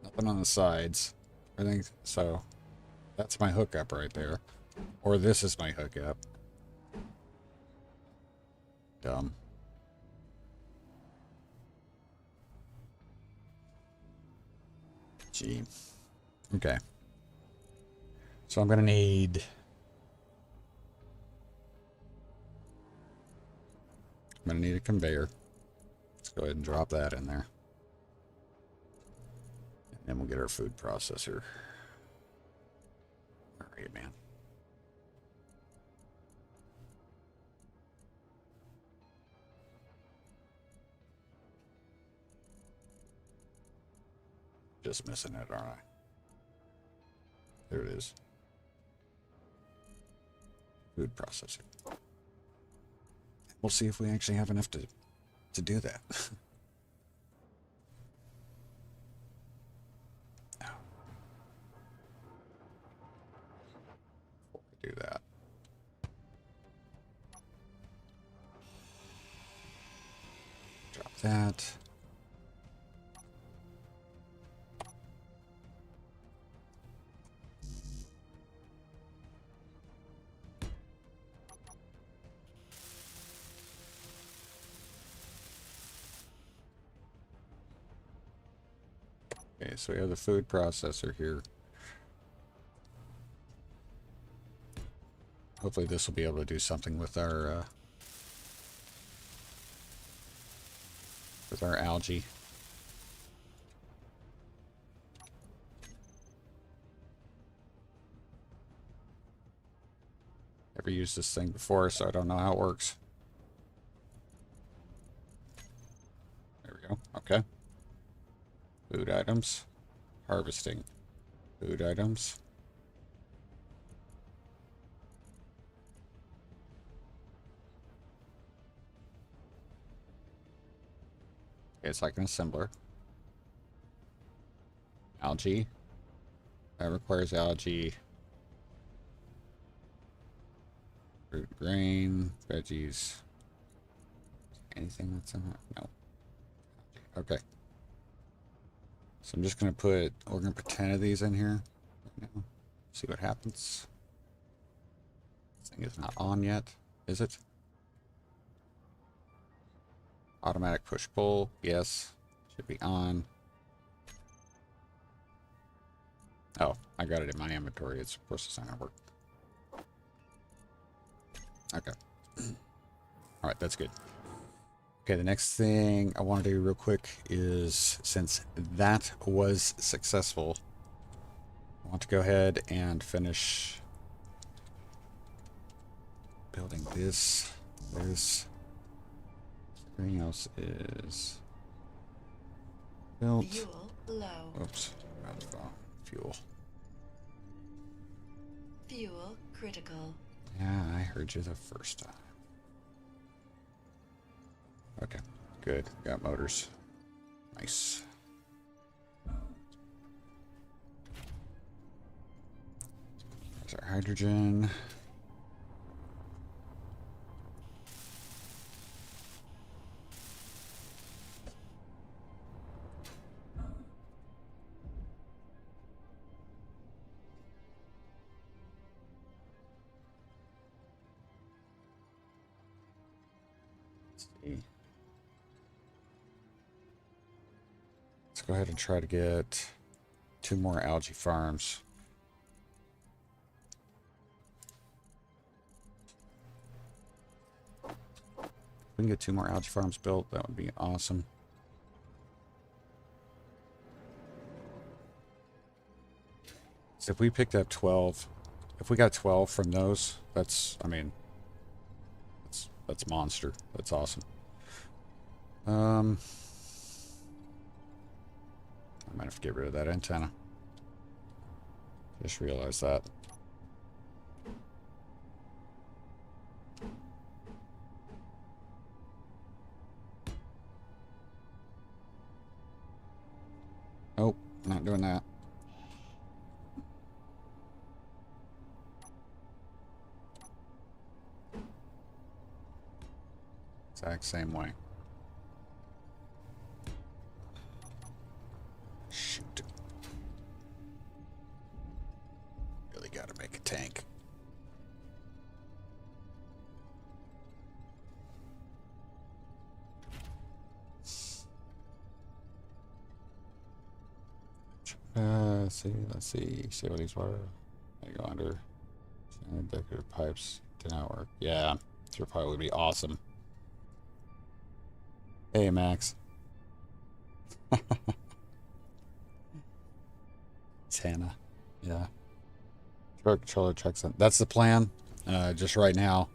nothing on the sides. I think so. That's my hookup right there. Or this is my hookup. Dumb. Gee. Okay. So I'm gonna need... I'm gonna need a conveyor. Let's go ahead and drop that in there. And then we'll get our food processor. All right, man. Just missing it, aren't I? There it is. Food processor. We'll see if we actually have enough to do that. Before we do that. Drop that. Okay, so we have the food processor here. Hopefully this will be able to do something with our algae. Never used this thing before, so I don't know how it works. There we go. Okay. Food items. Harvesting. Food items. Okay, it's like an assembler. Algae. That requires algae. Fruit, grain, veggies. Anything that's in that? No. Okay. So I'm just going to we're going to put 10 of these in here. See what happens. This thing is not on yet, is it? Automatic push pull, yes. Should be on. Oh, I got it in my inventory. It's process center work. Okay. All right, that's good. Okay, the next thing I want to do real quick is, since that was successful, I want to go ahead and finish building this. Everything else is built. Fuel low. Oops, fuel. Fuel critical. Yeah, I heard you the first time. Okay, good. Got motors. Nice. There's our hydrogen. Let's see. Go ahead and try to get 2 more algae farms. we can get 2 more algae farms built, that would be awesome. So if we picked up 12, if we got 12 from those, that's, I mean, that's monster. That's awesome. I might have to get rid of that antenna. Just realized that. Nope, not doing that. Exact same way. Shoot. Really gotta make a tank. See what these were. I go under. Decorative pipes did not work. Yeah, this probably would be awesome. Hey, Max. It's Hannah. Yeah. Truck controller checks in. That's the plan. Just right now.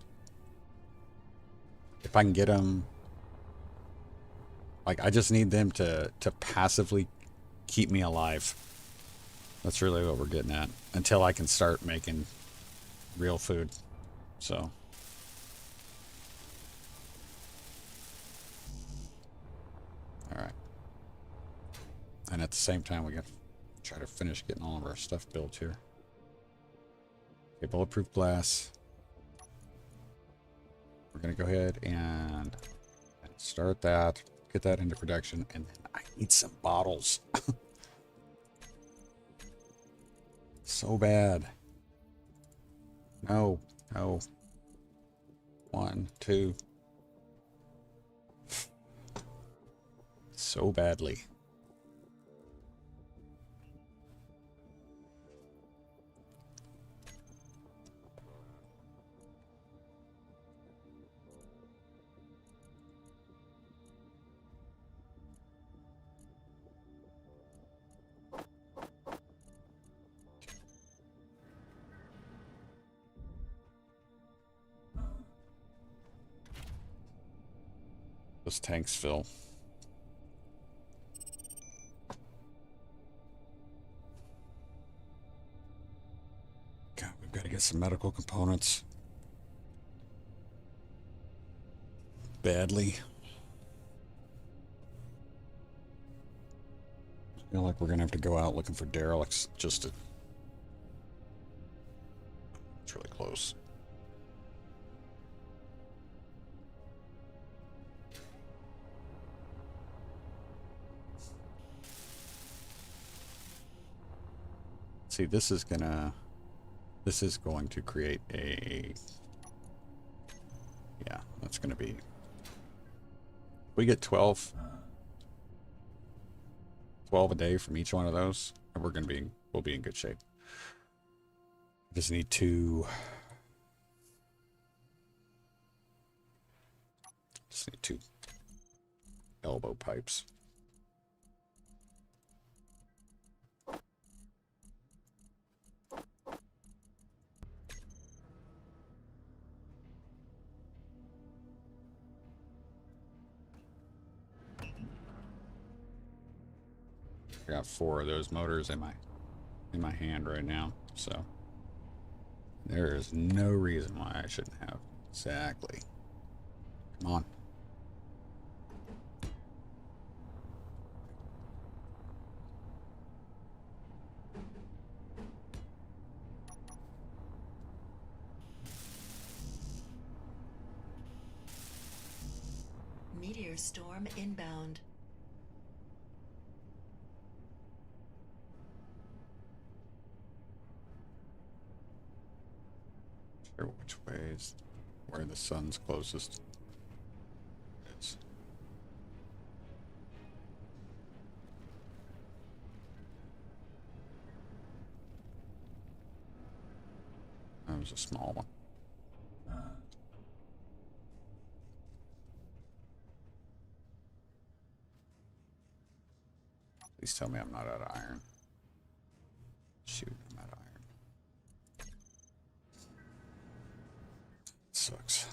If I can get them, like, I just need them to passively keep me alive. That's really what we're getting at. Until I can start making real food. So. Alright. And at the same time, we got to try to finish getting all of our stuff built here. Okay, bulletproof glass. We're going to go ahead and start that. Get that into production. And then I need some bottles. So bad. No. No. 1, 2. So badly. Those tanks fill. God, we've got to get some medical components. Badly. I feel like we're gonna have to go out looking for derelicts just to... It's really close. See, this is going to create a... Yeah, that's gonna be... We get 12 a day from each one of those, and we'll be in good shape. Just need two elbow pipes. I got 4 of those motors in my hand right now, so there is no reason why I shouldn't have. Exactly. Come on. Meteor storm inbound. Which way is where the sun's closest? It's that was a small one. Please tell me I'm not out of iron. Shoot, I'm out of iron. Sucks.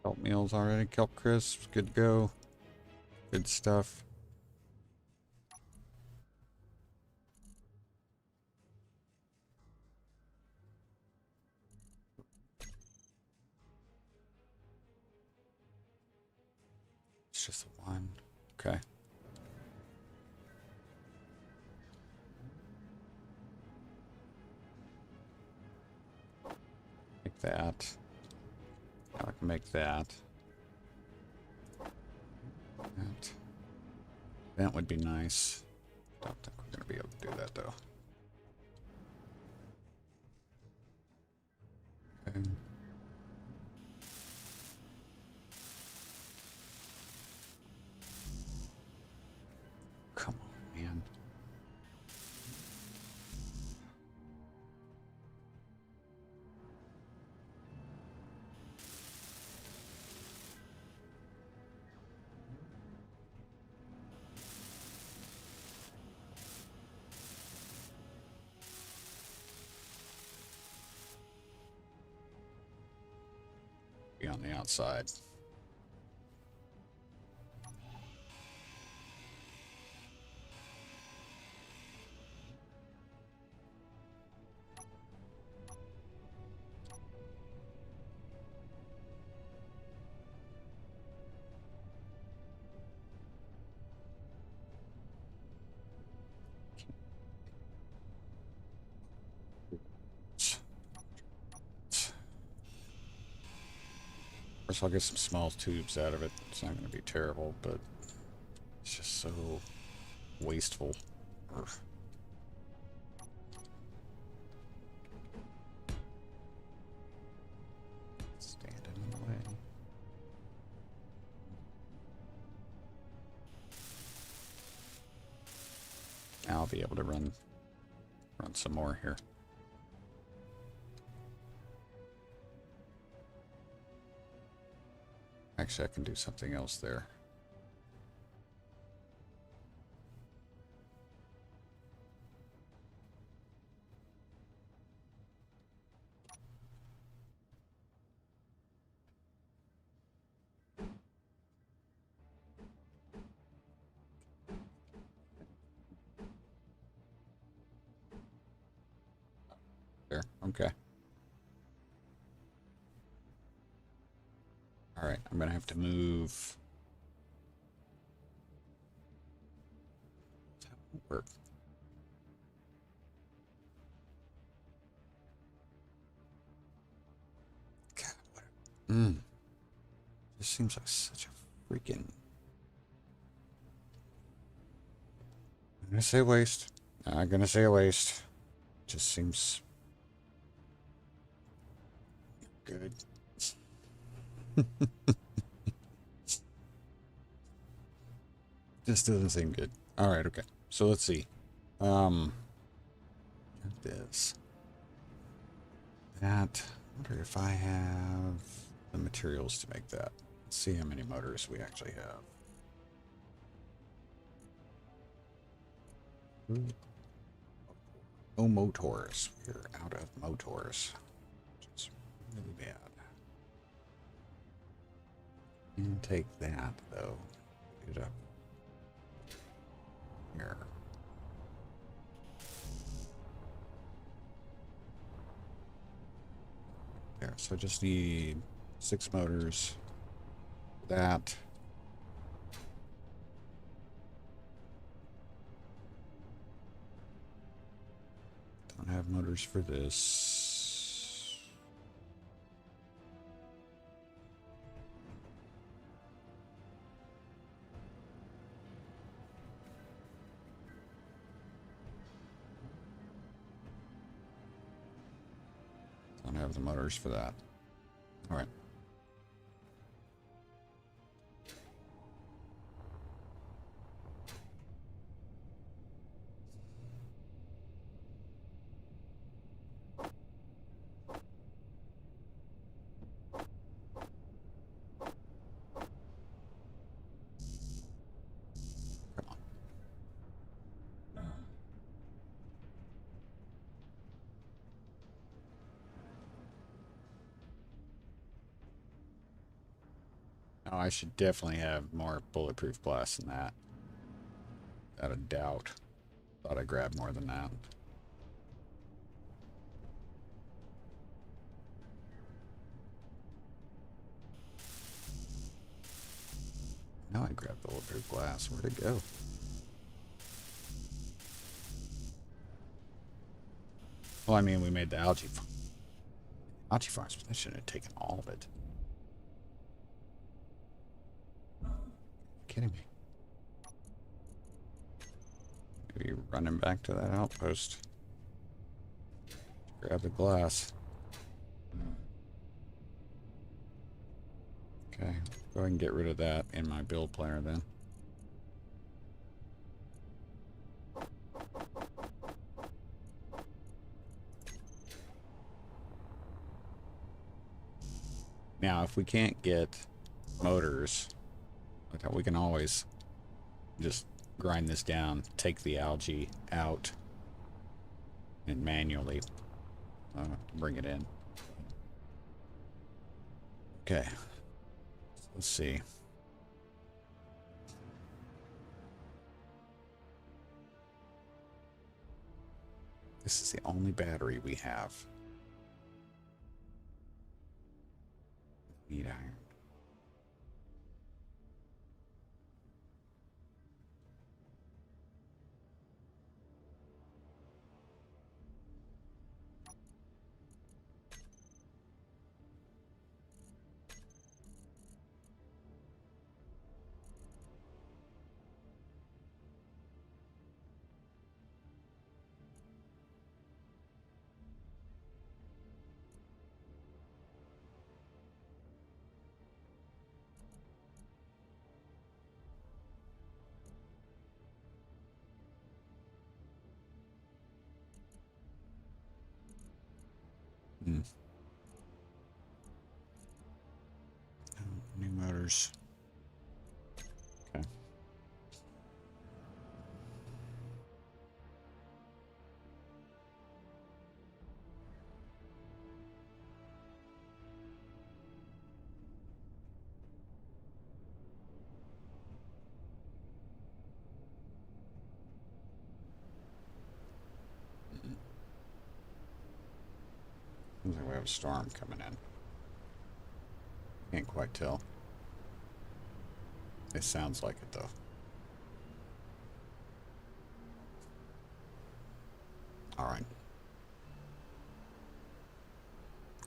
Kelp meals already. Kelp crisps. Good to go. Good stuff. It's just the one. Okay. Make that. Now I can make that. That would be nice. Don't think we're going to be able to do that though. Okay. Come on, man. Be on the outside. Of course, I'll get some small tubes out of it. It's not going to be terrible, but it's just so wasteful. Ugh. Standing in the way. Now I'll be able to run some more here. Actually, I can do something else there. There, okay. All right, I'm gonna have to move. That won't work. God, what? This seems like such a freaking. I'm gonna say waste. I'm gonna say a waste. Just seems good. Just doesn't seem good. All right, okay. So let's see. This. That. I wonder if I have the materials to make that. Let's see how many motors we actually have. No motors. We're out of motors. Which is really bad. And take that, though. Get it up. Here. There, so I just need 6 motors. That. Don't have motors for this. Don't have the motors for that. All right. Oh, I should definitely have more bulletproof glass than that. Without a doubt. Thought I grabbed more than that. Now I grabbed bulletproof glass. Where'd it go? Well, I mean, we made the algae farms, but I shouldn't have taken all of it. Kidding me? Maybe running back to that outpost. Grab the glass. Okay, go ahead and get rid of that in my build planner then. Now, if we can't get motors, we can always just grind this down, take the algae out, and manually bring it in. Okay, let's see. This is the only battery we have. Need iron. New motors. Okay. Seems like we have a storm coming in. Can't quite tell. It sounds like it though. All right.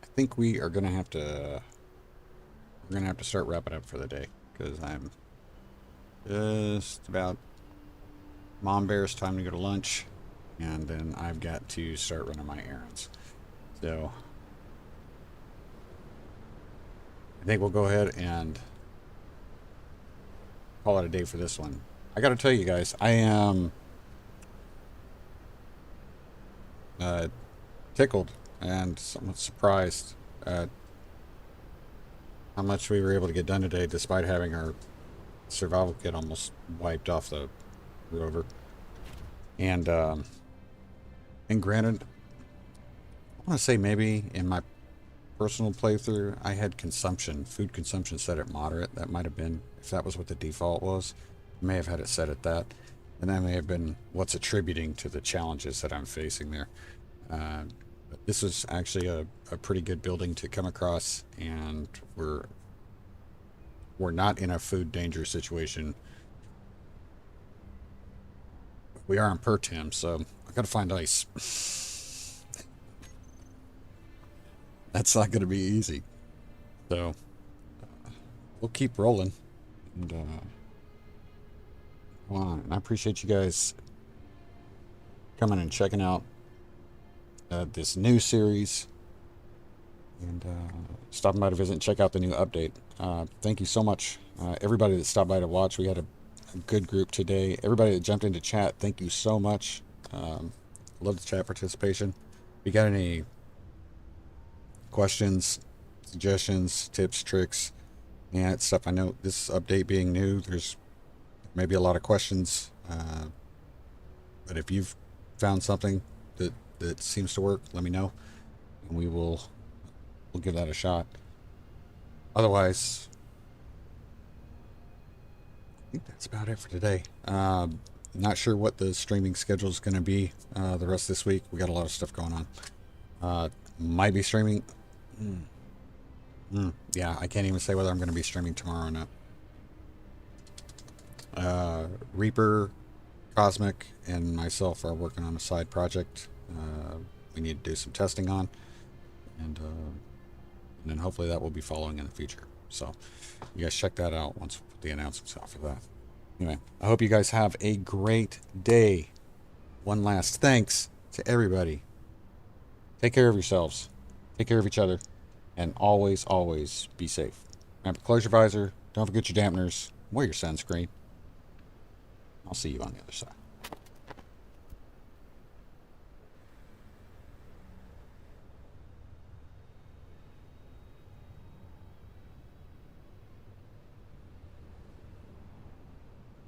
I think we are gonna have to. We're gonna have to start wrapping up for the day because I'm just about. Mom bear's time to go to lunch, and then I've got to start running my errands. So I think we'll go ahead and call it a day for this one. I gotta tell you guys, I am tickled and somewhat surprised at how much we were able to get done today despite having our survival kit almost wiped off the rover. And granted, I want to say maybe in my personal playthrough, I had food consumption set at moderate. That might have been, if that was what the default was, I may have had it set at that. And that may have been what's attributing to the challenges that I'm facing there. But this is actually a pretty good building to come across, and we're not in a food danger situation. We are on Pertam, so I gotta find ice. That's not gonna be easy. So we'll keep rolling. And I appreciate you guys coming and checking out this new series. and stopping by to visit and check out the new update. Thank you so much, everybody that stopped by to watch. We had a good group today. Everybody that jumped into chat, thank you so much. Love the chat participation. If you got any questions, suggestions, tips, tricks, yeah, it's stuff. I know this update being new, there's maybe a lot of questions, but if you've found something that seems to work, let me know, and we'll give that a shot. Otherwise, I think that's about it for today. Not sure what the streaming schedule is going to be the rest of this week. We got a lot of stuff going on. Might be streaming. Yeah, I can't even say whether I'm going to be streaming tomorrow or not. Reaper, Cosmic, and myself are working on a side project we need to do some testing on, and then hopefully that will be following in the future. So you guys check that out once we put the announcements out for that. Anyway, I hope you guys have a great day. One last thanks to everybody. Take care of yourselves. Take care of each other. And always, always be safe. Remember, close your visor. Don't forget your dampeners. Wear your sunscreen. I'll see you on the other side.